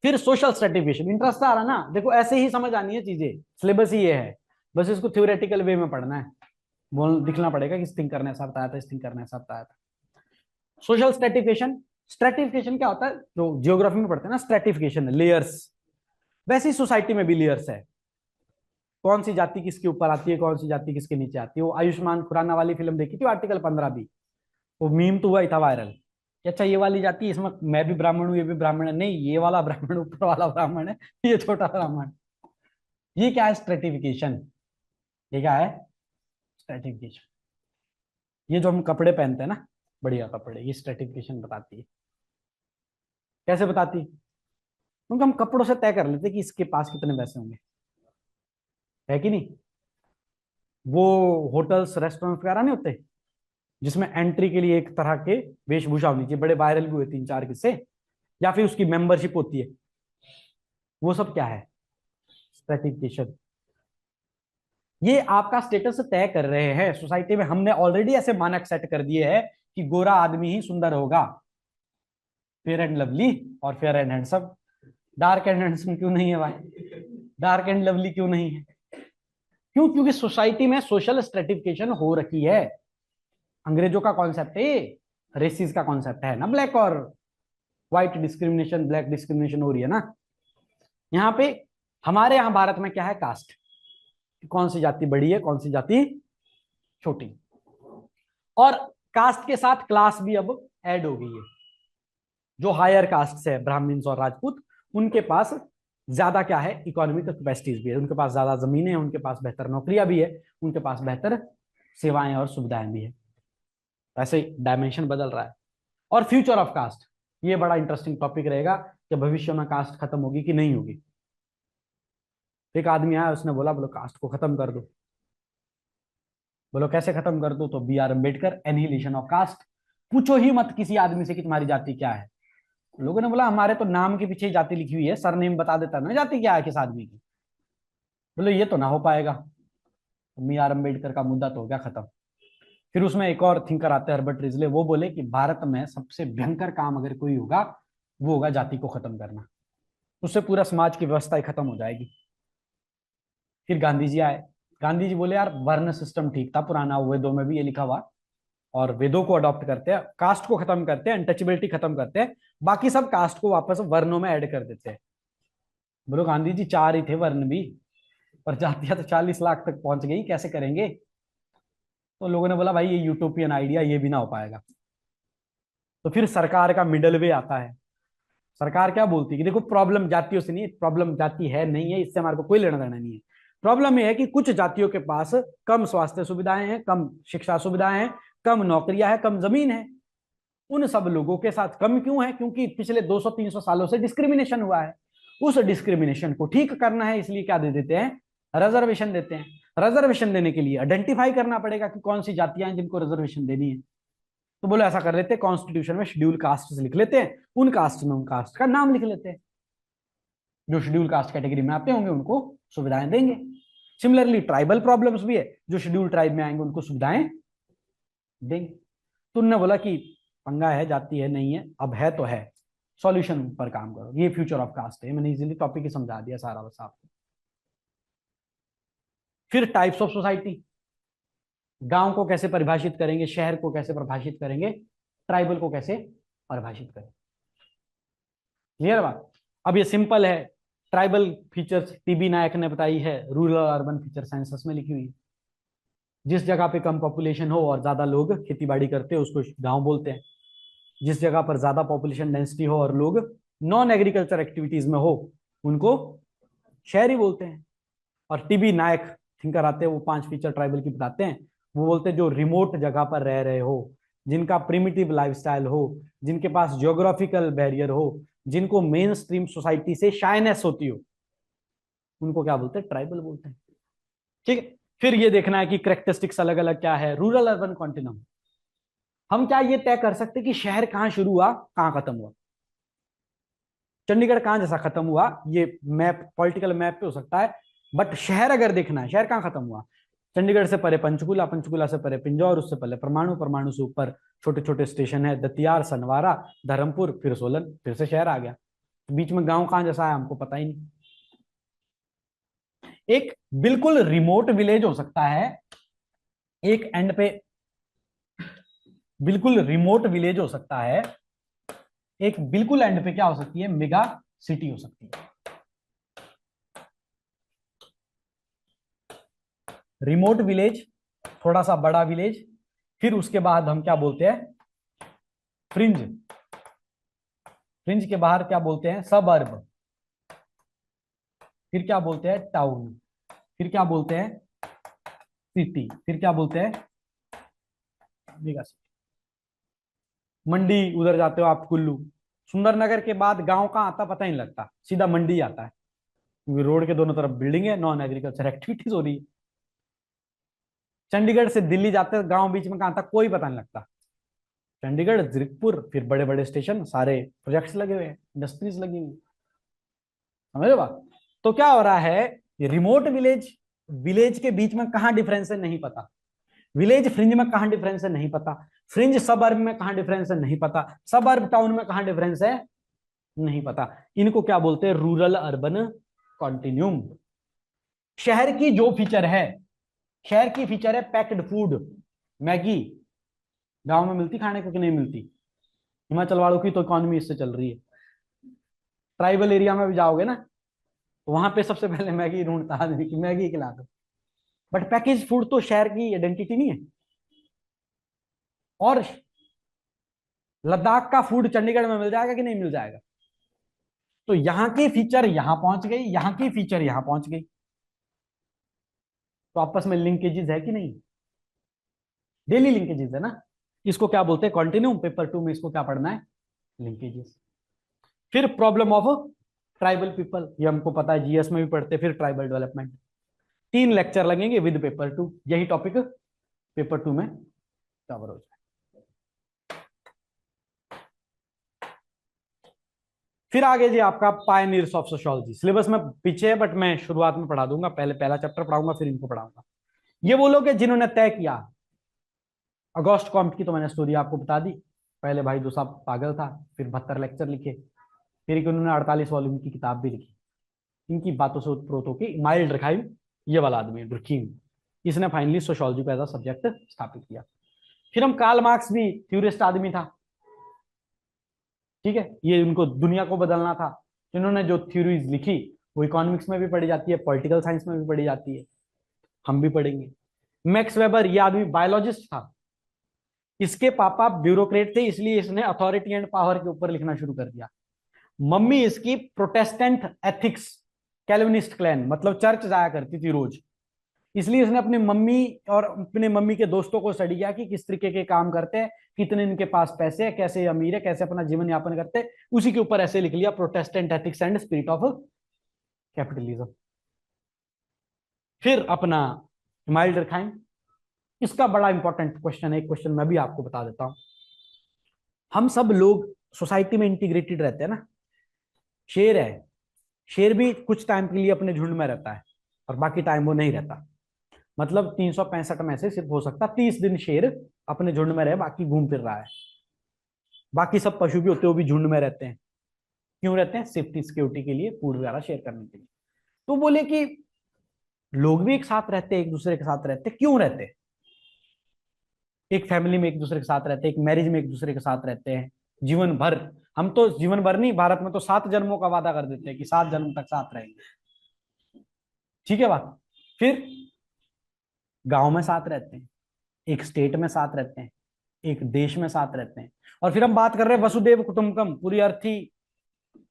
फिर सोशल स्ट्रेटिफिकेशन। इंटरेस्ट आ रहा ना? देखो ऐसे ही समझ आनी है चीजें, सिलेबस ही ये है, बस इसको थ्योरेटिकल वे में पढ़ना है। बोल दिखना पड़ेगा कि इस थिंक करने ऐसा बताया था, इस थिंक करने ऐसा बताया था। Social stratification. स्ट्रेटिफिकेशन क्या होता है? जो जियोग्राफी में पढ़ते हैं ना, स्ट्रेटिफिकेशन लेयर्स, वैसे ही सोसाइटी में भी लेयर्स है। कौन सी जाति किसके ऊपर आती है, कौन सी जाति किसके नीचे आती है। वो आयुष्मान खुराना वाली फिल्म देखी थी, आर्टिकल 15 भी, वो मीम तो हुआ ही था वायरल। अच्छा ये वाली जाति, इसमें मैं भी ब्राह्मण हूँ, ये भी ब्राह्मण है, नहीं ये वाला ब्राह्मण ऊपर वाला ब्राह्मण है, ये छोटा ब्राह्मण। ये क्या है? स्ट्रेटिफिकेशन। ये क्या है? स्ट्रेटिफिकेशन। ये जो हम कपड़े पहनते हैं ना, बढ़िया कपड़े, ये स्ट्रेटिफिकेशन बताती है। कैसे बताती? क्योंकि हम कपड़ों से तय कर लेते कि इसके पास कितने पैसे होंगे, है कि नहीं? वो होटल्स रेस्टोरेंट वगैरह नहीं होते जिसमें एंट्री के लिए एक तरह के वेशभूषा होनी चाहिए, बड़े वायरल भी हुए 3-4 किस्से, या फिर उसकी मेंबरशिप होती है, वो सब क्या है? स्ट्रेटिफिकेशन। ये आपका स्टेटस तय कर रहे हैं सोसाइटी में। हमने ऑलरेडी ऐसे मानक सेट कर दिए हैं कि गोरा आदमी ही सुंदर होगा, फेयर एंड लवली और fair and handsome. Dark and handsome क्यों नहीं है भाई? डार्क एंड लवली क्यों नहीं है? क्यों? क्योंकि सोसाइटी में सोशल स्ट्रेटिफिकेशन हो रखी है। अंग्रेजों का कॉन्सेप्ट है, रेसिस का कॉन्सेप्ट है ना, ब्लैक और व्हाइट डिस्क्रिमिनेशन, ब्लैक डिस्क्रिमिनेशन हो रही है ना यहाँ पे। हमारे यहाँ भारत में क्या है? कास्ट। कौन सी जाति बड़ी है, कौन सी जाति छोटी। और कास्ट के साथ क्लास भी अब ऐड हो गई है। जो हायर कास्ट है, ब्राह्मण्स और राजपूत, उनके पास ज्यादा क्या है? इकोनॉमिक कैपेसिटीज भी है, उनके पास ज्यादा जमीनें हैं, उनके पास बेहतर नौकरियां भी है, उनके पास बेहतर सेवाएं और सुविधाएं भी है। ऐसे डायमेंशन बदल रहा है। और फ्यूचर ऑफ कास्ट, ये बड़ा इंटरेस्टिंग टॉपिक रहेगा कि भविष्य में कास्ट खत्म होगी कि नहीं होगी। एक आदमी आया, उसने बोला बोलो कास्ट को खत्म कर दो। बोलो कैसे खत्म कर दो? तो B R Ambedkar, annihilation of caste. पूछो ही मत किसी आदमी से कि तुम्हारी जाति क्या है। लोगों ने बोला हमारे तो नाम के पीछे ही जाति लिखी हुई है, सरनेम बता देता ना जाति क्या है किस आदमी की। बोले ये तो ना हो पाएगा। बी आर अम्बेडकर का मुद्दा तो हो गया खत्म। फिर उसमें एक और थिंकर आते हैं, हर्बर्ट रिजले। वो बोले कि भारत में सबसे भयंकर काम अगर कोई होगा, वो होगा जाति को खत्म करना। उससे पूरा समाज की व्यवस्था ही खत्म हो जाएगी। फिर गांधी जी आए। गांधी जी बोले यार वर्ण सिस्टम ठीक था पुराना, वेदों में भी ये लिखा हुआ, और वेदों को अडॉप्ट करते हैं, कास्ट को खत्म करते हैं, अनटचेबिलिटी खत्म करते हैं, बाकी सब कास्ट को वापस वर्णों में ऐड कर देते हैं। बोलो गांधी जी 4 ही थे वर्ण भी, पर जातियां तो 40 लाख तक पहुंच गई, कैसे करेंगे? तो लोगों ने बोला भाई ये यूटोपियन आइडिया, ये भी ना हो पाएगा। तो फिर सरकार का मिडल वे आता है। सरकार क्या बोलती है कि देखो प्रॉब्लम जातियों से नहीं है, प्रॉब्लम जाति है नहीं है, इससे हमारे को कोई लेना देना नहीं है। प्रॉब्लम यह है कि कुछ जातियों के पास कम स्वास्थ्य सुविधाएं हैं, कम शिक्षा सुविधाएं हैं, कम नौकरियां हैं, कम जमीन है। उन सब लोगों के साथ कम क्यों है? क्योंकि पिछले 200-300 सालों से डिस्क्रिमिनेशन हुआ है। उस डिस्क्रिमिनेशन को ठीक करना है, इसलिए क्या दे देते हैं? रिजर्वेशन देते हैं। रिजर्वेशन देने के लिए आइडेंटिफाई करना पड़ेगा कि कौन सी जातियां हैं जिनको रिजर्वेशन देनी है। तो बोलो ऐसा कर लेते हैं, कॉन्स्टिट्यूशन में शेड्यूल कास्ट लिख लेते हैं, उन कास्ट में उन कास्ट का नाम लिख लेते हैं, जो शेड्यूल कास्ट कैटेगरी में आते होंगे उनको सुविधाएं देंगे। सिमिलरली ट्राइबल प्रॉब्लम्स भी है, जो शेड्यूल ट्राइब में आएंगे उनको सुविधाएं देंगे। तो उन्होंने बोला कि पंगा है, जाती है नहीं है, अब है तो है, सॉल्यूशन पर काम करो, ये फ्यूचर ऑफ कास्ट है। मैंने इजीली टॉपिक ही समझा दिया सारा बस आपको। फिर टाइप्स ऑफ सोसाइटी, गांव को कैसे परिभाषित करेंगे, शहर को कैसे परिभाषित करेंगे, ट्राइबल को कैसे परिभाषित करेंगे। क्लियर बात। अब ये सिंपल है, ट्राइबल फीचर्स टीबी नायक ने बताई है, रूरल अर्बन फीचर सेंसस में लिखी हुई। जिस जगह पे कम पॉपुलेशन हो और ज्यादा लोग खेती बाड़ी करते हैं उसको गांव बोलते हैं। जिस जगह पर ज्यादा पॉपुलेशन डेंसिटी हो और लोग नॉन एग्रीकल्चर एक्टिविटीज में हो उनको शहरी बोलते हैं। और टीबी नायक थिंकर आते हैं, वो 5 फीचर ट्राइबल की बताते हैं। वो बोलते हैं जो रिमोट जगह पर रह रहे हो, जिनका प्रिमिटिव लाइफस्टाइल हो, जिनके पास जियोग्राफिकल बैरियर हो, जिनको मेन स्ट्रीम सोसाइटी से शाइनेस होती हो, उनको क्या बोलते हैं, ट्राइबल बोलते हैं। ठीक है। फिर ये देखना है कि करेक्टरिस्टिक्स अलग अलग क्या है। रूरल अर्बन कॉन्टिनम, हम क्या ये तय कर सकते कि शहर कहां शुरू हुआ कहां खत्म हुआ, चंडीगढ़ कहां जैसा खत्म हुआ, ये मैप पॉलिटिकल मैप पे हो सकता है, बट शहर अगर देखना है, शहर कहां खत्म हुआ, चंडीगढ़ से परे पंचकुला, पंचकुला से परे पिंजौर, उससे पहले परमाणु, परमाणु से ऊपर छोटे छोटे स्टेशन है, दतियार, सनवारा, धर्मपुर, फिर सोलन, फिर से शहर आ गया। बीच में गांव कहां जैसा है हमको पता ही नहीं। एक बिल्कुल रिमोट विलेज हो सकता है, एक एंड पे बिल्कुल रिमोट विलेज हो सकता है, एक बिल्कुल एंड पे क्या हो सकती है, मेगा सिटी हो सकती है। रिमोट विलेज, थोड़ा सा बड़ा विलेज, फिर उसके बाद हम क्या बोलते हैं, फ्रिंज, फ्रिंज के बाहर क्या बोलते हैं, सबअर्ब, फिर क्या बोलते हैं, टाउन, फिर क्या बोलते हैं, सिटी, फिर क्या बोलते हैं, मेगा सिटी। मंडी उधर जाते हो आप, कुल्लू, सुंदरनगर के बाद गांव कहां आता पता ही नहीं लगता, सीधा मंडी आता है, क्योंकि रोड के दोनों तरफ बिल्डिंग है, नॉन एग्रीकल्चर एक्टिविटीज हो रही है। चंडीगढ़ से दिल्ली जाते गांव बीच में कहां था कोई पता नहीं लगता, चंडीगढ़, जीरकपुर, फिर बड़े बड़े स्टेशन, सारे प्रोजेक्ट्स लगे हुए हैं, इंडस्ट्रीज लगी हुई, समझ रहे बात। तो क्या हो रहा है, ये रिमोट विलेज, विलेज के बीच में कहां डिफरेंस है नहीं पता, विलेज फ्रिंज में कहां डिफरेंस है नहीं पता, फ्रिंज सब अर्ब में कहां डिफरेंस है नहीं पता, सब अर्ब टाउन में कहां डिफरेंस है नहीं पता। इनको क्या बोलते हैं, रूरल अर्बन कॉन्टिन्यूम। शहर की जो फीचर है, शहर की फीचर है पैक्ड फूड, मैगी, गांव में मिलती खाने को कि नहीं मिलती, हिमाचल वालों की तो इकोनॉमी इससे चल रही है। ट्राइबल एरिया में भी जाओगे ना, तो वहां पे सबसे पहले मैगी ढूंढता आदमी की मैगी खिला दो। बट पैकेज फूड तो शहर की आइडेंटिटी नहीं है। और लद्दाख का फूड चंडीगढ़ में मिल जाएगा कि नहीं मिल जाएगा। तो यहां की फीचर यहां पहुंच गई, यहां की फीचर यहां पहुंच गई, तो आपस में लिंकेजेस है कि नहीं, डेली लिंकेजेस है ना। इसको क्या बोलते हैं, कॉन्टिन्यूम। पेपर 2 में इसको क्या पढ़ना है, लिंकेजेस। फिर प्रॉब्लम ऑफ ट्राइबल पीपल, ये हमको पता है, जीएस में भी पढ़ते हैं। फिर ट्राइबल डेवलपमेंट, 3 लेक्चर लगेंगे विद पेपर 2, यही टॉपिक पेपर 2 में कवर हो जाए। फिर आगे जी आपका पायनियर्स ऑफ सोशियोलॉजी, सिलेबस में पीछे है बट मैं शुरुआत में पढ़ा दूंगा, पहले पहला चैप्टर पढ़ाऊंगा फिर इनको पढ़ाऊंगा। ये वो लोग हैं जिन्होंने तय किया, अगस्त कॉम्ट की तो मैंने स्टोरी आपको बता दी, पहले भाई दो साहब पागल था, फिर 72 लेक्चर लिखे, फिर उन्होंने 48 वॉल्यूम की किताब भी लिखी। इनकी बातों से उत्प्रोत होकर माइल्ड रखाई, ये वाला आदमी डुर्कीम, इसने फाइनली सोशियोलॉजी को एज अ सब्जेक्ट स्थापित किया। फिर हम कार्ल मार्क्स भी थ्योरिस्ट आदमी था, ठीक है, ये उनको दुनिया को बदलना था। इन्होंने जो थ्योरीज लिखी वो इकोनॉमिक्स में भी पढ़ी जाती है, पॉलिटिकल साइंस में भी पढ़ी जाती है, हम भी पढ़ेंगे। मैक्स वेबर, ये आदमी बायोलॉजिस्ट था, इसके पापा ब्यूरोक्रेट थे, इसलिए इसने अथॉरिटी एंड पावर के ऊपर लिखना शुरू कर दिया। मम्मी इसकी प्रोटेस्टेंट एथिक्स, कैल्विनिस्ट क्लैन, मतलब चर्च जाया करती थी रोज, इसलिए इसने अपनी मम्मी और अपने मम्मी के दोस्तों को स्टडी किया कि किस तरीके के काम करते हैं, कितने इनके पास पैसे है, कैसे अमीर है, कैसे अपना जीवन यापन करते हैं, उसी के ऊपर ऐसे लिख लिया, Protestant ethics and spirit of capitalism. फिर अपना इमाइल डरखाइम, इसका बड़ा इंपॉर्टेंट क्वेश्चन है, एक क्वेश्चन मैं भी आपको बता देता हूं। हम सब लोग सोसाइटी में इंटीग्रेटेड रहते हैं ना। शेर है, शेर भी कुछ टाइम के लिए अपने झुंड में रहता है और बाकी टाइम वो नहीं रहता। मतलब 365 में से सिर्फ हो सकता 30 दिन शेर अपने झुंड में रहे, बाकी घूम फिर रहा है। बाकी सब पशु भी होते हैं, वो भी झुंड में रहते हैं। क्यों रहते हैं? सेफ्टी सिक्योरिटी के लिए, फूड वगैरह शेयर करने के लिए। तो बोले कि लोग भी एक साथ रहते हैं, एक दूसरे के साथ रहते हैं, क्यों रहते हैं? एक फैमिली में एक दूसरे के साथ रहते हैं, एक मैरिज में एक दूसरे के साथ रहते हैं जीवन भर। हम तो जीवन भर नहीं, भारत में तो 7 जन्मों का वादा कर देते हैं कि 7 जन्म तक साथ रहेंगे। ठीक है बात। फिर गांव में साथ रहते हैं, एक स्टेट में साथ रहते हैं, एक देश में साथ रहते हैं। और फिर हम बात कर रहे हैं वसुदेव कुटुंबकम, पूरी अर्थी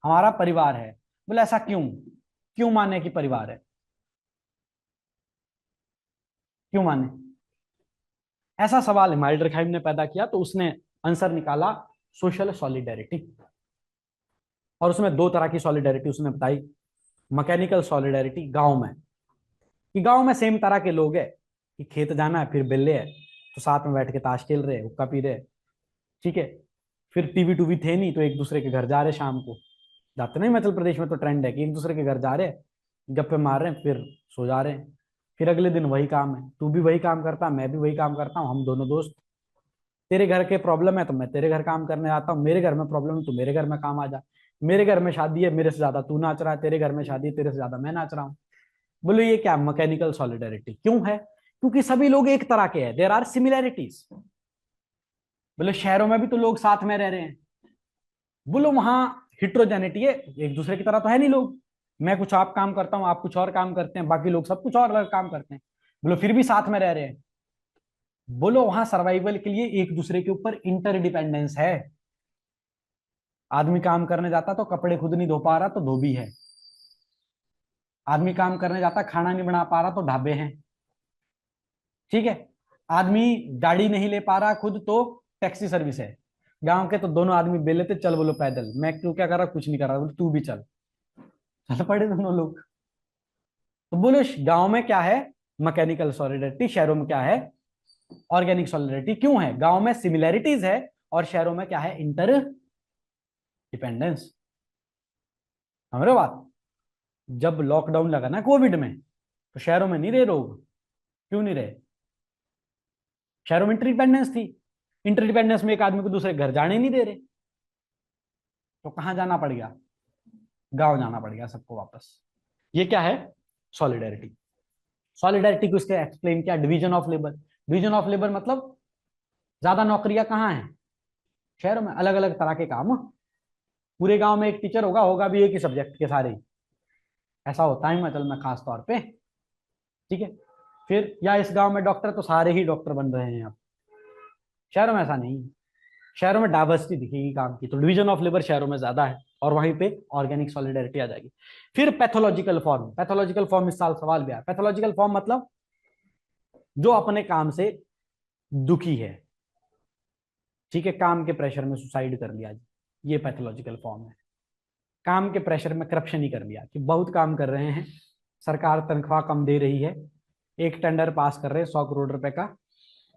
हमारा परिवार है। बोले ऐसा क्यों? क्यों माने कि परिवार है? क्यों माने? ऐसा सवाल इमाइल डरखाइम ने पैदा किया, तो उसने आंसर निकाला सोशल सॉलिडेरिटी। और उसमें 2 तरह की सॉलिडेरिटी उसने बताई। मैकेनिकल सॉलिडेरिटी गांव में, कि गांव में सेम तरह के लोग है, कि खेत जाना है फिर बेले है तो साथ में बैठ के ताश खेल रहे, हुक्का पी रहे। ठीक है। फिर टीवी टूवी थे नहीं तो एक दूसरे के घर जा रहे, शाम को जाते नहीं, हिमाचल प्रदेश में तो ट्रेंड है कि एक दूसरे के घर जा रहे, गप्पे मार रहे हैं, फिर सो जा रहे हैं। फिर अगले दिन वही काम है, तू भी वही काम करता, मैं भी वही काम करता हूँ, हम दोनों दोस्त। तेरे घर के प्रॉब्लम है तो मैं तेरे घर काम करने आता हूँ, मेरे घर में प्रॉब्लम है तो मेरे घर में काम आ जा। मेरे घर में शादी है, मेरे से ज्यादा तू नाच रहा है, तेरे घर में शादी है, तेरे से ज्यादा मैं नाच रहा हूँ। बोलो ये क्या मैकेनिकल सॉलिडेरिटी क्यों है? क्योंकि सभी लोग एक तरह के हैं, देयर आर सिमिलैरिटीज। बोलो शहरों में भी तो लोग साथ में रह रहे हैं। बोलो वहां हिट्रोजेनिटी है, एक दूसरे की तरह तो है नहीं लोग। मैं कुछ आप काम करता हूं, आप कुछ और काम करते हैं, बाकी लोग सब कुछ और अलग काम करते हैं। बोलो फिर भी साथ में रह रहे हैं। बोलो वहां सर्वाइवल के लिए एक दूसरे के ऊपर इंटरडिपेंडेंस है। आदमी काम करने जाता तो कपड़े खुद नहीं धो पा रहा तो धोबी है। आदमी काम करने जाता खाना नहीं बना पा रहा तो ढाबे हैं। ठीक है। आदमी गाड़ी नहीं ले पा रहा खुद तो टैक्सी सर्विस है। गांव के तो दोनों आदमी बेले थे, चल बोलो पैदल, मैं क्यों क्या कर रहा, कुछ नहीं कर रहा, बोले तू भी चल। चल पड़े दोनों लोग। तो बोलो गांव में क्या है? Mechanical solidarity. शहरों में क्या है? Organic solidarity. क्यों है? गांव में सिमिलैरिटीज है और शहरों में क्या है? Inter dependence. समझ रहे हो बात? जब लॉकडाउन लगा ना कोविड में, तो शहरों में नहीं रहे लोग। क्यों नहीं रहे? शहरों में इंटरडिपेंडेंस थी। इंटरडिपेंडेंस में एक आदमी को दूसरे घर जाने नहीं दे रहे, तो कहां जाना पड़ गया? गांव जाना पड़ गया सबको वापस। ये क्या है? सॉलिडेरिटी। सॉलिडेरिटी को इसके एक्सप्लेन किया division of labour. Division of labour मतलब ज्यादा नौकरियां कहाँ हैं? शहरों में। अलग अलग तरह के काम। पूरे गांव में एक टीचर होगा, होगा भी एक ही सब्जेक्ट के सारे ही। ऐसा होता है हिमाचल में खास तौर पे। ठीक है। फिर या इस गांव में डॉक्टर तो सारे ही डॉक्टर बन रहे हैं अब। शहरों में ऐसा नहीं। शहरों में डाइवर्सिटी दिखेगी काम की, तो डिवीजन ऑफ लेबर शहरों में ज्यादा है और वहीं पे ऑर्गेनिक सॉलिडेरिटी आ जाएगी। फिर पैथोलॉजिकल फॉर्म। पैथोलॉजिकल फॉर्म इस साल सवाल भी आया। पैथोलॉजिकल फॉर्म मतलब जो अपने काम से दुखी है। ठीक है। काम के प्रेशर में सुसाइड कर लिया, ये पैथोलॉजिकल फॉर्म है। काम के प्रेशर में करप्शन ही कर लिया, कि बहुत काम कर रहे हैं, सरकार तनख्वाह कम दे रही है, एक टेंडर पास कर रहे हैं 100 करोड़ रुपए का,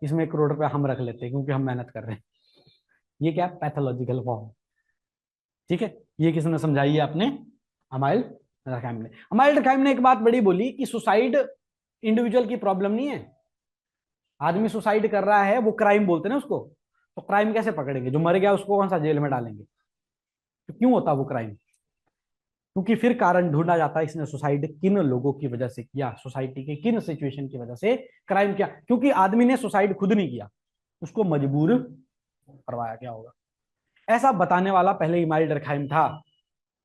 इसमें 1 करोड़ रुपए हम रख लेते हैं क्योंकि हम मेहनत कर रहे हैं। ये क्या? Pathological form. ठीक है। ये किसने समझाई है? आपने अमाइल डरखाइम ने। अमाइल डरखाइम ने एक बात बड़ी बोली कि सुसाइड इंडिविजुअल की प्रॉब्लम नहीं है। आदमी सुसाइड कर रहा है, वो क्राइम बोलते हैं ना उसको, तो क्राइम कैसे पकड़ेंगे? जो मर गया उसको कौन सा जेल में डालेंगे? तो क्यों होता वो क्राइम? क्योंकि फिर कारण ढूंढा जाता है इसने सुसाइड किन लोगों की वजह से किया, सोसाइटी के किन सिचुएशन की वजह से क्राइम किया। क्योंकि आदमी ने सुसाइड खुद नहीं किया, उसको मजबूर करवाया गया होगा। ऐसा बताने वाला पहले इमाइल डरखाइम था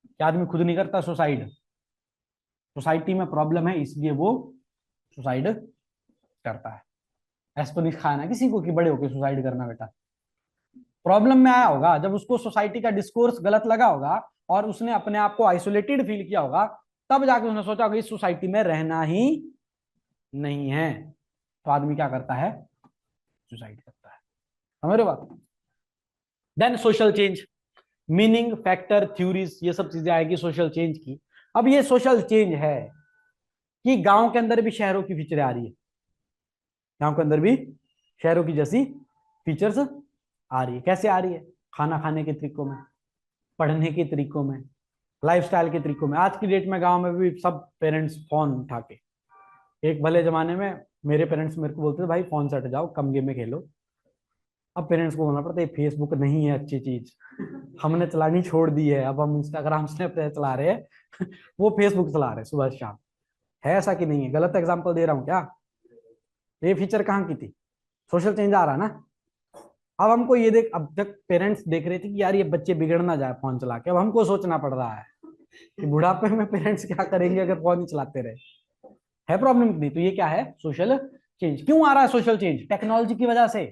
कि आदमी खुद नहीं करता सुसाइड, सोसाइटी में प्रॉब्लम है इसलिए वो सुसाइड करता है। ऐसा तो नहीं खाना किसी को कि बड़े होकर सुसाइड करना बेटा। प्रॉब्लम में आया होगा जब उसको सोसाइटी का डिस्कोर्स गलत लगा होगा और उसने अपने आप को आइसोलेटेड फील किया होगा, तब जाके उसने सोचा होगा इस सोसाइटी में रहना ही नहीं है, तो आदमी क्या करता है? सुसाइड करता है। समझ रहे हो बात? Then social change, meaning, factor, theories, ये सब चीजें आएगी सोशल चेंज की। अब ये सोशल चेंज है कि गांव के अंदर भी शहरों की फीचरें आ रही है। गांव के अंदर भी शहरों की जैसी फीचर्स आ रही है। कैसे आ रही है? खाना खाने के तरीकों में, पढ़ने के तरीकों में, लाइफस्टाइल के तरीकों में। आज की डेट में गांव में भी सब पेरेंट्स फोन उठा के, एक भले जमाने में मेरे पेरेंट्स मेरे को बोलते थे भाई फोन से हट जाओ, कम गेम में खेलो। अब पेरेंट्स को बोलना पड़ता है फेसबुक नहीं है अच्छी चीज, हमने चलानी छोड़ दी है, अब हम इंस्टाग्राम स्नैपचैट चला रहे हैं वो फेसबुक चला रहे हैं सुबह शाम। है ऐसा कि नहीं है? गलत एग्जांपल दे रहा हूँ क्या? ये फीचर कहाँ की थी? सोशल चेंज आ रहा ना। अब हमको ये देख, अब तक पेरेंट्स देख रहे थे कि यार ये बच्चे बिगड़ ना जाए फोन चला के, अब हमको सोचना पड़ रहा है कि बुढ़ापे में पेरेंट्स क्या करेंगे अगर फोन ही चलाते रहे। है प्रॉब्लम नहीं? तो ये क्या है? Social change. क्यों आ रहा है सोशल चेंज? टेक्नोलॉजी की वजह से।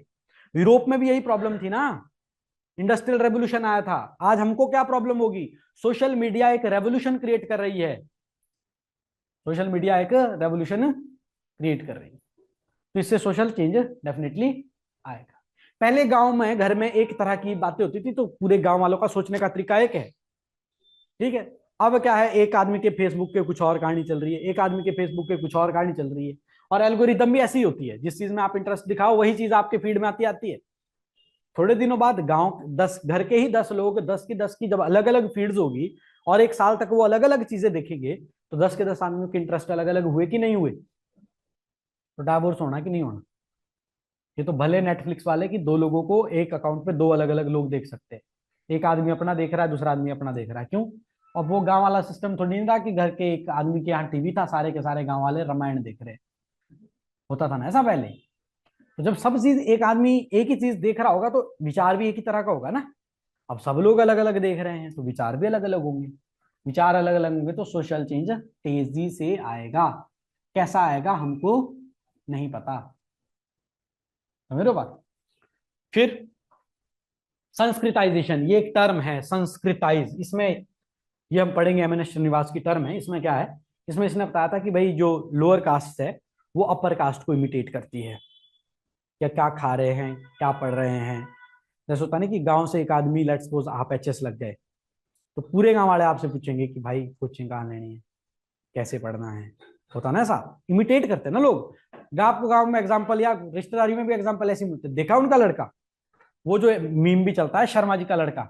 यूरोप में भी यही प्रॉब्लम थी ना, इंडस्ट्रियल रेवोल्यूशन आया था। आज हमको क्या प्रॉब्लम होगी? सोशल मीडिया एक रेवोल्यूशन क्रिएट कर रही है। सोशल मीडिया एक रेवोल्यूशन क्रिएट कर रही है, तो इससे सोशल चेंज डेफिनेटली आएगा। पहले गांव में घर में एक तरह की बातें होती थी, तो पूरे गांव वालों का सोचने का तरीका एक है, ठीक है। अब क्या है, एक आदमी के फेसबुक के कुछ और कहानी चल रही है, एक आदमी के फेसबुक के कुछ और कहानी चल रही है। और एल्गोरिदम भी ऐसी होती है, जिस चीज में आप इंटरेस्ट दिखाओ वही चीज आपके फीड में आती आती है। थोड़े दिनों बाद गांव 10 घर के ही 10 लोग, 10 की जब अलग अलग फीड्स होगी और एक साल तक वो अलग अलग चीजें देखेंगे, तो 10 के 10 आदमियों के इंटरेस्ट अलग अलग हुए कि नहीं हुए? तो डाइवोर्स होना कि नहीं होना? ये तो भले नेटफ्लिक्स वाले कि दो लोगों को एक अकाउंट पे दो अलग अलग लोग देख सकते हैं, एक आदमी अपना देख रहा है, दूसरा आदमी अपना देख रहा है। क्यों? अब वो गांव वाला सिस्टम थोड़ी नहीं था कि घर के एक आदमी के यहाँ टीवी था, सारे के सारे गांव वाले रामायण देख रहे हैं। होता था ना ऐसा पहले? तो जब सब चीज एक आदमी एक ही चीज देख रहा होगा तो विचार भी एक ही तरह का होगा ना। अब सब लोग अलग अलग देख रहे हैं तो विचार भी अलग अलग होंगे। विचार अलग अलग होंगे तो सोशल चेंज तेजी से आएगा। कैसा आएगा हमको नहीं पता, समझ रहे हो बात? फिर संस्कृताइजेशन, ये एक टर्म है संस्कृताइज। इसमें ये हम पढ़ेंगे, एम एन एस श्रीनिवास की टर्म है। इसमें क्या है, इसमें इसने बताया था कि भाई जो लोअर कास्ट है वो अपर कास्ट को इमिटेट करती है, या क्या खा रहे हैं, क्या पढ़ रहे हैं। जैसे होता नहीं कि गांव से एक आदमी, लेट्स सपोज आप एचएस लग गए, तो पूरे गांव वाले आपसे पूछेंगे कि भाई कोचिंग कहाँ लेनी है, कैसे पढ़ना है। होता ना ऐसा, इमिटेट करते हैं ना लोग। आपको गांव में एग्जाम्पल या रिश्तेदारी में भी एग्जाम्पल ऐसे मिलते, देखा उनका लड़का, वो जो मीम भी चलता है शर्मा जी का लड़का,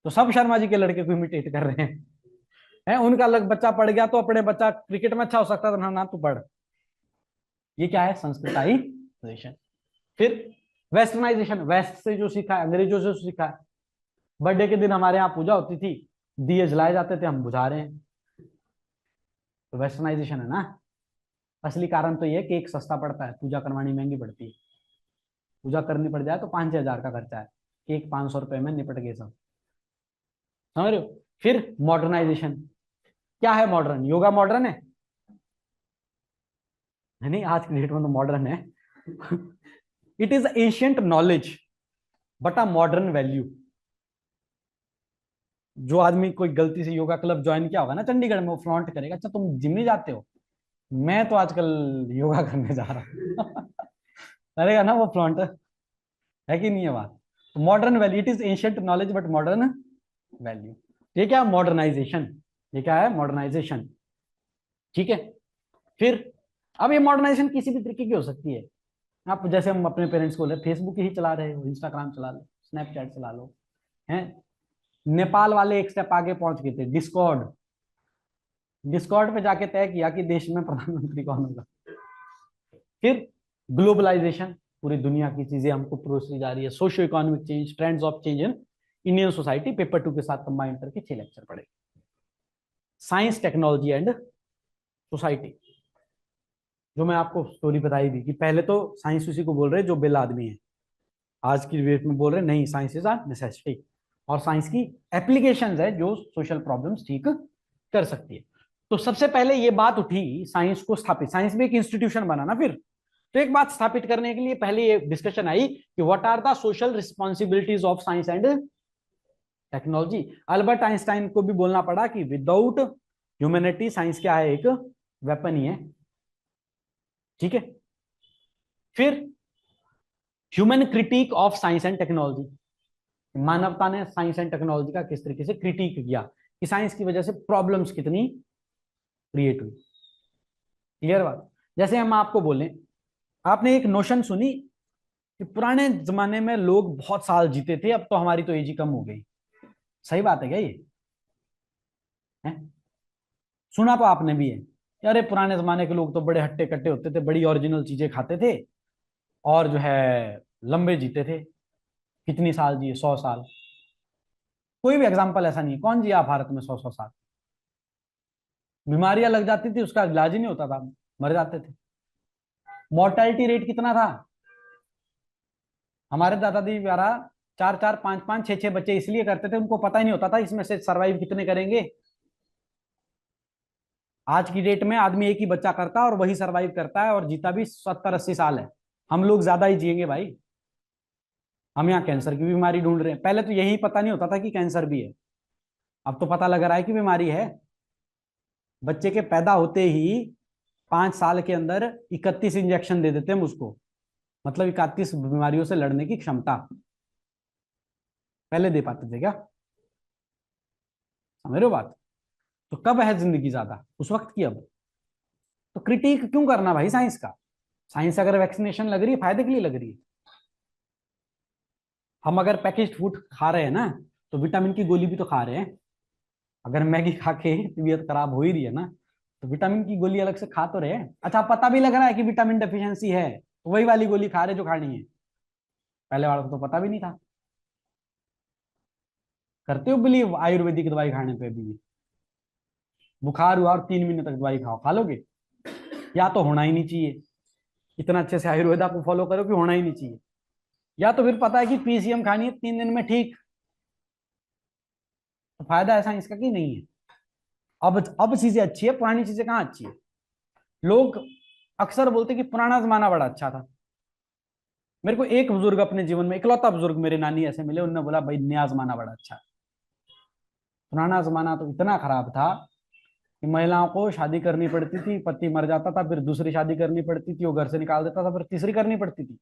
तो सब शर्मा जी के लड़के को इमिटेट कर रहे हैं। उनका अलग बच्चा पढ़ गया तो अपने बच्चा क्रिकेट में अच्छा हो सकता था ना, ना तू पढ़। ये क्या है? संस्कृताइजेशन। फिर वेस्टर्नाइजेशन, वेस्ट से जो सीखा है, अंग्रेजों से सीखा है। बर्थडे के दिन हमारे यहाँ पूजा होती थी, दिए जलाए जाते थे, हम बुझा रहे हैं, तो वेस्टर्नाइजेशन है ना। असली कारण तो ये कि एक सस्ता पड़ता है, पूजा करवानी महंगी पड़ती है। पूजा करनी पड़ जाए तो 5-6 हजार का खर्चा है, केक 500 रुपए में निपट गए सब, समझ रहे हो? फिर मॉडर्नाइजेशन। क्या है मॉडर्न? योगा मॉडर्न है? नहीं, आज की डेट में तो मॉडर्न है it is ancient knowledge but a modern value. जो आदमी कोई गलती से योगा क्लब ज्वाइन किया होगा ना चंडीगढ़ में, वो फ्लॉन्ट करेगा, अच्छा तुम जिम नहीं जाते हो, मैं तो आजकल योगा करने जा रहा हूँ करेगा ना वो फ्लॉन्ट, है कि नहीं है बात? तो modern value, it is ancient knowledge but modern value. ये क्या? मॉडर्नाइजेशन। ये क्या है? मॉडर्नाइजेशन, ठीक है। फिर अब ये मॉडर्नाइजेशन किसी भी तरीके की हो सकती है। आप जैसे हम अपने पेरेंट्स को ले, फेसबुक ही चला रहे हो, इंस्टाग्राम चला लो, स्नैपचैट चला लो, हैं। नेपाल वाले एक स्टेप आगे पहुंच गए थे, डिस्कॉर्ड। डिस्कॉर्ड पे जाके तय किया कि देश में प्रधानमंत्री कौन होगा। फिर ग्लोबलाइजेशन, पूरी दुनिया की चीजें हमको परोसी जा रही है। Socio economic change, trends of change in Indian society, paper 2 के साथ कंबाइन करके 6 लेक्चर पढ़े। साइंस, टेक्नोलॉजी एंड सोसाइटी, जो मैं आपको स्टोरी बताई थी कि पहले तो साइंस उसी को बोल रहे जो बेल आदमी है, आज की डेट में बोल रहे नहीं, साइंस इज अ नेसेसिटी। और साइंस की एप्लीकेशंस है जो सोशल प्रॉब्लम्स ठीक कर सकती है। तो सबसे पहले ये बात उठी साइंस को स्थापित, साइंस भी एक इंस्टीट्यूशन बना ना फिर, तो एक बात स्थापित करने के लिए पहले ये डिस्कशन आई कि what are the social responsibilities of science and technology. Albert Einstein को भी बोलना पड़ा कि विदाउट ह्यूमैनिटी साइंस क्या है? एक वेपन ही है, ठीक है। फिर human critic of science and technology, मानवता ने साइंस एंड टेक्नोलॉजी का किस तरीके से क्रिटिक किया कि साइंस की वजह से प्रॉब्लम्स कितनी क्रिएट हुई। क्लियर बात? जैसे हम आपको बोलें आपने एक नोशन सुनी कि पुराने जमाने में लोग बहुत साल जीते थे, अब तो हमारी तो एज ही कम हो गई। सही बात है क्या ये? है? सुना तो आपने भी है कि अरे पुराने जमाने के लोग तो बड़े हट्टे कट्टे होते थे, बड़ी ओरिजिनल चीजें खाते थे और जो है लंबे जीते थे। कितनी साल जिए? 100 साल। कोई भी एग्जाम्पल ऐसा नहीं है। कौन जिया भारत में 100 100 साल? बीमारियां लग जाती थी, उसका इलाज ही नहीं होता था, मर जाते थे। मोर्टेलिटी रेट कितना था? हमारे दादाजी द्वारा 4 4 5 5 6 6 बच्चे इसलिए करते थे, उनको पता ही नहीं होता था इसमें से सरवाइव कितने करेंगे। आज की डेट में आदमी एक ही बच्चा करता है और वही सरवाइव करता है और जीता भी 70 80 साल है। हम लोग ज्यादा ही जिएंगे भाई। हम यहाँ कैंसर की बीमारी ढूंढ रहे हैं, पहले तो यही पता नहीं होता था कि कैंसर भी है। अब तो पता लग रहा है कि बीमारी है। बच्चे के पैदा होते ही 5 साल के अंदर 31 इंजेक्शन दे देते हैं उसको, मतलब 31 बीमारियों से लड़ने की क्षमता। पहले दे पाते थे क्या? समझ रहे हो बात? तो कब है जिंदगी ज्यादा, उस वक्त की अब। तो क्रिटिक क्यों करना भाई साइंस का? साइंस अगर वैक्सीनेशन लग रही है फायदे के लिए लग रही है। हम अगर पैकेज्ड फूड खा रहे हैं ना, तो विटामिन की गोली भी तो खा रहे हैं। अगर मैगी खा के तबीयत खराब हो ही रही है ना, तो विटामिन की गोली अलग से खा तो रहे हैं। अच्छा, पता भी लग रहा है कि विटामिन डेफिशिएंसी है, तो वही वाली गोली खा रहे जो खानी है। पहले वालों को तो पता भी नहीं था। करते हो बिलीव आयुर्वेदिक दवाई खाने पे भी? बुखार हुआ और 3 महीने तक दवाई खाओ, खा लोगे? या तो होना ही नहीं चाहिए, इतना अच्छे से आयुर्वेदा को फॉलो करो कि होना ही नहीं चाहिए, या तो फिर पता है कि पीसीएम खानी है 3 दिन में ठीक। तो फायदा ऐसा इसका कि नहीं है। अब चीजें अच्छी है, पुरानी चीजें कहाँ अच्छी है? लोग अक्सर बोलते कि पुराना जमाना बड़ा अच्छा था। मेरे को एक बुजुर्ग अपने जीवन में, इकलौता बुजुर्ग मेरे नानी ऐसे मिले, उन्होंने बोला भाई नया जमाना बड़ा अच्छा है। पुराना जमाना तो इतना खराब था कि महिलाओं को शादी करनी पड़ती थी, पति मर जाता था, फिर दूसरी शादी करनी पड़ती थी, वो घर से निकाल देता था, फिर तीसरी करनी पड़ती थी।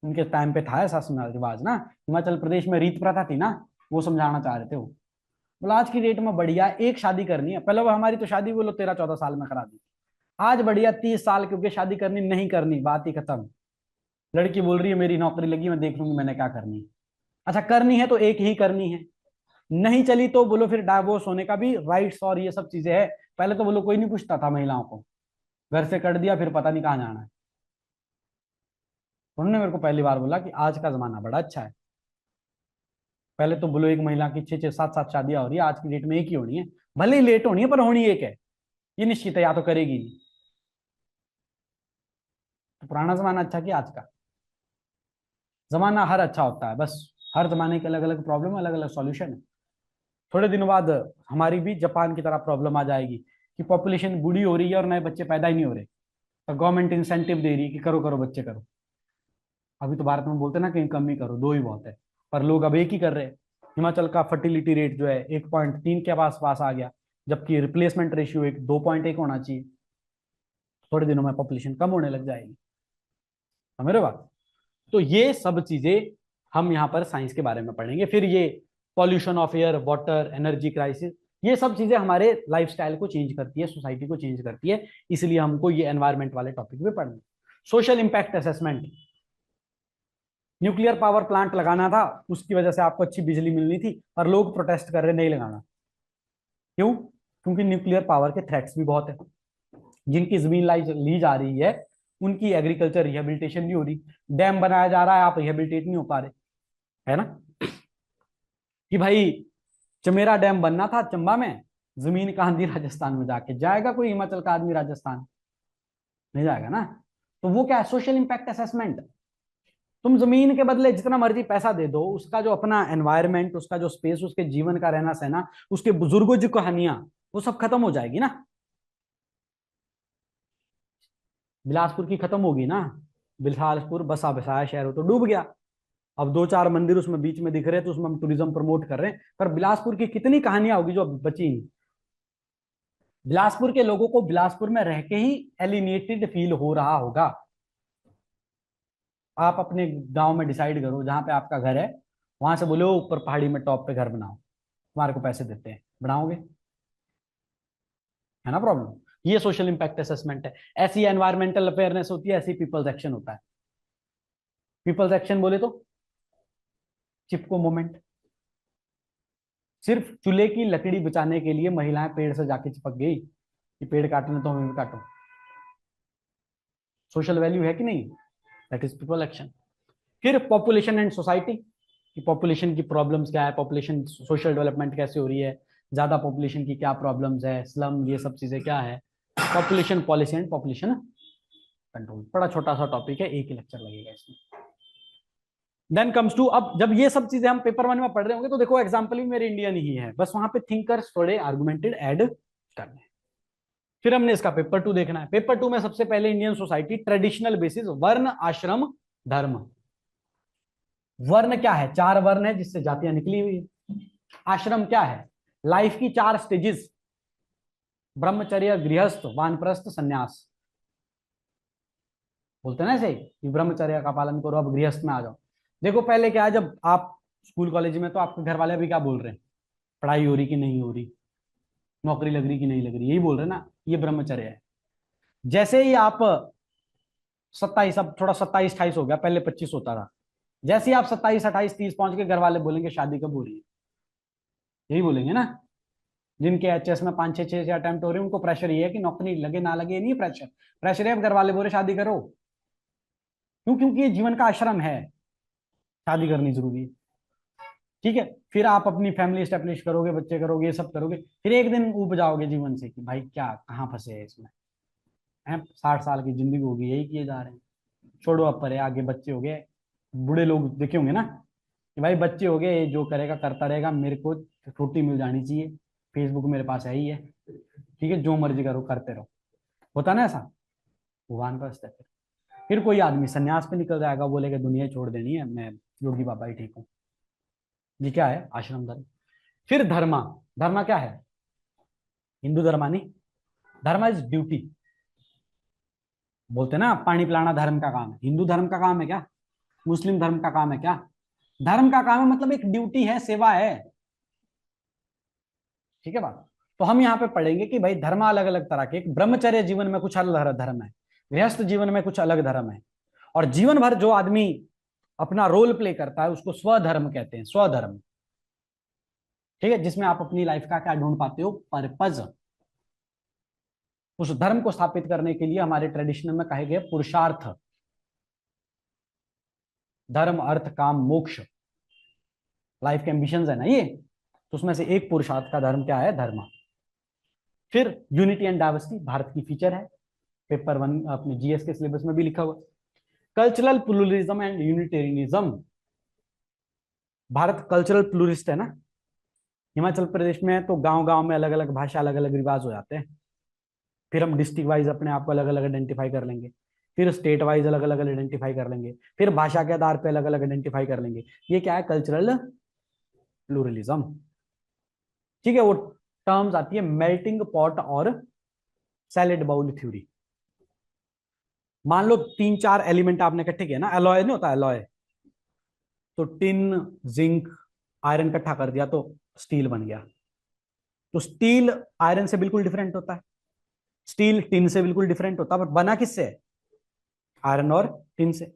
उनके टाइम पे था ऐसा रिवाज ना। हिमाचल प्रदेश में रीत प्रथा थी ना, वो समझाना चाह रहे थे वो। बोला आज की डेट में बढ़िया एक शादी करनी है। पहले वो हमारी तो शादी बोलो 13 14 साल में करा दी। आज बढ़िया 30 साल, क्योंकि शादी करनी नहीं करनी बात ही खत्म। लड़की बोल रही है मेरी नौकरी लगी, मैं देख लूंगी मैंने क्या करनी है। अच्छा, करनी है तो एक ही करनी है। नहीं चली तो बोलो फिर डाइवोर्स होने का भी राइट्स और ये सब चीजें है। पहले तो बोलो कोई नहीं पूछता था महिलाओं को, घर से कर दिया फिर पता नहीं कहाँ जाना है। उन्होंने मेरे को पहली बार बोला कि आज का जमाना बड़ा अच्छा है। पहले तो बोलो एक महिला की 6 6 7 7 शादियां हो रही है, आज की डेट में एक ही होनी है। भले ही लेट होनी है पर होनी एक है, ये निश्चित है, या तो करेगी नहीं। तो पुराना जमाना अच्छा कि आज का जमाना? हर अच्छा होता है, बस हर जमाने के अलग अलग प्रॉब्लम, अलग अलग सॉल्यूशन है। थोड़े दिनों बाद हमारी भी जापान की तरह प्रॉब्लम आ जाएगी कि पॉपुलेशन बूढ़ी हो रही है और नए बच्चे पैदा ही नहीं हो रहे, तो गवर्नमेंट इंसेंटिव दे रही है कि करो करो बच्चे करो। अभी तो भारत में बोलते हैं ना कहीं कम ही करो, दो ही बहुत है, पर लोग अब एक ही कर रहे हैं। हिमाचल का फर्टिलिटी रेट जो है 1.3 के पास पास आ गया, जबकि रिप्लेसमेंट रेशियो 2.1 होना चाहिए। थोड़े दिनों में पॉपुलेशन कम होने लग जाएगी। समझ रहे हो बात? तो ये सब चीजें हम यहाँ पर साइंस के बारे में पढ़ेंगे। फिर ये pollution of air, water, energy crisis, ये सब चीजें हमारे लाइफस्टाइल को चेंज करती है, सोसाइटी को चेंज करती है। इसलिए हमको ये एनवायरमेंट वाले टॉपिक पे पढ़ना। Social impact assessment. Nuclear power plant लगाना था, उसकी वजह से आपको अच्छी बिजली मिलनी थी, पर लोग प्रोटेस्ट कर रहे नहीं लगाना। क्यों? क्योंकि न्यूक्लियर पावर के थ्रेट्स भी बहुत है। जिनकी जमीन ली जा रही है उनकी एग्रीकल्चर रिहेबिलिटेशन नहीं हो रही। डैम बनाया जा रहा है, आप रिहेबिलिटेट नहीं हो पा रहे, है ना? कि भाई चमेरा डैम बनना था चंबा में, जमीन कहां दी? राजस्थान में। जाके जाएगा कोई हिमाचल का आदमी राजस्थान? नहीं जाएगा ना। तो वो क्या है? Social impact assessment. तुम जमीन के बदले जितना मर्जी पैसा दे दो, उसका जो अपना एनवायरमेंट, उसका जो स्पेस, उसके जीवन का रहना सहना, उसके बुजुर्गों की कहानियां, वो सब खत्म हो जाएगी ना। बिलासपुर की खत्म होगी ना। बिलासपुर बसा बसाया शहर हो तो डूब गया। अब 2 4 मंदिर उसमें बीच में दिख रहे हैं, तो उसमें हम टूरिज्म प्रमोट कर रहे हैं, पर बिलासपुर की कितनी कहानियां होगी जो अब बची नहीं। बिलासपुर के लोगों को बिलासपुर में रह के ही एलिनेटेड फील हो रहा होगा। आप अपने गांव में डिसाइड करो, जहां पे आपका घर है वहां से बोलो ऊपर पहाड़ी में टॉप पे घर बनाओ, तुम्हारे को पैसे देते हैं, बनाओगे? है ना प्रॉब्लम? ये सोशल इंपैक्ट असेसमेंट है। ऐसी एनवायरमेंटल अवेयरनेस होती है, ऐसी पीपल्स एक्शन होता है। पीपल्स एक्शन बोले तो चिपको मोमेंट, सिर्फ चूल्हे की लकड़ी बचाने के लिए महिलाएं पेड़ से जाके चिपक गई कि पेड़ काटने तो हमें भी काटो। सोशल वैल्यू है कि नहीं? That is people action. फिर पॉपुलेशन एंड सोसाइटी, कि पॉपुलेशन की प्रॉब्लम्स क्या है, पॉपुलेशन सोशल डेवलपमेंट कैसे हो रही है, ज्यादा पॉपुलेशन की क्या प्रॉब्लम्स है, स्लम, ये सब चीजें क्या है। Population policy and population control, बड़ा छोटा सा टॉपिक है, एक ही लेक्चर लगेगा इसमें। देन कम्स टू, अब जब ये सब चीजें हम पेपर 1 में पढ़ रहे होंगे तो देखो एग्जाम्पल भी मेरे इंडियन ही है, बस वहां पे थिंकर्स थोड़े आर्गुमेंटेड ऐड करने हैं। फिर हमने इसका पेपर 2 देखना है। पेपर 2 में सबसे पहले इंडियन सोसाइटी ट्रेडिशनल बेसिस, वर्ण आश्रम धर्म। वर्ण क्या है? 4 वर्ण है जिससे जातियां निकली हुई है। आश्रम क्या है? लाइफ की 4 स्टेजेस, ब्रह्मचर्य, गृहस्थ, वानप्रस्थ, संन्यास। बोलते हैं ना ऐसे कि ब्रह्मचर्य का पालन करो, अब गृहस्थ में आ जाओ। देखो पहले क्या है, जब आप स्कूल कॉलेज में, तो आपके घर वाले अभी क्या बोल रहे हैं? पढ़ाई हो रही कि नहीं हो रही, नौकरी लग रही कि नहीं लग रही, यही बोल रहे हैं ना, ये ब्रह्मचर्य है। जैसे ही आप 27, अब थोड़ा 27-28 हो गया, पहले 25 होता था, जैसे ही आप 27-28-30 पहुंच के घर वाले बोलेंगे शादी कब हो रही है, यही बोलेंगे ना। जिनके एचएस में 5-6 अटेम्प्ट हो रहे हैं उनको प्रेशर ये है कि नौकरी लगे ना लगे, नहीं प्रेशर, प्रेशर है अब घर वाले बोले शादी करो। क्यों? क्योंकि ये जीवन का आश्रम है, शादी करनी जरूरी है। ठीक है, फिर आप अपनी फैमिली स्टेब्लिश करोगे, बच्चे करोगे, ये सब करोगे, फिर एक दिन ऊब जाओगे जीवन से कि भाई क्या कहाँ फंसे है इसमें, है 60 साल की जिंदगी होगी यही किए जा रहे हैं। छोड़ो अब परे, आगे बच्चे हो गए, बूढ़े लोग देखे होंगे ना कि भाई बच्चे हो गए, ये जो करेगा करता रहेगा, मेरे को छुट्टी मिल जानी चाहिए, फेसबुक मेरे पास है ही है, ठीक है जो मर्जी करो करते रहो, होता ना ऐसा। भगवान का है। फिर कोई आदमी सन्यास पे निकल जाएगा, बोलेगा दुनिया छोड़ देनी है, मैं योगी बाबा ही ठीक हूँ। ये क्या है? आश्रम धर्म। फिर धर्मा, धर्मा क्या है? हिंदू धर्मा नहीं, धर्मा इज ड्यूटी। बोलते ना पानी पिलाना धर्म का काम है, हिंदू धर्म का काम है क्या? मुस्लिम धर्म का काम है क्या? धर्म का काम है, मतलब एक ड्यूटी है, सेवा है। ठीक है बात। तो हम यहाँ पे पढ़ेंगे कि भाई धर्म अलग अलग तरह के, एक ब्रह्मचर्य जीवन में कुछ अलग धर्म है, गृहस्थ जीवन में कुछ अलग धर्म है, और जीवन भर जो आदमी अपना रोल प्ले करता है उसको स्वधर्म कहते हैं, स्वधर्म। ठीक है, जिसमें आप अपनी लाइफ का क्या ढूंढ पाते हो? पर्पज। उस धर्म को स्थापित करने के लिए हमारे ट्रेडिशन में कहे गए पुरुषार्थ, धर्म अर्थ काम मोक्ष, लाइफ के एम्बिशंस है ना ये, तो उसमें से एक पुरुषार्थ का धर्म क्या है? धर्म। फिर यूनिटी एंड डाइवर्सिटी भारत की फीचर है, पेपर 1 अपने जीएस के सिलेबस में भी लिखा हुआ। Cultural pluralism and unitarianism, Bharat cultural pluralist है ना। हिमाचल प्रदेश में तो गांव गांव में अलग अलग भाषा, अलग अलग रिवाज हो जाते हैं। फिर हम डिस्ट्रिक्ट वाइज अपने आप को अलग अलग आइडेंटिफाई कर लेंगे, फिर स्टेट वाइज अलग अलग आइडेंटिफाई कर लेंगे, फिर भाषा के आधार पे अलग अलग आइडेंटिफाई कर लेंगे। ये क्या है? Cultural pluralism. ठीक है, वो टर्म्स आती है मेल्टिंग पॉट और सैलेड बाउल थ्योरी। मान लो 3-4 एलिमेंट आपने इकट्ठे किया ना, एलॉय नहीं होता एलॉय, तो टिन, जिंक, आयरन इकट्ठा कर दिया तो स्टील बन गया। तो स्टील आयरन से बिल्कुल डिफरेंट होता है, स्टील टिन से बिल्कुल डिफरेंट होता है, बट बना किससे है? आयरन और टिन से।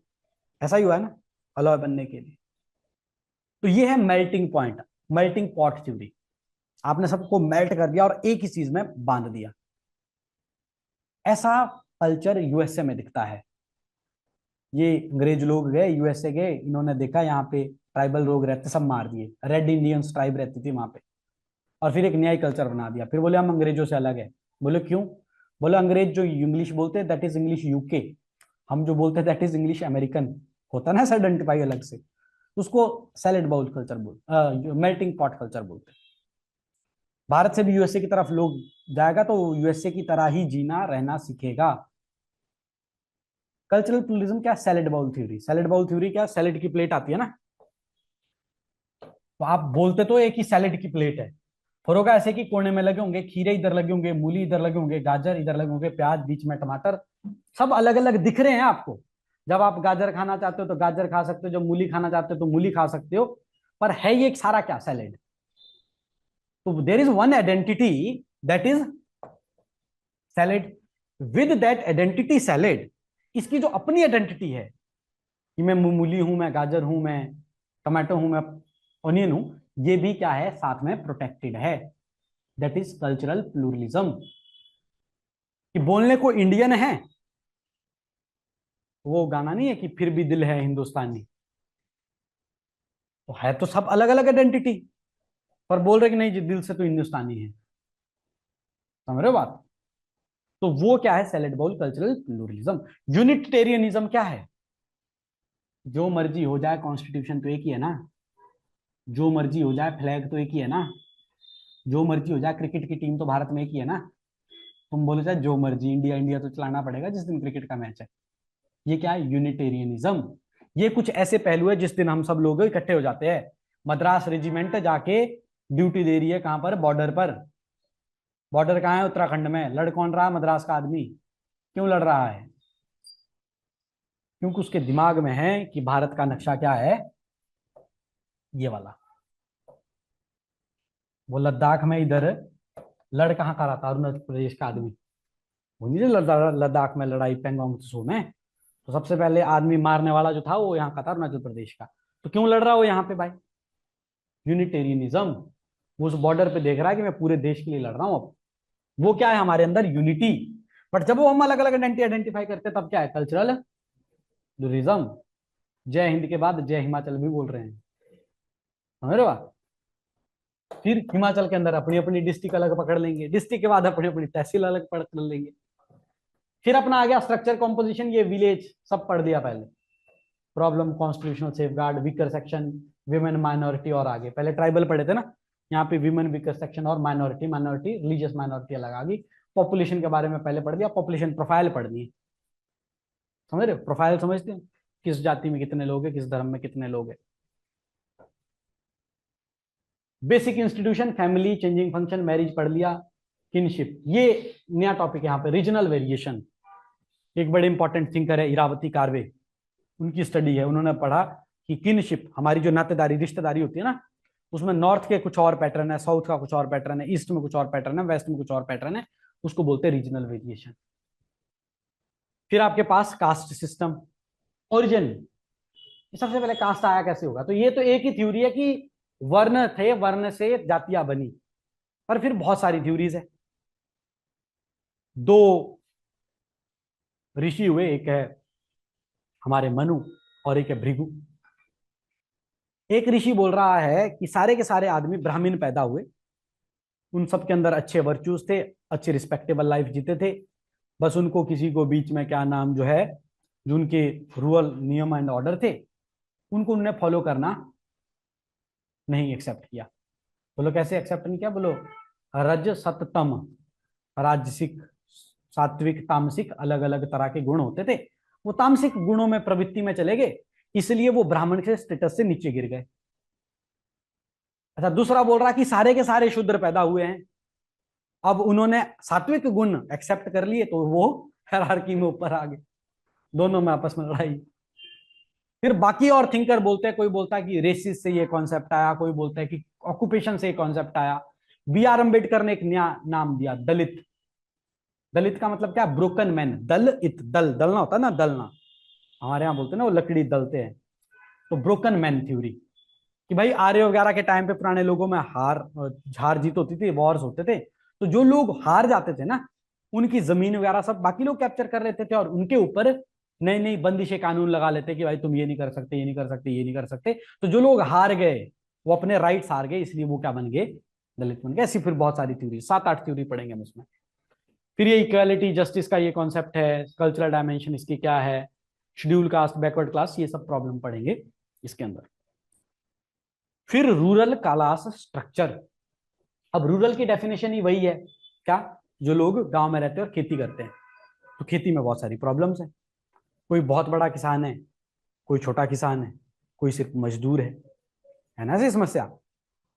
ऐसा ही हुआ है ना अलॉय बनने के लिए। तो ये है melting point, melting pot theory. आपने सबको मेल्ट कर दिया और एक ही चीज में बांध दिया। ऐसा कल्चर यूएसए में दिखता है। ये अंग्रेज लोग गए यूएसए गए, इन्होंने देखा यहाँ पे ट्राइबल लोग रहते, सब मार दिए, रेड इंडियंस ट्राइब रहती थी वहां पे, और फिर एक न्याय कल्चर बना दिया। फिर बोले हम अंग्रेजों से अलग है। बोले क्यों? बोले अंग्रेज जो इंग्लिश बोलते हैं दैट इज इंग्लिश यूके, हम जो बोलते हैं दैट इज इंग्लिश अमेरिकन। होता ना ऐसा आइडेंटिफाई अलग से, तो उसको सैलेड बाउल कल्चर बोल, मेल्टिंग पॉट कल्चर बोलते हैं। भारत से भी यूएसए की तरफ लोग जाएगा तो यूएसए की तरह ही जीना रहना सीखेगा। कल्चरल प्लूरलिज्म क्या? Salad bowl theory. Salad bowl theory क्या? सैलेड की प्लेट आती है ना, तो आप बोलते तो एक ही सैलेड की प्लेट है, पर होगा ऐसे कि कोने में लगे होंगे खीरे, इधर लगे होंगे मूली, इधर लगे होंगे गाजर, इधर लगे होंगे प्याज, बीच में टमाटर, सब अलग अलग दिख रहे हैं आपको। जब आप गाजर खाना चाहते हो तो गाजर खा सकते हो, जब मूली खाना चाहते हो तो मूली खा सकते हो, पर है ये सारा क्या? सैलेड। तो there is one identity that is salad with that identity salad, इसकी जो अपनी आइडेंटिटी है कि मैं मूली हूं, मैं गाजर हूं, मैं टमाटो हूं, मैं ऑनियन हूं, ये भी क्या है, साथ में प्रोटेक्टेड है। That is cultural pluralism. कि बोलने को इंडियन है, वो गाना नहीं है कि फिर भी दिल है हिंदुस्तानी, तो है तो सब अलग अलग आइडेंटिटी, पर बोल रहे कि नहीं जी दिल से तो हिंदुस्तानी है। समझ रहे हो बात? तो वो क्या है, सैलेड बाउल कल्चरल प्लूरलिज्म। यूनिटेरियनिज्म क्या है, जो मर्जी हो जाए कॉन्स्टिट्यूशन तो एक ही है ना, जो मर्जी हो जाए फ्लैग तो एक ही है ना, जो मर्जी हो जाए क्रिकेट की टीम तो भारत में एक ही है ना। तुम बोलो चाहे जो मर्जी, इंडिया इंडिया तो चलाना पड़ेगा जिस दिन क्रिकेट का मैच है। ये क्या है, यूनिटेरियनिज्म। ये कुछ ऐसे पहलू है जिस दिन हम सब लोग इकट्ठे हो जाते हैं। मद्रास रेजिमेंट जाके ड्यूटी दे रही है कहां पर, बॉर्डर पर। बॉर्डर कहाँ है, उत्तराखंड में। लड़ कौन रहा है, मद्रास का आदमी। क्यों लड़ रहा है, क्योंकि उसके दिमाग में है कि भारत का नक्शा क्या है, ये वाला। वो लद्दाख में इधर लड़ कहाँ का रहा था, अरुणाचल प्रदेश का आदमी। वो नहीं लद्दाख में लड़ाई पेंगोंग त्सो में, तो सबसे पहले आदमी मारने वाला जो था वो यहाँ का था, अरुणाचल प्रदेश का। तो क्यों लड़ रहा है वो यहाँ पे भाई, यूनिटेरियनिज्म। वो उस बॉर्डर पे देख रहा है कि मैं पूरे देश के लिए लड़ रहा हूं अब। वो क्या है, हमारे अंदर यूनिटी। बट जब वो हम अलग अलग आइडेंटिफाई करते हैं तब क्या है, कल्चरल प्लूरलिज्म। जय हिंद के बाद जय हिमाचल भी बोल रहे हैं, समझ रहे हो? फिर हिमाचल के अंदर अपनी अपनी डिस्ट्रिक्ट अलग पकड़ लेंगे, डिस्ट्रिक्ट के बाद अपनी अपनी तहसील अलग पकड़ लेंगे। फिर अपना आ गया स्ट्रक्चर कॉम्पोजिशन, ये विलेज सब पढ़ दिया पहले। Problem, constitutional safeguard, weaker section, women, minority, और आगे पहले ट्राइबल पढ़े थे ना, यहाँ पे विमेन, वीकर सेक्शन और माइनॉरिटी। माइनॉरिटी रिलीजियस माइनॉरिटी अलग आ गई। पॉपुलेशन के बारे में पहले पढ़ दिया, पॉपुलेशन प्रोफाइल पढ़ दी। समझ रहे हो, प्रोफाइल समझते हैं, किस जाति में कितने लोग हैं, किस धर्म में कितने लोग हैं। Basic institution, family, changing function, marriage पढ़ लिया। किनशिप, ये नया टॉपिक यहाँ पे, रीजनल वेरिएशन। एक बड़े इंपॉर्टेंट थिंकर है इरावती कार्वे, उनकी स्टडी है, उन्होंने पढ़ा कि किनशिप, हमारी जो नातेदारी रिश्तेदारी होती है ना, उसमें नॉर्थ के कुछ और पैटर्न है, साउथ का कुछ और पैटर्न है, ईस्ट में कुछ और पैटर्न है, वेस्ट में कुछ और पैटर्न है, उसको बोलते हैं रीजनल वेरिएशन। फिर आपके पास कास्ट सिस्टम, ओरिजिन। सबसे पहले कास्ट आया कैसे होगा, तो ये तो एक ही थ्योरी है कि वर्ण थे, वर्ण से जातियां बनी, पर फिर बहुत सारी थ्योरीज है। दो ऋषि हुए, एक है हमारे मनु और एक है भृगु। एक ऋषि बोल रहा है कि सारे के सारे आदमी ब्राह्मण पैदा हुए, उन सब के अंदर अच्छे वर्चूज थे, अच्छे रिस्पेक्टेबल लाइफ जीते थे, बस उनको किसी को बीच में क्या नाम जो है, जो उनके रूल नियम एंड ऑर्डर थे उनको उन्होंने फॉलो करना नहीं एक्सेप्ट किया। बोलो कैसे एक्सेप्ट नहीं किया, बोलो रज सत तम, राजसिक, सात्विक, तामसिक, अलग अलग तरह के गुण होते थे। वो तामसिक गुणों में, प्रवृत्ति में चले गए, इसलिए वो ब्राह्मण के स्टेटस से नीचे गिर गए। अच्छा, दूसरा बोल रहा कि सारे के सारे शूद्र पैदा हुए हैं, अब उन्होंने सात्विक गुण एक्सेप्ट कर लिए तो वो हायरार्की में ऊपर आ गए। दोनों में आपस में लड़ाई। फिर बाकी और थिंकर बोलते हैं, कोई बोलता है कि रेसिस से ये कॉन्सेप्ट आया, कोई बोलता है कि ऑक्यूपेशन से ये कॉन्सेप्ट आया। बी आर अम्बेडकर ने एक नया नाम दिया, दलित। दलित का मतलब क्या, ब्रोकन मैन। दल इत, दल दलना होता है ना, दलना, हमारे यहाँ बोलते हैं ना वो लकड़ी दलते हैं, तो ब्रोकन मैन थ्योरी। कि भाई आर्य वगैरह के टाइम पे पुराने लोगों में हार हार जीत होती थी, वॉर्स होते थे, तो जो लोग हार जाते थे ना, उनकी जमीन वगैरह सब बाकी लोग कैप्चर कर लेते थे और उनके ऊपर नई नई बंदिशें कानून लगा लेते कि भाई तुम ये नहीं कर सकते, ये नहीं कर सकते, ये नहीं कर सकते। तो जो लोग हार गए वो अपने राइट्स हार गए, इसलिए वो क्या बन गए, दलित बन गए। ऐसी फिर बहुत सारी थ्योरी, 7-8 थ्योरी पढ़ेंगे हम उसमें। फिर ये इक्वालिटी जस्टिस का ये कॉन्सेप्ट है, कल्चरल डायमेंशन इसकी क्या है, शेड्यूल कास्ट, बैकवर्ड क्लास, ये सब प्रॉब्लम पढ़ेंगे इसके अंदर। फिर रूरल क्लास स्ट्रक्चर। अब रूरल की डेफिनेशन ही वही है क्या, जो लोग गांव में रहते हैं और खेती करते हैं। तो खेती में बहुत सारी प्रॉब्लम्स है, कोई बहुत बड़ा किसान है, कोई छोटा किसान है, कोई सिर्फ मजदूर है ना ऐसी समस्या।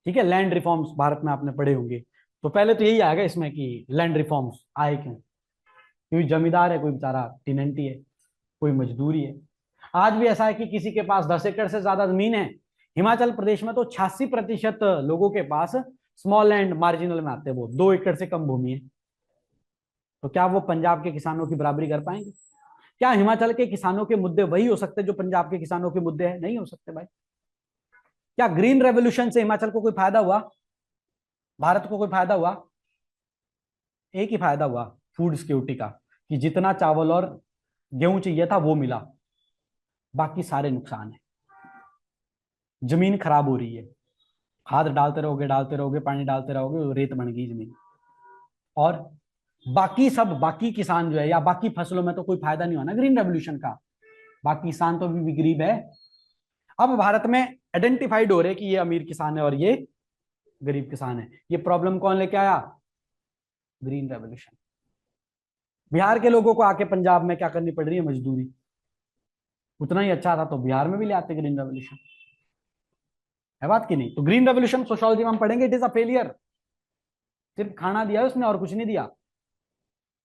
ठीक है, लैंड रिफॉर्म्स भारत में आपने पढ़े होंगे, तो पहले तो यही आएगा इसमें कि लैंड रिफॉर्म्स आए क्यों, क्योंकि जमींदार है, कोई बेचारा टिनेंटी है, कोई मजदूरी है। आज भी ऐसा है कि किसी के पास 10 एकड़ से ज्यादा जमीन है। हिमाचल प्रदेश में तो 86% लोगों के पास स्मॉल लैंड मार्जिनल में आते हैं, वो 2 एकड़ से कम भूमि है। तो क्या वो पंजाब के किसानों की बराबरी कर पाएंगे? क्या हिमाचल के किसानों के मुद्दे वही हो सकते जो पंजाब के किसानों के मुद्दे हैं? नहीं हो सकते भाई। क्या ग्रीन रेवोल्यूशन से हिमाचल को कोई फायदा हुआ? भारत को कोई फायदा हुआ? एक ही फायदा हुआ, फूड सिक्योरिटी का, कि जितना चावल और गेहूं चाहिए था वो मिला, बाकी सारे नुकसान है। जमीन खराब हो रही है, खाद डालते रहोगे, पानी डालते रहोगे, रेत बन गई जमीन। और बाकी सब, बाकी किसान जो है या बाकी फसलों में तो कोई फायदा नहीं हुआ ना ग्रीन रेवोल्यूशन का। बाकी किसान तो भी गरीब है। अब भारत में आइडेंटिफाइड हो रहे कि ये अमीर किसान है और ये गरीब किसान है। ये प्रॉब्लम कौन लेके आया? Green revolution. बिहार के लोगों को आके पंजाब में क्या करनी पड़ रही है? मजदूरी। उतना ही अच्छा था तो बिहार में भी ले आते ग्रीन रेवोल्यूशन। है बात की नहीं? तो ग्रीन रेवोल्यूशन सोशियोलॉजी में हम पढ़ेंगे, इट इज अ फेलियर। सिर्फ खाना दिया उसने और कुछ नहीं दिया।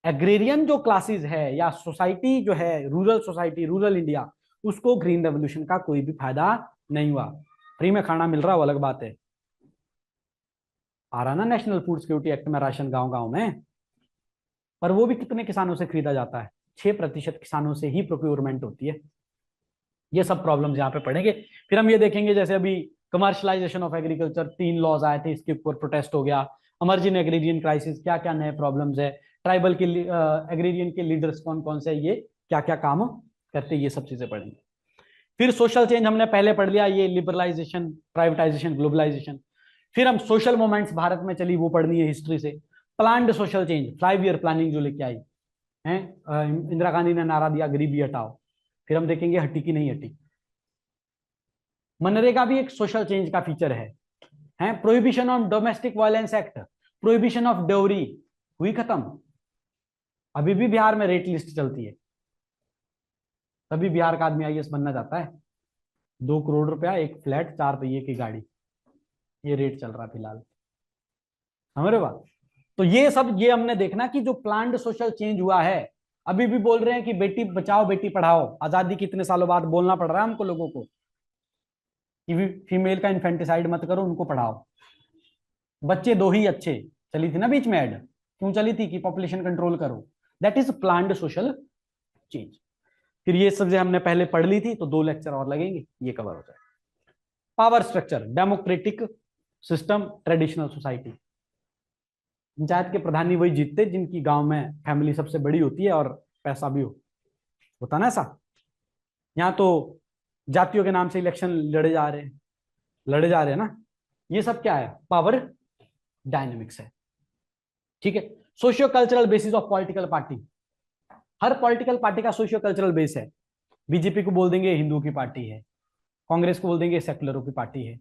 एग्रेरियन जो क्लासेस है या सोसाइटी जो है, रूरल सोसाइटी, रूरल इंडिया, उसको ग्रीन रेवोल्यूशन का कोई भी फायदा नहीं हुआ। फ्री में खाना मिल रहा, वो अलग बात है। आ रहा ना नेशनल फूड सिक्योरिटी एक्ट में राशन गांव गांव में, पर वो भी कितने किसानों से खरीदा जाता है? 6% किसानों से ही प्रोक्योरमेंट होती है। ये सब प्रॉब्लम्स यहाँ पे पढ़ेंगे। फिर हम ये देखेंगे, जैसे अभी कमर्शलाइजेशन ऑफ एग्रीकल्चर, 3 लॉज आए थे, इसके ऊपर प्रोटेस्ट हो गया। इमर्जिंग एग्रीरियन क्राइसिस, क्या क्या नए प्रॉब्लम्स है, ट्राइबल के एग्रीरियन के लीडर्स कौन कौन से, ये क्या क्या काम करते, ये सब चीजें पढ़ेंगे। फिर सोशल चेंज हमने पहले पढ़ लिया, ये लिबरलाइजेशन, प्राइवेटाइजेशन, ग्लोबलाइजेशन। फिर हम सोशल मूवमेंट्स भारत में चली, वो पढ़नी है हिस्ट्री से। Planned social change, 5 year planning जो लेके आई है, इंदिरा गांधी ने नारा दिया गरीबी हटाओ। फिर हम देखेंगे हटी कि नहीं हटी। मनरेगा भी एक सोशल चेंज का फीचर है। Prohibition on domestic violence act, prohibition of dowry हुई खत्म। अभी भी बिहार में रेट लिस्ट चलती है। तभी बिहार का आदमी आईएएस बनना चाहता है। 2 करोड़ रुपया एक फ्लैट, 4 पहिए की गाड़ी, ये रेट चल रहा फिलहाल। समझ रहे बात? तो ये सब, ये हमने देखना कि जो प्लान्ड सोशल चेंज हुआ है। अभी भी बोल रहे हैं कि बेटी बचाओ बेटी पढ़ाओ, आजादी के इतने सालों बाद बोलना पड़ रहा है हमको लोगों को कि फीमेल का इन्फेंटिसाइड मत करो, उनको पढ़ाओ। बच्चे दो ही अच्छे, चली थी ना बीच में ऐड, क्यों चली थी? कि पॉपुलेशन कंट्रोल करो। That is planned social change. फिर ये सब जो हमने पहले पढ़ ली थी, तो 2 लेक्चर और लगेंगे, ये कवर हो जाए। Power structure, democratic system, traditional society. Panchayat के प्रधानी वही जीतते जिनकी गांव में फैमिली सबसे बड़ी होती है और पैसा भी होता ना ऐसा। यहाँ तो जातियों के नाम से इलेक्शन लड़े जा रहे हैं ना। ये सब क्या है? पावर डायनेमिक्स है। ठीक है। Socio cultural basis of political party, her political party का सोशियो कल्चरल बेस है। बीजेपी को बोल देंगे हिंदुओं की पार्टी है, कांग्रेस को बोल देंगे सेकुलरों की पार्टी है।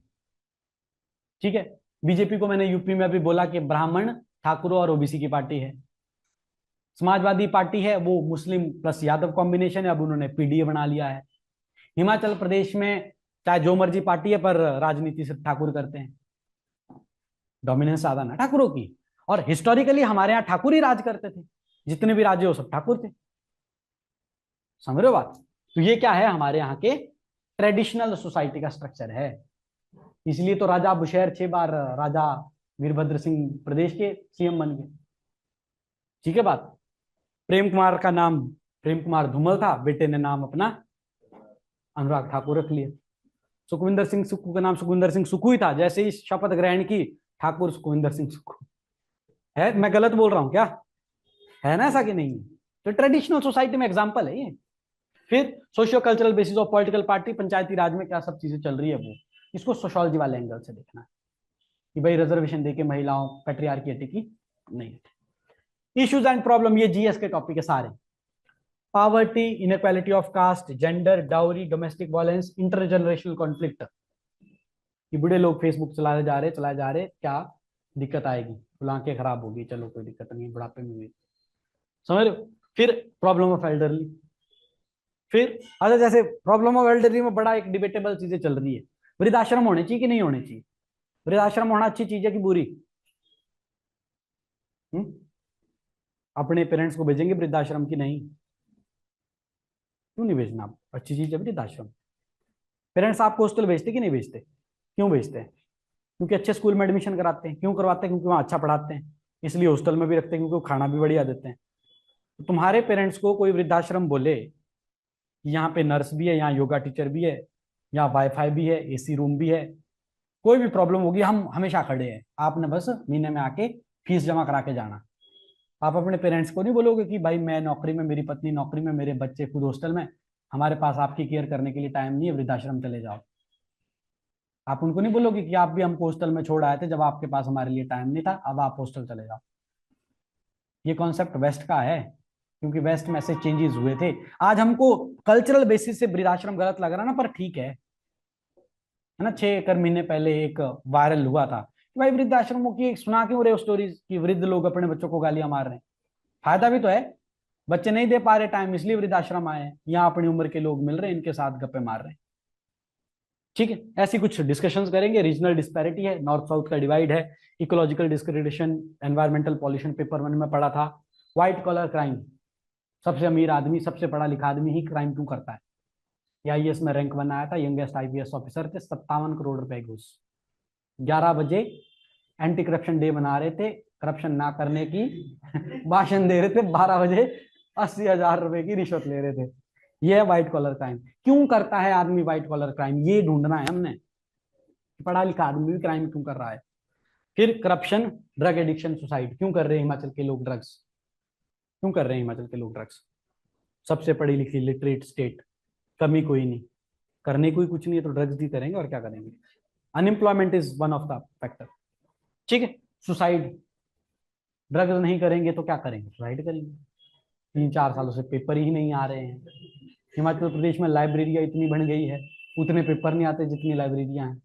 ठीक है। बीजेपी को मैंने यूपी में अभी बोला कि ब्राह्मण, ठाकुरों और ओबीसी की पार्टी है। समाजवादी पार्टी है, वो मुस्लिम प्लस यादव कॉम्बिनेशन है, अब उन्होंने पीडीए बना लिया है। हिमाचल प्रदेश में चाहे जो मर्जी पार्टी है, पर राजनीति सिर्फ ठाकुर करते हैं। डोमिनेंस ज्यादा ना ठाकुरों की। और हिस्टोरिकली हमारे यहाँ ठाकुर ही राज करते थे, जितने भी राज्य हो सब ठाकुर थे। समझ रहे हो बात? तो ये क्या है? हमारे यहाँ के ट्रेडिशनल सोसाइटी का स्ट्रक्चर है। इसलिए तो राजा बुशैर 6 बार राजा वीरभद्र सिंह प्रदेश के सीएम बन गए। ठीक है बात? प्रेम कुमार का नाम प्रेम कुमार धूमल था, बेटे ने नाम अपना अनुराग ठाकुर रख लिया। सुखविंदर सिंह सुक्खू का नाम सुखविंदर सिंह सुक्खू ही था, जैसे ही शपथ ग्रहण की ठाकुर सुखविंदर सिंह सुक्खू। है, मैं गलत बोल रहा हूं क्या? है ना ऐसा कि नहीं? तो ट्रेडिशनल सोसाइटी में एग्जांपल है ये। फिर socio cultural basis of political party, Panchayati Raj में क्या सब चीजें चल रही है, वो इसको सोशोलॉजी वाले एंगल से देखना है कि भाई रिजर्वेशन देके महिलाओं पैट्रियार्की हटेगी नहीं। इश्यूज एंड प्रॉब्लम, ये जीएस के टॉपिक है सारे। Poverty, inequality of caste, gender, dowry, domestic violence, intergenerational conflict. कि बूढ़े लोग फेसबुक चलाए जा रहे, क्या दिक्कत आएगी? फुल आंखें खराब होगी, चलो कोई दिक्कत नहीं, बुढ़ापे में भी। समझ रहे हो? फिर प्रॉब्लम ऑफ एल्डरली। फिर अच्छा, जैसे प्रॉब्लम ऑफ एल्डरली में बड़ा एक डिबेटेबल चीजें चल रही है, वृद्धाश्रम होने चाहिए कि नहीं होने चाहिए? वृद्धाश्रम होना अच्छी चीज है कि बुरी? अपने पेरेंट्स को भेजेंगे वृद्धाश्रम की नहीं? क्यों नहीं भेजना? अच्छी चीज है वृद्धाश्रम। पेरेंट्स आपको हॉस्टल भेजते कि नहीं भेजते? क्यों भेजते हैं? क्योंकि अच्छे स्कूल में एडमिशन कराते हैं। क्यों करवाते हैं? क्योंकि वहाँ अच्छा पढ़ाते हैं, इसलिए हॉस्टल में भी रखते हैं, क्योंकि वो खाना भी बढ़िया देते हैं। तो तुम्हारे पेरेंट्स को कोई वृद्धाश्रम बोले कि यहाँ पे नर्स भी है, यहाँ योगा टीचर भी है, यहाँ वाईफाई भी है, एसी रूम भी है, कोई भी प्रॉब्लम होगी हम हमेशा खड़े हैं, आपने बस महीने में आके फीस जमा करा के जाना। आप अपने पेरेंट्स को नहीं बोलोगे कि भाई मैं नौकरी में, मेरी पत्नी नौकरी में, मेरे बच्चे खुद हॉस्टल में, हमारे पास आपकी केयर करने के लिए टाइम नहीं है, वृद्धाश्रम चले जाओ। आप उनको नहीं बोलोगे कि आप भी हमको हॉस्टल में छोड़ आए थे जब आपके पास हमारे लिए टाइम नहीं था, अब आप हॉस्टल चले जाओ। ये कॉन्सेप्ट वेस्ट का है, क्योंकि वेस्ट में ऐसे चेंजेस हुए थे। आज हमको कल्चरल बेसिस से वृद्धाश्रम गलत लग रहा ना, पर ठीक है ना। 6 एक महीने पहले एक वायरल हुआ था कि भाई वृद्धाश्रमों की सुना क्यों रहे हो स्टोरीज कि वृद्ध लोग अपने बच्चों को गालियां मार रहे हैं। फायदा भी तो है, बच्चे नहीं दे पा रहे टाइम, इसलिए वृद्धाश्रम आए हैं, यहाँ अपनी उम्र के लोग मिल रहे हैं, इनके साथ गप्पे मार रहे हैं। ठीक है, ऐसी कुछ डिस्कशंस करेंगे। रीजनल डिस्पैरिटी है, नॉर्थ साउथ का डिवाइड है, ecological discrimination, environmental pollution paper 1 में पढ़ा था। व्हाइट कॉलर क्राइम, सबसे अमीर आदमी, सबसे पढ़ा लिखा आदमी ही क्राइम क्यों करता है। आईएएस में रैंक 1 आया था, यंगेस्ट आईपीएस ऑफिसर थे, 57 करोड़ रुपए घूस। 11 बजे एंटी करप्शन डे मना रहे थे, करप्शन ना करने की भाषण दे रहे थे, 12 बजे 80,000 रुपए की रिश्वत ले रहे थे। ये है व्हाइट कॉलर क्राइम। क्यों करता है आदमी व्हाइट कॉलर क्राइम, ये ढूंढना है हमने। पढ़ा लिखा आदमी भी क्राइम क्यों कर रहा है। फिर करप्शन, ड्रग एडिक्शन, सुसाइड, क्यों कर रहे हैं हिमाचल के लोग ड्रग्स, क्यों कर रहे हैं हिमाचल के लोग ड्रग्स। सबसे पढ़ी लिखी लिटरेट स्टेट, कमी कोई नहीं, करने कोई कुछ नहीं है तो ड्रग्स भी करेंगे और क्या करेंगे। Unemployment is one of the factor. ठीक है, सुसाइड, ड्रग्स नहीं करेंगे तो क्या करेंगे, सुसाइड करेंगे। 3 4 सालों से पेपर ही नहीं आ रहे हैं। हिमाचल प्रदेश में लाइब्रेरियां इतनी बन गई है, उतने पेपर नहीं आते जितनी लाइब्रेरियां हैं।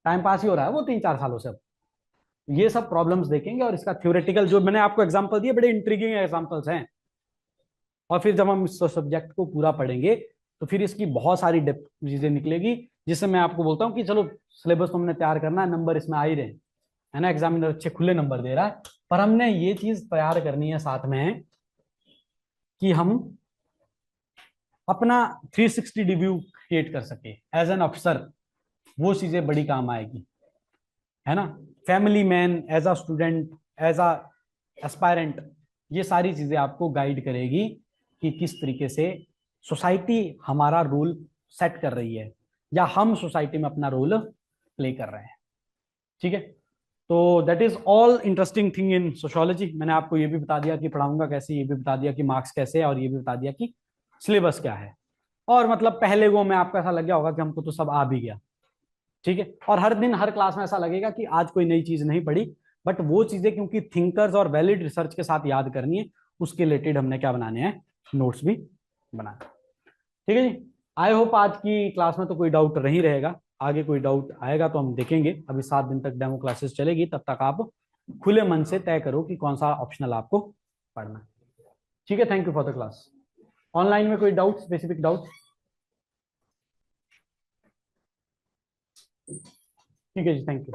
टाइम पास ही हो रहा है वो 3 4 सालों से। अब ये सब प्रॉब्लम्स देखेंगे और इसका थ्योरेटिकल जो मैंने आपको एग्जांपल दिए बड़े इंट्रिगिंग एग्जांपल्स हैं। और फिर जब हम इस सब्जेक्ट को पूरा पढ़ेंगे तो फिर इसकी बहुत सारी डेप्थ चीजें निकलेगी, जिससे मैं आपको बोलता हूँ कि चलो सिलेबस तो हमने तैयार करना है, नंबर इसमें आ ही रहे है ना, एग्जामिनर अच्छे खुले नंबर दे रहा है, पर हमने ये चीज तैयार करनी है साथ में कि हम अपना 360 रिव्यू क्रिएट कर सके एज एन ऑफिसर। वो चीजें बड़ी काम आएगी, है ना। Family man, as a student, as a aspirant, ये सारी चीजें आपको गाइड करेगी कि किस तरीके से सोसाइटी हमारा रोल सेट कर रही है या हम सोसाइटी में अपना रोल प्ले कर रहे हैं। ठीक है, तो that is all interesting thing in sociology. मैंने आपको ये भी बता दिया कि पढ़ाऊंगा कैसे, ये भी बता दिया कि मार्क्स कैसे है, और ये भी बता दिया कि सिलेबस क्या है। और मतलब पहले वो में आपको ऐसा लग गया होगा कि हमको तो सब आ भी गया। ठीक है, और हर दिन हर क्लास में ऐसा लगेगा कि आज कोई नई चीज नहीं पढ़ी, बट वो चीजें क्योंकि थिंकर्स और वैलिड रिसर्च के साथ याद करनी है, उसके रिलेटेड हमने क्या बनाने हैं, नोट्स भी बनाने। ठीक है जी, आई होप आज की क्लास में तो कोई डाउट नहीं रहेगा। आगे कोई डाउट आएगा तो हम देखेंगे। अभी 7 दिन तक डेमो क्लासेस चलेगी, तब तक आप खुले मन से तय करो कि कौन सा ऑप्शनल आपको पढ़ना है। ठीक है, thank you for the class. Online में कोई डाउट, स्पेसिफिक डाउट? ठीक है जी, थैंक यू।